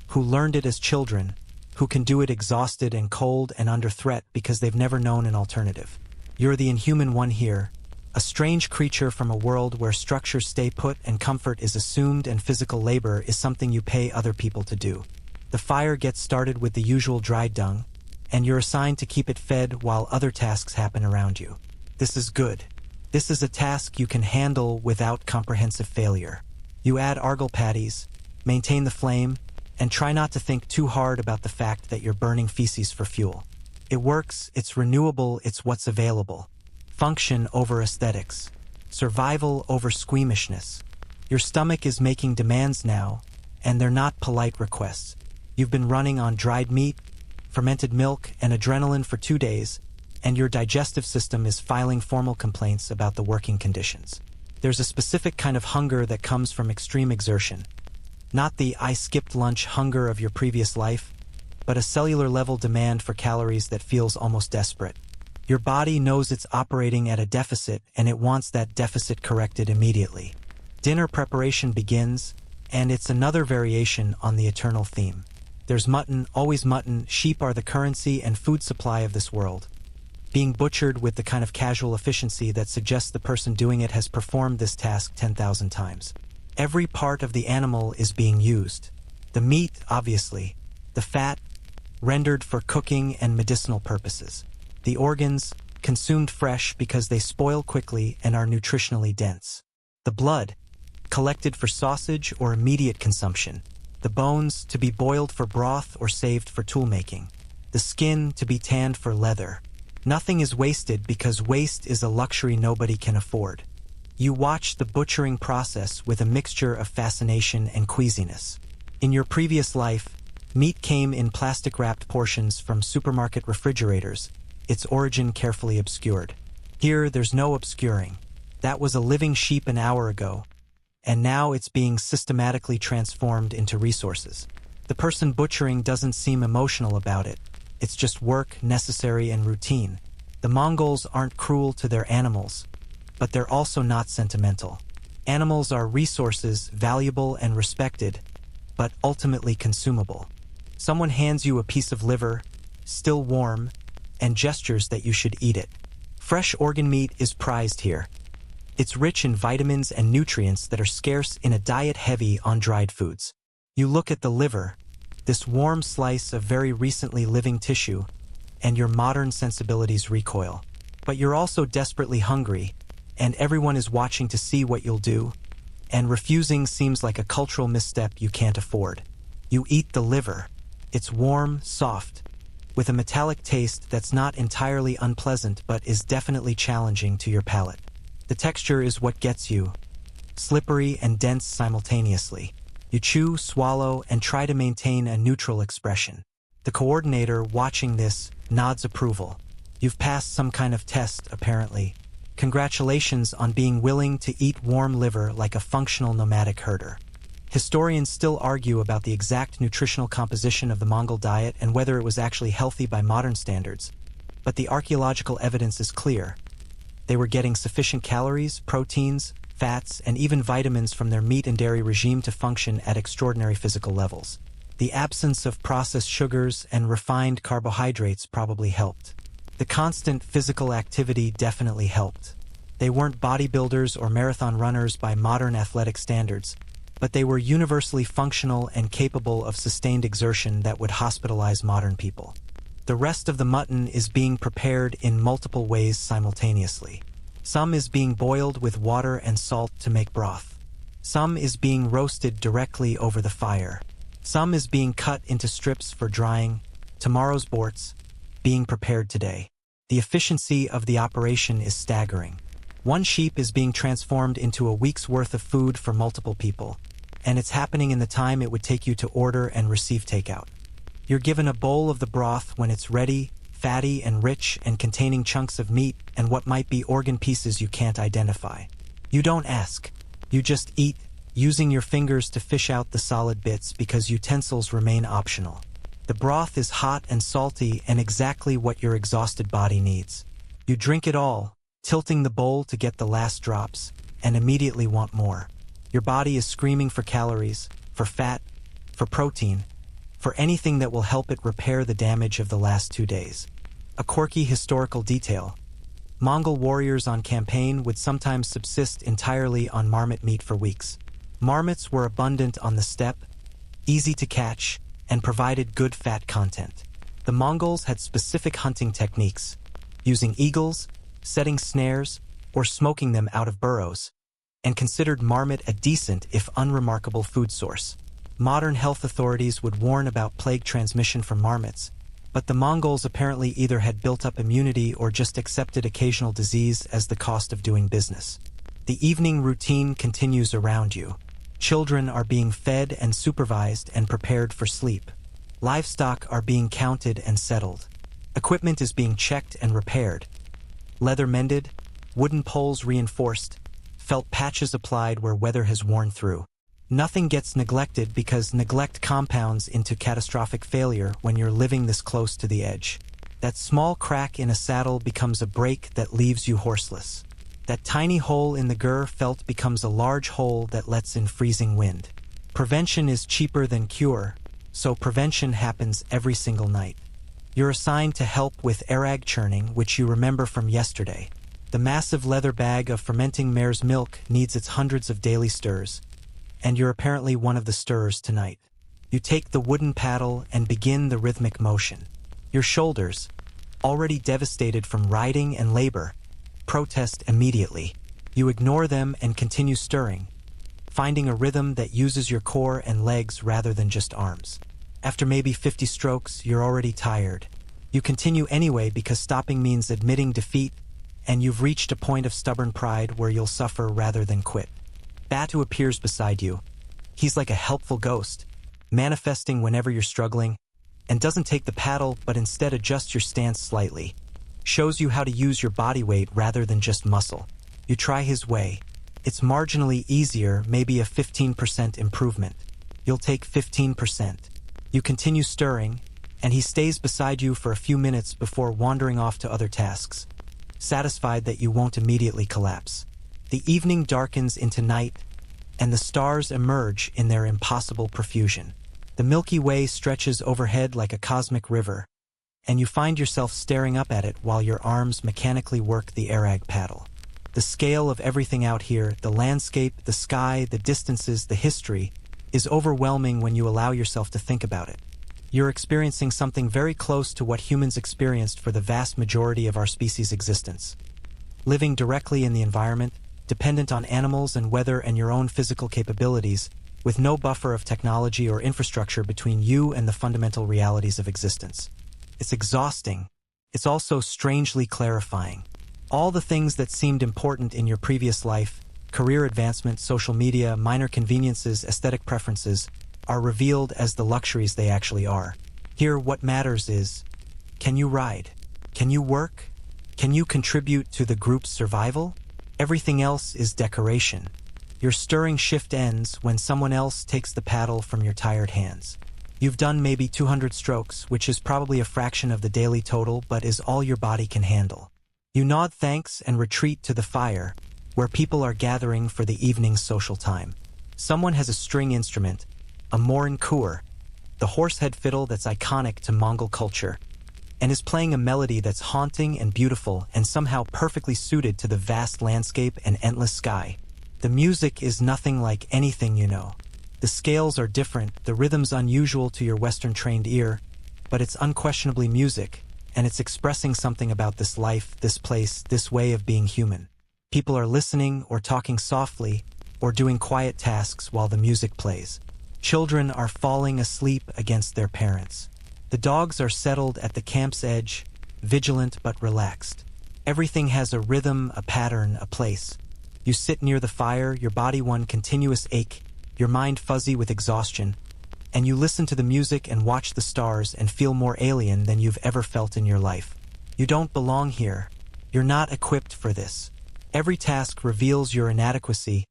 who learned it as children, who can do it exhausted and cold and under threat because they've never known an alternative. You're the inhuman one here, a strange creature from a world where structures stay put and comfort is assumed and physical labor is something you pay other people to do. The fire gets started with the usual dry dung, and you're assigned to keep it fed while other tasks happen around you. This is good. This is a task you can handle without comprehensive failure. You add argle patties, maintain the flame, and try not to think too hard about the fact that you're burning feces for fuel. It works, it's renewable, it's what's available. Function over aesthetics. Survival over squeamishness. Your stomach is making demands now, and they're not polite requests. You've been running on dried meat, fermented milk, and adrenaline for 2 days, and your digestive system is filing formal complaints about the working conditions. There's a specific kind of hunger that comes from extreme exertion. Not the "I skipped lunch" hunger of your previous life, but a cellular-level demand for calories that feels almost desperate. Your body knows it's operating at a deficit, and it wants that deficit corrected immediately. Dinner preparation begins, and it's another variation on the eternal theme. There's mutton, always mutton, sheep are the currency and food supply of this world, being butchered with the kind of casual efficiency that suggests the person doing it has performed this task 10,000 times. Every part of the animal is being used. The meat, obviously. The fat, rendered for cooking and medicinal purposes. The organs, consumed fresh because they spoil quickly and are nutritionally dense. The blood, collected for sausage or immediate consumption. The bones, to be boiled for broth or saved for tool making. the skin to be tanned for leather. Nothing is wasted because waste is a luxury nobody can afford. You watch the butchering process with a mixture of fascination and queasiness. In your previous life, meat came in plastic-wrapped portions from supermarket refrigerators, its origin carefully obscured. Here, there's no obscuring. That was a living sheep an hour ago, and now it's being systematically transformed into resources. The person butchering doesn't seem emotional about it. It's just work, necessary and routine. The Mongols aren't cruel to their animals, but they're also not sentimental. Animals are resources, valuable and respected, but ultimately consumable. Someone hands you a piece of liver, still warm, and gestures that you should eat it. Fresh organ meat is prized here. It's rich in vitamins and nutrients that are scarce in a diet heavy on dried foods. You look at the liver, this warm slice of very recently living tissue, and your modern sensibilities recoil. But you're also desperately hungry, and everyone is watching to see what you'll do, and refusing seems like a cultural misstep you can't afford. You eat the liver. It's warm, soft, with a metallic taste that's not entirely unpleasant but is definitely challenging to your palate. The texture is what gets you, slippery and dense simultaneously. You chew, swallow, and try to maintain a neutral expression. The coordinator, watching this, nods approval. You've passed some kind of test, apparently. Congratulations on being willing to eat warm liver like a functional nomadic herder. Historians still argue about the exact nutritional composition of the Mongol diet and whether it was actually healthy by modern standards, but the archaeological evidence is clear. They were getting sufficient calories, proteins, fats, and even vitamins from their meat and dairy regime to function at extraordinary physical levels. The absence of processed sugars and refined carbohydrates probably helped. The constant physical activity definitely helped. They weren't bodybuilders or marathon runners by modern athletic standards, but they were universally functional and capable of sustained exertion that would hospitalize modern people. The rest of the mutton is being prepared in multiple ways simultaneously. Some is being boiled with water and salt to make broth. Some is being roasted directly over the fire. Some is being cut into strips for drying, tomorrow's borts, being prepared today. The efficiency of the operation is staggering. One sheep is being transformed into a week's worth of food for multiple people, and it's happening in the time it would take you to order and receive takeout. You're given a bowl of the broth when it's ready, fatty and rich and containing chunks of meat and what might be organ pieces you can't identify. You don't ask. You just eat, using your fingers to fish out the solid bits because utensils remain optional. The broth is hot and salty and exactly what your exhausted body needs. You drink it all, tilting the bowl to get the last drops, and immediately want more. Your body is screaming for calories, for fat, for protein, for anything that will help it repair the damage of the last 2 days. A quirky historical detail. Mongol warriors on campaign would sometimes subsist entirely on marmot meat for weeks. Marmots were abundant on the steppe, easy to catch, and provided good fat content. The Mongols had specific hunting techniques, using eagles, setting snares, or smoking them out of burrows, and considered marmot a decent if unremarkable food source. Modern health authorities would warn about plague transmission from marmots, but the Mongols apparently either had built up immunity or just accepted occasional disease as the cost of doing business. The evening routine continues around you. Children are being fed and supervised and prepared for sleep. Livestock are being counted and settled. Equipment is being checked and repaired. Leather mended, wooden poles reinforced, felt patches applied where weather has worn through. Nothing gets neglected because neglect compounds into catastrophic failure when you're living this close to the edge. That small crack in a saddle becomes a break that leaves you horseless. That tiny hole in the gur felt becomes a large hole that lets in freezing wind. Prevention is cheaper than cure, so prevention happens every single night. You're assigned to help with arag churning, which you remember from yesterday. The massive leather bag of fermenting mare's milk needs its hundreds of daily stirs, and you're apparently one of the stirrers tonight. You take the wooden paddle and begin the rhythmic motion. Your shoulders, already devastated from riding and labor, protest immediately. You ignore them and continue stirring, finding a rhythm that uses your core and legs rather than just arms. After maybe 50 strokes, you're already tired, You continue anyway because stopping means admitting defeat, and you've reached a point of stubborn pride where you'll suffer rather than quit. Batu appears beside you. He's like a helpful ghost, manifesting whenever you're struggling, and doesn't take the paddle but instead adjusts your stance slightly. Shows you how to use your body weight rather than just muscle. You try his way. It's marginally easier, maybe a 15% improvement. You'll take 15%. You continue stirring, and he stays beside you for a few minutes before wandering off to other tasks, satisfied that you won't immediately collapse. The evening darkens into night, and the stars emerge in their impossible profusion. The Milky Way stretches overhead like a cosmic river, and you find yourself staring up at it while your arms mechanically work the airag paddle. The scale of everything out here, the landscape, the sky, the distances, the history, is overwhelming when you allow yourself to think about it. You're experiencing something very close to what humans experienced for the vast majority of our species' existence. Living directly in the environment, dependent on animals and weather and your own physical capabilities, with no buffer of technology or infrastructure between you and the fundamental realities of existence. It's exhausting. It's also strangely clarifying. All the things that seemed important in your previous life, career advancement, social media, minor conveniences, aesthetic preferences, are revealed as the luxuries they actually are. Here, what matters is, can you ride? Can you work? Can you contribute to the group's survival? Everything else is decoration. Your stirring shift ends when someone else takes the paddle from your tired hands. You've done maybe 200 strokes, which is probably a fraction of the daily total, but is all your body can handle. You nod thanks and retreat to the fire, where people are gathering for the evening's social time. Someone has a string instrument, a morin kur, the horsehead fiddle that's iconic to Mongol culture, and is playing a melody that's haunting and beautiful and somehow perfectly suited to the vast landscape and endless sky. The music is nothing like anything you know. The scales are different, the rhythm's unusual to your Western-trained ear, but it's unquestionably music, and it's expressing something about this life, this place, this way of being human. People are listening or talking softly or doing quiet tasks while the music plays. Children are falling asleep against their parents. The dogs are settled at the camp's edge, vigilant but relaxed. Everything has a rhythm, a pattern, a place. You sit near the fire, your body one continuous ache, your mind fuzzy with exhaustion, and you listen to the music and watch the stars and feel more alien than you've ever felt in your life. You don't belong here. You're not equipped for this. Every task reveals your inadequacy.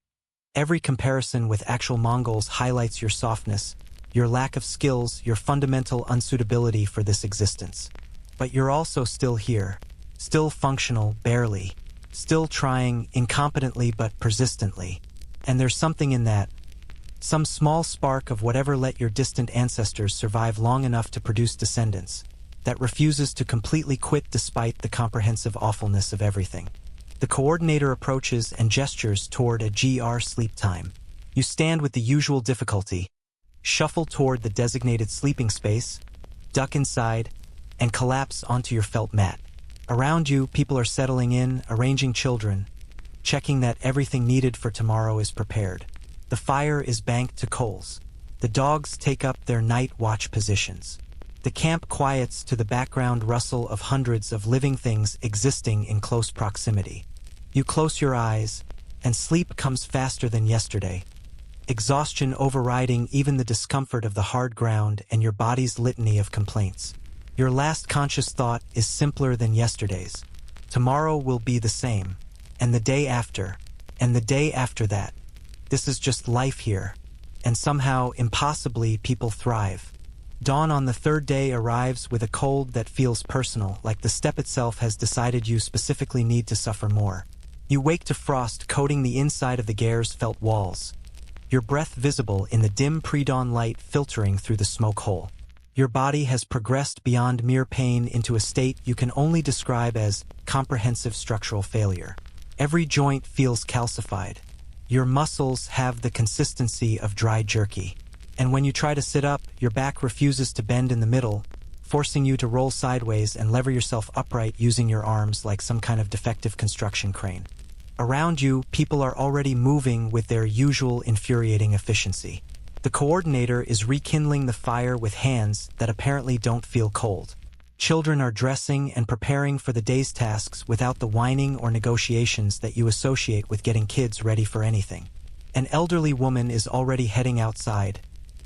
Every comparison with actual Mongols highlights your softness, your lack of skills, your fundamental unsuitability for this existence. But you're also still here, still functional, barely, still trying, incompetently but persistently. And there's something in that, some small spark of whatever let your distant ancestors survive long enough to produce descendants, that refuses to completely quit despite the comprehensive awfulness of everything. The coordinator approaches and gestures toward a GR sleep time. You stand with the usual difficulty, shuffle toward the designated sleeping space, duck inside, and collapse onto your felt mat. Around you, people are settling in, arranging children, checking that everything needed for tomorrow is prepared. The fire is banked to coals. The dogs take up their night watch positions. The camp quiets to the background rustle of hundreds of living things existing in close proximity. You close your eyes, and sleep comes faster than yesterday, exhaustion overriding even the discomfort of the hard ground and your body's litany of complaints. Your last conscious thought is simpler than yesterday's. Tomorrow will be the same, and the day after, and the day after that. This is just life here, and somehow, impossibly, people thrive. Dawn on the third day arrives with a cold that feels personal, like the steppe itself has decided you specifically need to suffer more. You wake to frost coating the inside of the gare's felt walls, your breath visible in the dim pre-dawn light filtering through the smoke hole. Your body has progressed beyond mere pain into a state you can only describe as comprehensive structural failure. Every joint feels calcified. Your muscles have the consistency of dry jerky. And when you try to sit up, your back refuses to bend in the middle, forcing you to roll sideways and lever yourself upright using your arms like some kind of defective construction crane. Around you, people are already moving with their usual infuriating efficiency. The coordinator is rekindling the fire with hands that apparently don't feel cold. Children are dressing and preparing for the day's tasks without the whining or negotiations that you associate with getting kids ready for anything. An elderly woman is already heading outside,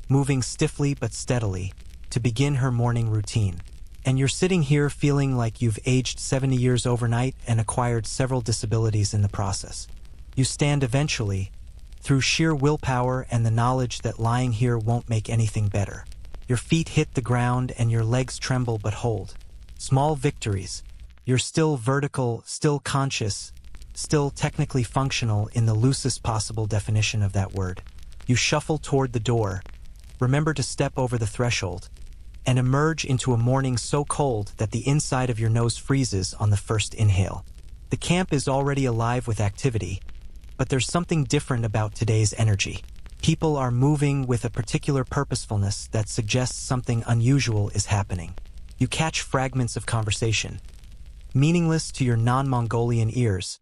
moving stiffly but steadily, to begin her morning routine. And you're sitting here feeling like you've aged 70 years overnight and acquired several disabilities in the process. You stand eventually, through sheer willpower and the knowledge that lying here won't make anything better. Your feet hit the ground and your legs tremble but hold. Small victories. You're still vertical, still conscious, still technically functional in the loosest possible definition of that word. You shuffle toward the door, remember to step over the threshold, and emerge into a morning so cold that the inside of your nose freezes on the first inhale. The camp is already alive with activity, but there's something different about today's energy. People are moving with a particular purposefulness that suggests something unusual is happening. You catch fragments of conversation, meaningless to your non-Mongolian ears,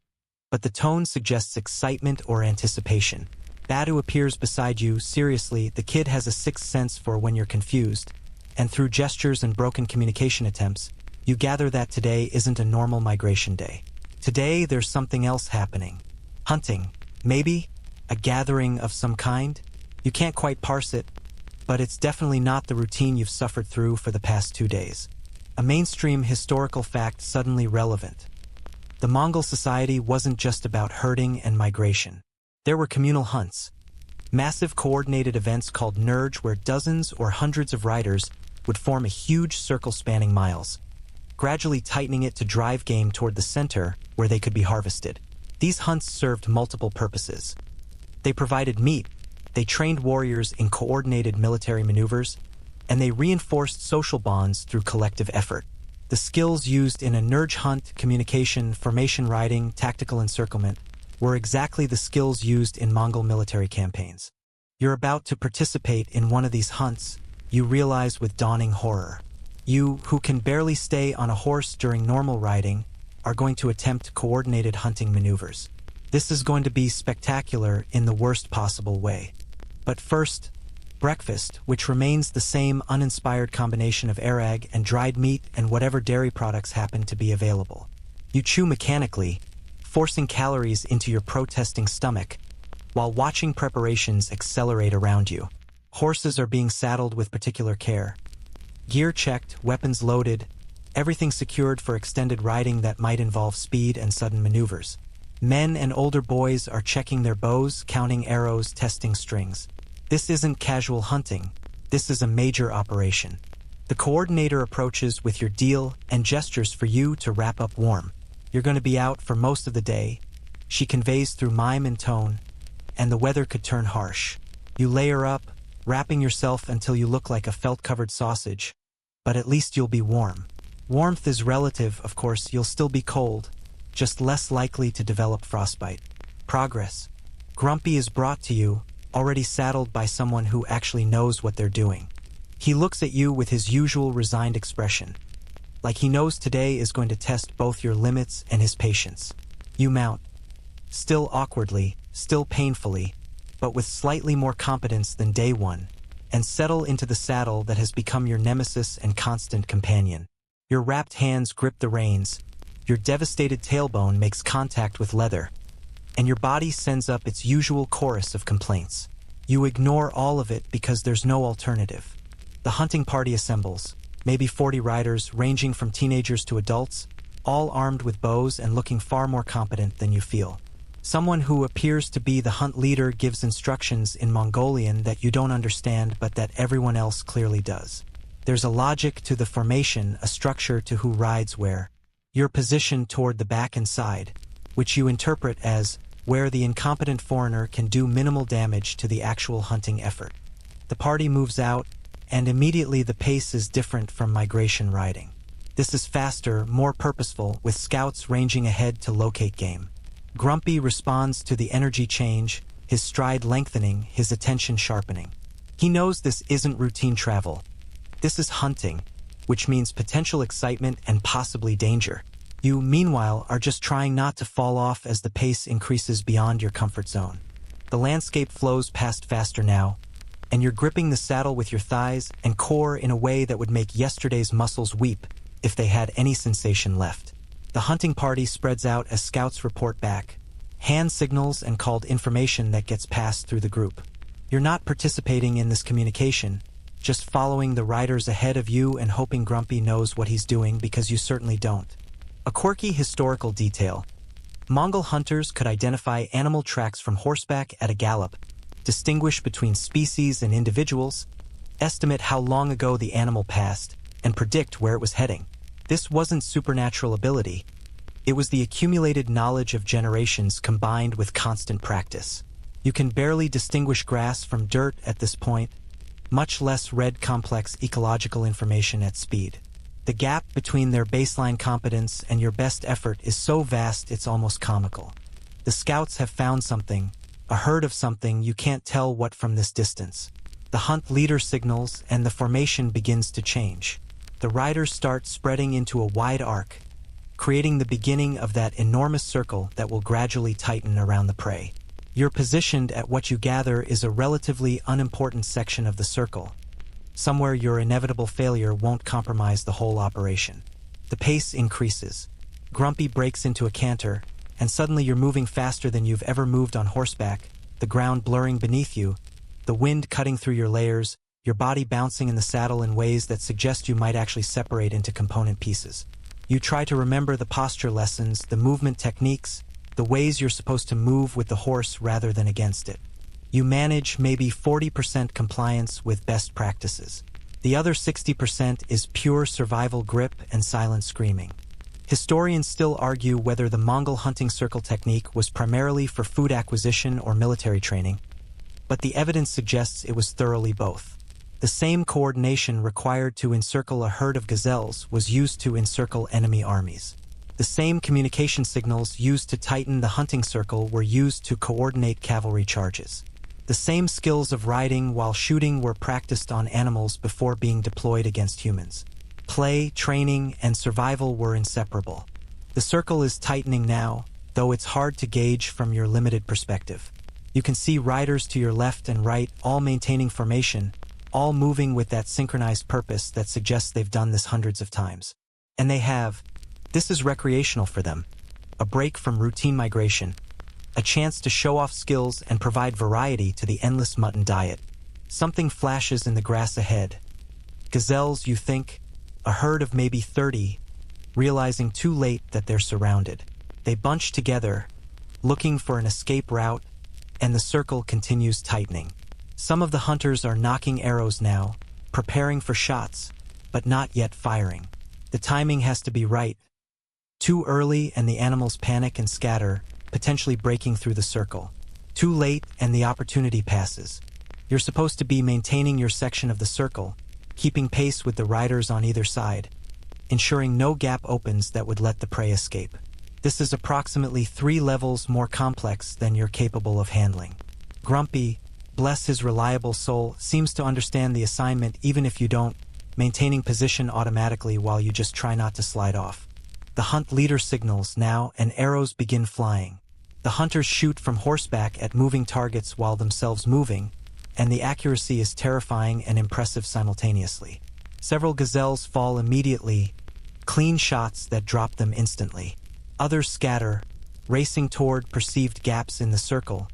but the tone suggests excitement or anticipation. Badu appears beside you. Seriously, the kid has a sixth sense for when you're confused, and through gestures and broken communication attempts, you gather that today isn't a normal migration day. Today, there's something else happening. Hunting, maybe? A gathering of some kind? You can't quite parse it, but it's definitely not the routine you've suffered through for the past 2 days. A mainstream historical fact suddenly relevant. The Mongol society wasn't just about herding and migration. There were communal hunts, massive coordinated events called nurge where dozens or hundreds of riders would form a huge circle spanning miles, gradually tightening it to drive game toward the center where they could be harvested. These hunts served multiple purposes. They provided meat, they trained warriors in coordinated military maneuvers, and they reinforced social bonds through collective effort. The skills used in a nurge hunt, communication, formation riding, tactical encirclement, were exactly the skills used in Mongol military campaigns. You're about to participate in one of these hunts, you realize with dawning horror. You, who can barely stay on a horse during normal riding, are going to attempt coordinated hunting maneuvers. This is going to be spectacular in the worst possible way. But first, breakfast, which remains the same uninspired combination of arag and dried meat and whatever dairy products happen to be available. You chew mechanically, forcing calories into your protesting stomach, while watching preparations accelerate around you. Horses are being saddled with particular care. Gear checked, weapons loaded, everything secured for extended riding that might involve speed and sudden maneuvers. Men and older boys are checking their bows, counting arrows, testing strings. This isn't casual hunting. This is a major operation. The coordinator approaches with your deal and gestures for you to wrap up warm. You're going to be out for most of the day, she conveys through mime and tone, and the weather could turn harsh. You layer up, wrapping yourself until you look like a felt-covered sausage, but at least you'll be warm. Warmth is relative, of course. You'll still be cold, just less likely to develop frostbite. Progress. Grumpy is brought to you, already saddled by someone who actually knows what they're doing. He looks at you with his usual resigned expression, like he knows today is going to test both your limits and his patience. You mount, still awkwardly, still painfully, but with slightly more competence than day one, and settle into the saddle that has become your nemesis and constant companion. Your wrapped hands grip the reins, your devastated tailbone makes contact with leather, and your body sends up its usual chorus of complaints. You ignore all of it because there's no alternative. The hunting party assembles, maybe 40 riders ranging from teenagers to adults, all armed with bows and looking far more competent than you feel. Someone who appears to be the hunt leader gives instructions in Mongolian that you don't understand but that everyone else clearly does. There's a logic to the formation, a structure to who rides where. You're positioned toward the back and side, which you interpret as where the incompetent foreigner can do minimal damage to the actual hunting effort. The party moves out, and immediately the pace is different from migration riding. This is faster, more purposeful, with scouts ranging ahead to locate game. Grumpy responds to the energy change, his stride lengthening, his attention sharpening. He knows this isn't routine travel. This is hunting, which means potential excitement and possibly danger. You, meanwhile, are just trying not to fall off as the pace increases beyond your comfort zone. The landscape flows past faster now, and you're gripping the saddle with your thighs and core in a way that would make yesterday's muscles weep, if they had any sensation left. The hunting party spreads out as scouts report back, hand signals and called information that gets passed through the group. You're not participating in this communication, just following the riders ahead of you and hoping Grumpy knows what he's doing because you certainly don't. A quirky historical detail. Mongol hunters could identify animal tracks from horseback at a gallop, distinguish between species and individuals, estimate how long ago the animal passed, and predict where it was heading. This wasn't supernatural ability. It was the accumulated knowledge of generations combined with constant practice. You can barely distinguish grass from dirt at this point, much less read complex ecological information at speed. The gap between their baseline competence and your best effort is so vast it's almost comical. The scouts have found something, a herd of something you can't tell what from this distance. The hunt leader signals and the formation begins to change. The riders start spreading into a wide arc, creating the beginning of that enormous circle that will gradually tighten around the prey. You're positioned at what you gather is a relatively unimportant section of the circle, somewhere your inevitable failure won't compromise the whole operation. The pace increases. Grumpy breaks into a canter, and suddenly you're moving faster than you've ever moved on horseback, the ground blurring beneath you, the wind cutting through your layers, your body bouncing in the saddle in ways that suggest you might actually separate into component pieces. You try to remember the posture lessons, the movement techniques, the ways you're supposed to move with the horse rather than against it. You manage maybe 40% compliance with best practices. The other 60% is pure survival grip and silent screaming. Historians still argue whether the Mongol hunting circle technique was primarily for food acquisition or military training, but the evidence suggests it was thoroughly both. The same coordination required to encircle a herd of gazelles was used to encircle enemy armies. The same communication signals used to tighten the hunting circle were used to coordinate cavalry charges. The same skills of riding while shooting were practiced on animals before being deployed against humans. Play, training, and survival were inseparable. The circle is tightening now, though it's hard to gauge from your limited perspective. You can see riders to your left and right all maintaining formation, all moving with that synchronized purpose that suggests they've done this hundreds of times. And they have. This is recreational for them. A break from routine migration. A chance to show off skills and provide variety to the endless mutton diet. Something flashes in the grass ahead. Gazelles, you think, a herd of maybe 30, realizing too late that they're surrounded. They bunch together, looking for an escape route, and the circle continues tightening. Some of the hunters are knocking arrows now, preparing for shots, but not yet firing. The timing has to be right. Too early and the animals panic and scatter, potentially breaking through the circle. Too late and the opportunity passes. You're supposed to be maintaining your section of the circle, keeping pace with the riders on either side, ensuring no gap opens that would let the prey escape. This is approximately 3 levels more complex than you're capable of handling. Grumpy, bless his reliable soul, seems to understand the assignment even if you don't, maintaining position automatically while you just try not to slide off. The hunt leader signals now and arrows begin flying. The hunters shoot from horseback at moving targets while themselves moving, and the accuracy is terrifying and impressive simultaneously. Several gazelles fall immediately, clean shots that drop them instantly. Others scatter, racing toward perceived gaps in the circle,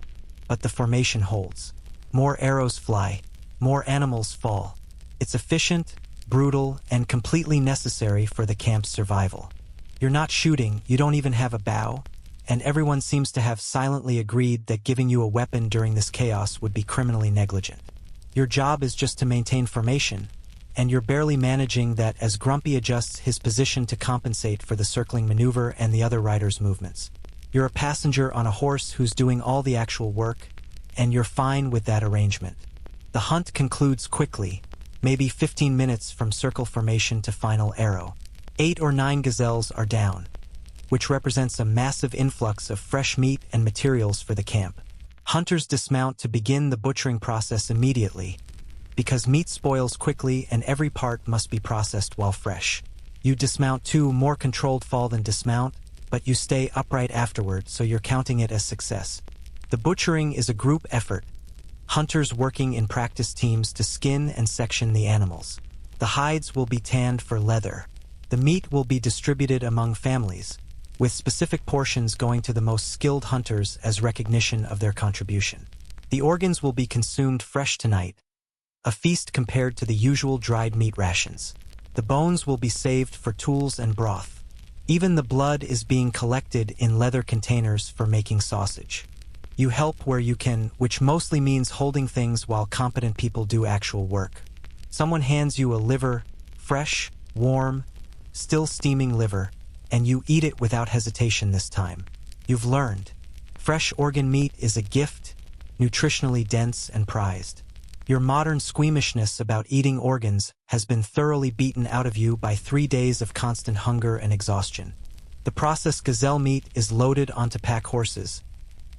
but the formation holds. More arrows fly, more animals fall. It's efficient, brutal, and completely necessary for the camp's survival. You're not shooting, you don't even have a bow, and everyone seems to have silently agreed that giving you a weapon during this chaos would be criminally negligent. Your job is just to maintain formation, and you're barely managing that as Grumpy adjusts his position to compensate for the circling maneuver and the other riders' movements. You're a passenger on a horse who's doing all the actual work, and you're fine with that arrangement. The hunt concludes quickly, maybe 15 minutes from circle formation to final arrow. 8 or 9 gazelles are down, which represents a massive influx of fresh meat and materials for the camp. Hunters dismount to begin the butchering process immediately, because meat spoils quickly and every part must be processed while fresh. You dismount too, more controlled fall than dismount, but you stay upright afterward, so you're counting it as success. The butchering is a group effort, hunters working in practice teams to skin and section the animals. The hides will be tanned for leather. The meat will be distributed among families, with specific portions going to the most skilled hunters as recognition of their contribution. The organs will be consumed fresh tonight, a feast compared to the usual dried meat rations. The bones will be saved for tools and broth. Even the blood is being collected in leather containers for making sausage. You help where you can, which mostly means holding things while competent people do actual work. Someone hands you a liver, fresh, warm, still steaming liver, and you eat it without hesitation this time. You've learned. Fresh organ meat is a gift, nutritionally dense and prized. Your modern squeamishness about eating organs has been thoroughly beaten out of you by 3 days of constant hunger and exhaustion. The processed gazelle meat is loaded onto pack horses,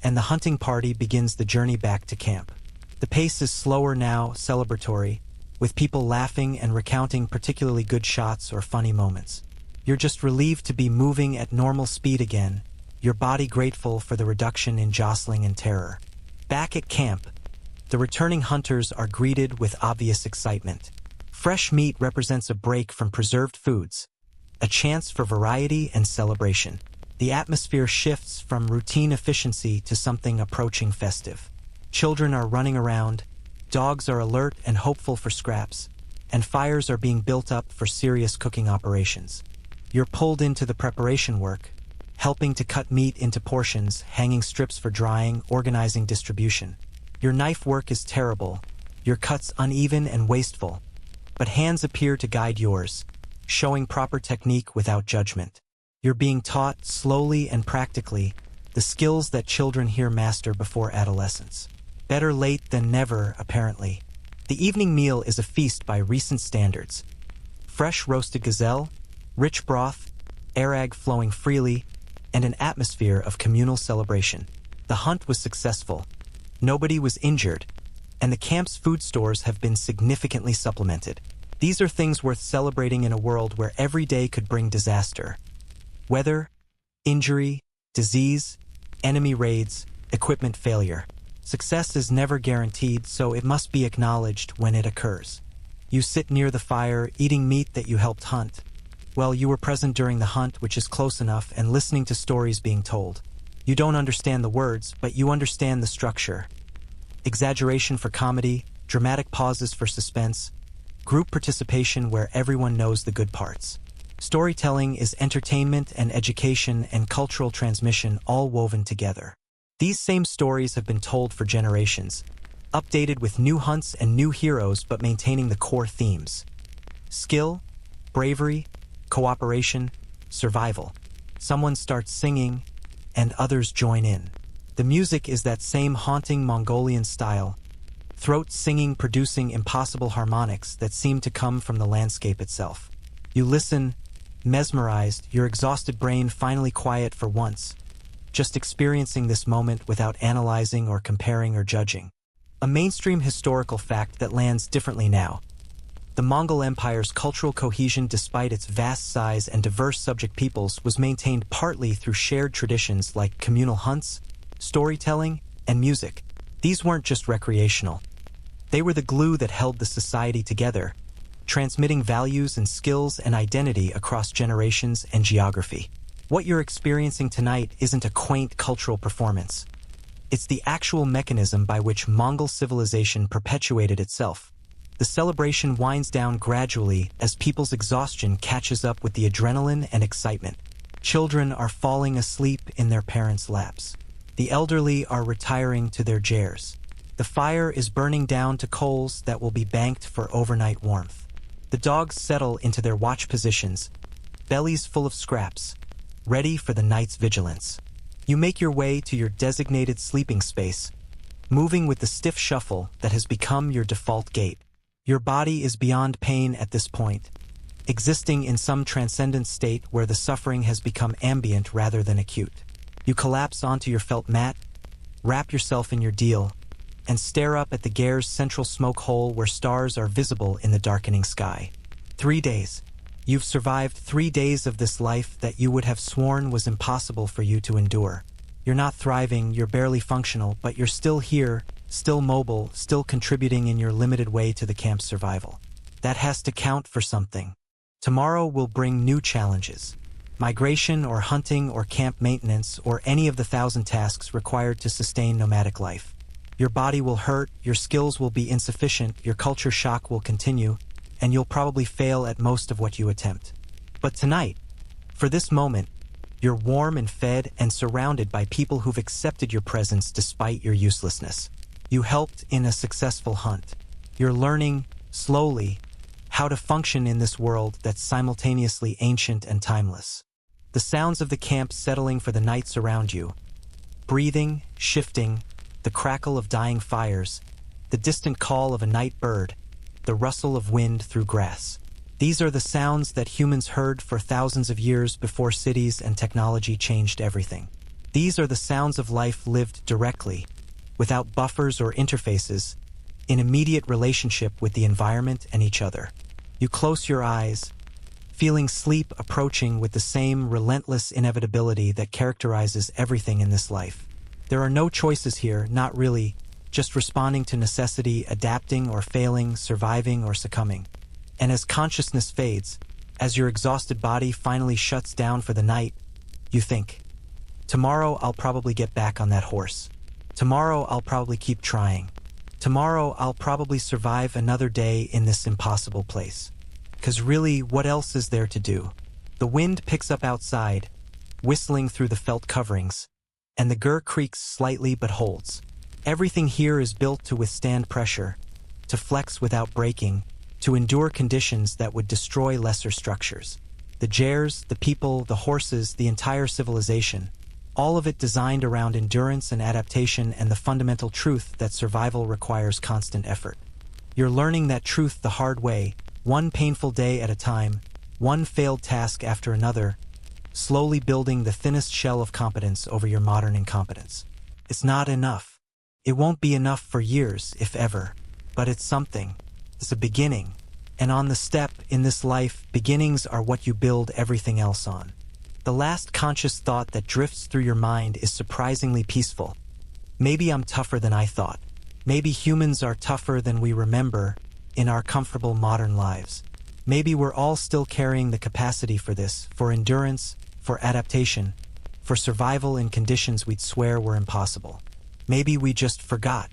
and the hunting party begins the journey back to camp. The pace is slower now, celebratory, with people laughing and recounting particularly good shots or funny moments. You're just relieved to be moving at normal speed again, your body grateful for the reduction in jostling and terror. Back at camp, the returning hunters are greeted with obvious excitement. Fresh meat represents a break from preserved foods, a chance for variety and celebration. The atmosphere shifts from routine efficiency to something approaching festive. Children are running around, dogs are alert and hopeful for scraps, and fires are being built up for serious cooking operations. You're pulled into the preparation work, helping to cut meat into portions, hanging strips for drying, organizing distribution. Your knife work is terrible, your cuts uneven and wasteful, but hands appear to guide yours, showing proper technique without judgment. You're being taught, slowly and practically, the skills that children here master before adolescence. Better late than never, apparently. The evening meal is a feast by recent standards. Fresh roasted gazelle, rich broth, arag flowing freely, and an atmosphere of communal celebration. The hunt was successful. Nobody was injured, and the camp's food stores have been significantly supplemented. These are things worth celebrating in a world where every day could bring disaster. Weather, injury, disease, enemy raids, equipment failure. Success is never guaranteed, so it must be acknowledged when it occurs. You sit near the fire, eating meat that you helped hunt. Well, you were present during the hunt, which is close enough, and listening to stories being told. You don't understand the words, but you understand the structure. Exaggeration for comedy, dramatic pauses for suspense, group participation where everyone knows the good parts. Storytelling is entertainment and education and cultural transmission all woven together. These same stories have been told for generations, updated with new hunts and new heroes but maintaining the core themes. Skill, bravery, cooperation, survival. Someone starts singing, and others join in. The music is that same haunting Mongolian style, throat singing producing impossible harmonics that seem to come from the landscape itself. You listen, mesmerized, your exhausted brain finally quiet for once, just experiencing this moment without analyzing or comparing or judging. A mainstream historical fact that lands differently now. The Mongol Empire's cultural cohesion, despite its vast size and diverse subject peoples, was maintained partly through shared traditions like communal hunts, storytelling, and music. These weren't just recreational. They were the glue that held the society together, transmitting values and skills and identity across generations and geography. What you're experiencing tonight isn't a quaint cultural performance. It's the actual mechanism by which Mongol civilization perpetuated itself. The celebration winds down gradually as people's exhaustion catches up with the adrenaline and excitement. Children are falling asleep in their parents' laps. The elderly are retiring to their chairs. The fire is burning down to coals that will be banked for overnight warmth. The dogs settle into their watch positions, bellies full of scraps, ready for the night's vigilance. You make your way to your designated sleeping space, moving with the stiff shuffle that has become your default gait. Your body is beyond pain at this point, existing in some transcendent state where the suffering has become ambient rather than acute. You collapse onto your felt mat, wrap yourself in your deal, and stare up at the Gare's central smoke hole where stars are visible in the darkening sky. 3 days. You've survived 3 days of this life that you would have sworn was impossible for you to endure. You're not thriving, you're barely functional, but you're still here, still mobile, still contributing in your limited way to the camp's survival. That has to count for something. Tomorrow will bring new challenges. Migration or hunting or camp maintenance or any of the 1,000 tasks required to sustain nomadic life. Your body will hurt, your skills will be insufficient, your culture shock will continue, and you'll probably fail at most of what you attempt. But tonight, for this moment, you're warm and fed and surrounded by people who've accepted your presence despite your uselessness. You helped in a successful hunt. You're learning, slowly, how to function in this world that's simultaneously ancient and timeless. The sounds of the camp settling for the night surround you. Breathing, shifting, the crackle of dying fires, the distant call of a night bird, the rustle of wind through grass. These are the sounds that humans heard for thousands of years before cities and technology changed everything. These are the sounds of life lived directly, without buffers or interfaces, in immediate relationship with the environment and each other. You close your eyes, feeling sleep approaching with the same relentless inevitability that characterizes everything in this life. There are no choices here, not really, just responding to necessity, adapting or failing, surviving or succumbing. And as consciousness fades, as your exhausted body finally shuts down for the night, you think, tomorrow I'll probably get back on that horse. Tomorrow I'll probably keep trying. Tomorrow I'll probably survive another day in this impossible place. 'Cause really, what else is there to do? The wind picks up outside, whistling through the felt coverings, and the gur creaks slightly but holds. Everything here is built to withstand pressure, to flex without breaking, to endure conditions that would destroy lesser structures. The jares, the people, the horses, the entire civilization, all of it designed around endurance and adaptation and the fundamental truth that survival requires constant effort. You're learning that truth the hard way, one painful day at a time, one failed task after another, slowly building the thinnest shell of competence over your modern incompetence. It's not enough. It won't be enough for years, if ever. But it's something. It's a beginning. And on the steppe, in this life, beginnings are what you build everything else on. The last conscious thought that drifts through your mind is surprisingly peaceful. Maybe I'm tougher than I thought. Maybe humans are tougher than we remember in our comfortable modern lives. Maybe we're all still carrying the capacity for this, for endurance, for adaptation, for survival in conditions we'd swear were impossible. Maybe we just forgot.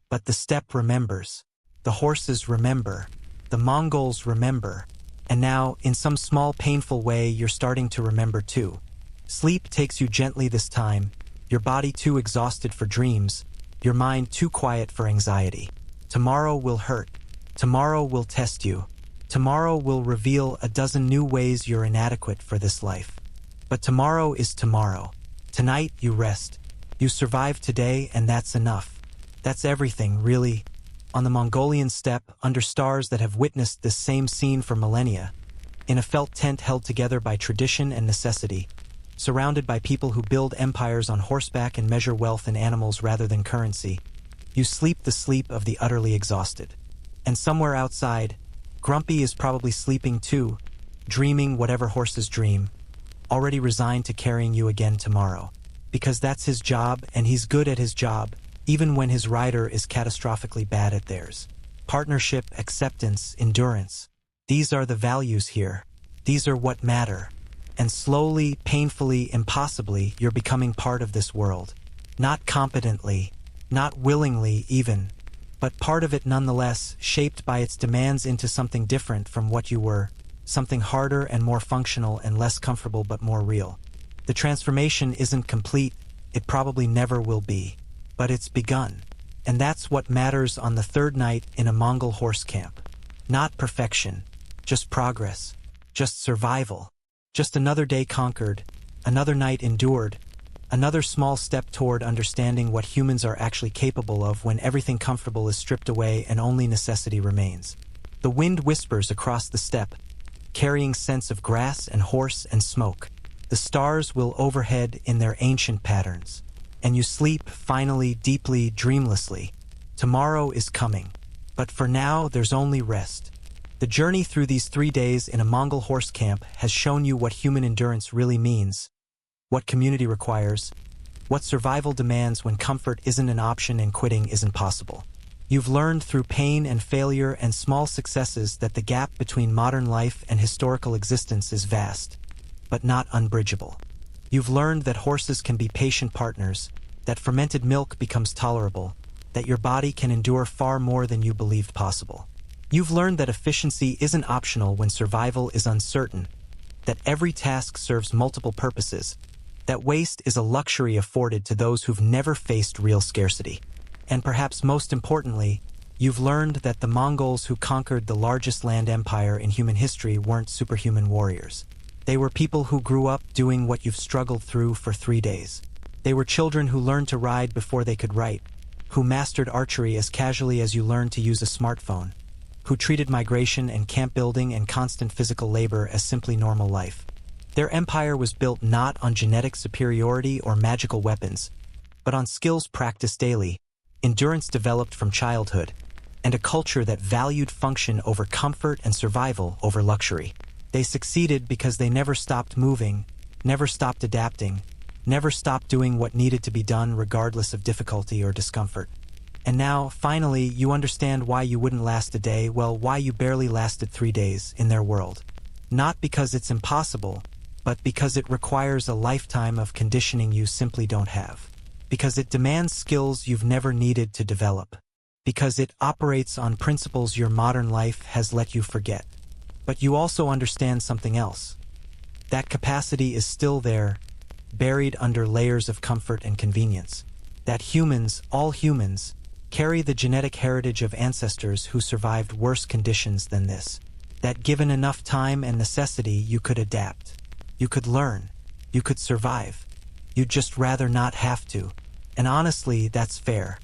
But the steppe remembers. The horses remember. The Mongols remember. And now, in some small painful way, you're starting to remember too. Sleep takes you gently this time, your body too exhausted for dreams, your mind too quiet for anxiety. Tomorrow will hurt. Tomorrow will test you. Tomorrow will reveal a dozen new ways you're inadequate for this life. But tomorrow is tomorrow. Tonight you rest. You survive today, and that's enough. That's everything, really. On the Mongolian steppe, under stars that have witnessed this same scene for millennia, in a felt tent held together by tradition and necessity, surrounded by people who build empires on horseback and measure wealth in animals rather than currency, you sleep the sleep of the utterly exhausted. And somewhere outside, Grumpy is probably sleeping too, dreaming whatever horses dream, already resigned to carrying you again tomorrow. Because that's his job, and he's good at his job, even when his rider is catastrophically bad at theirs. Partnership, acceptance, endurance. These are the values here. These are what matter. And slowly, painfully, impossibly, you're becoming part of this world. Not competently, not willingly even, but part of it nonetheless, shaped by its demands into something different from what you were, something harder and more functional and less comfortable but more real. The transformation isn't complete, it probably never will be. But it's begun. And that's what matters on the third night in a Mongol horse camp. Not perfection, just progress, just survival, just another day conquered, another night endured, another small step toward understanding what humans are actually capable of when everything comfortable is stripped away and only necessity remains. The wind whispers across the steppe, carrying scents of grass and horse and smoke. The stars will overhead in their ancient patterns. And you sleep, finally, deeply, dreamlessly. Tomorrow is coming. But for now, there's only rest. The journey through these 3 days in a Mongol horse camp has shown you what human endurance really means, what community requires, what survival demands when comfort isn't an option and quitting isn't possible. You've learned through pain and failure and small successes that the gap between modern life and historical existence is vast, but not unbridgeable. You've learned that horses can be patient partners, that fermented milk becomes tolerable, that your body can endure far more than you believed possible. You've learned that efficiency isn't optional when survival is uncertain, that every task serves multiple purposes, that waste is a luxury afforded to those who've never faced real scarcity. And perhaps most importantly, you've learned that the Mongols who conquered the largest land empire in human history weren't superhuman warriors. They were people who grew up doing what you've struggled through for 3 days. They were children who learned to ride before they could write, who mastered archery as casually as you learned to use a smartphone, who treated migration and camp building and constant physical labor as simply normal life. Their empire was built not on genetic superiority or magical weapons, but on skills practiced daily, endurance developed from childhood, and a culture that valued function over comfort and survival over luxury. They succeeded because they never stopped moving, never stopped adapting, never stopped doing what needed to be done regardless of difficulty or discomfort. And now, finally, you understand why you wouldn't last a day, well, why you barely lasted 3 days in their world. Not because it's impossible, but because it requires a lifetime of conditioning you simply don't have. Because it demands skills you've never needed to develop. Because it operates on principles your modern life has let you forget. But you also understand something else. That capacity is still there, buried under layers of comfort and convenience. That humans, all humans, carry the genetic heritage of ancestors who survived worse conditions than this. That given enough time and necessity, you could adapt. You could learn. You could survive. You'd just rather not have to. And honestly, that's fair.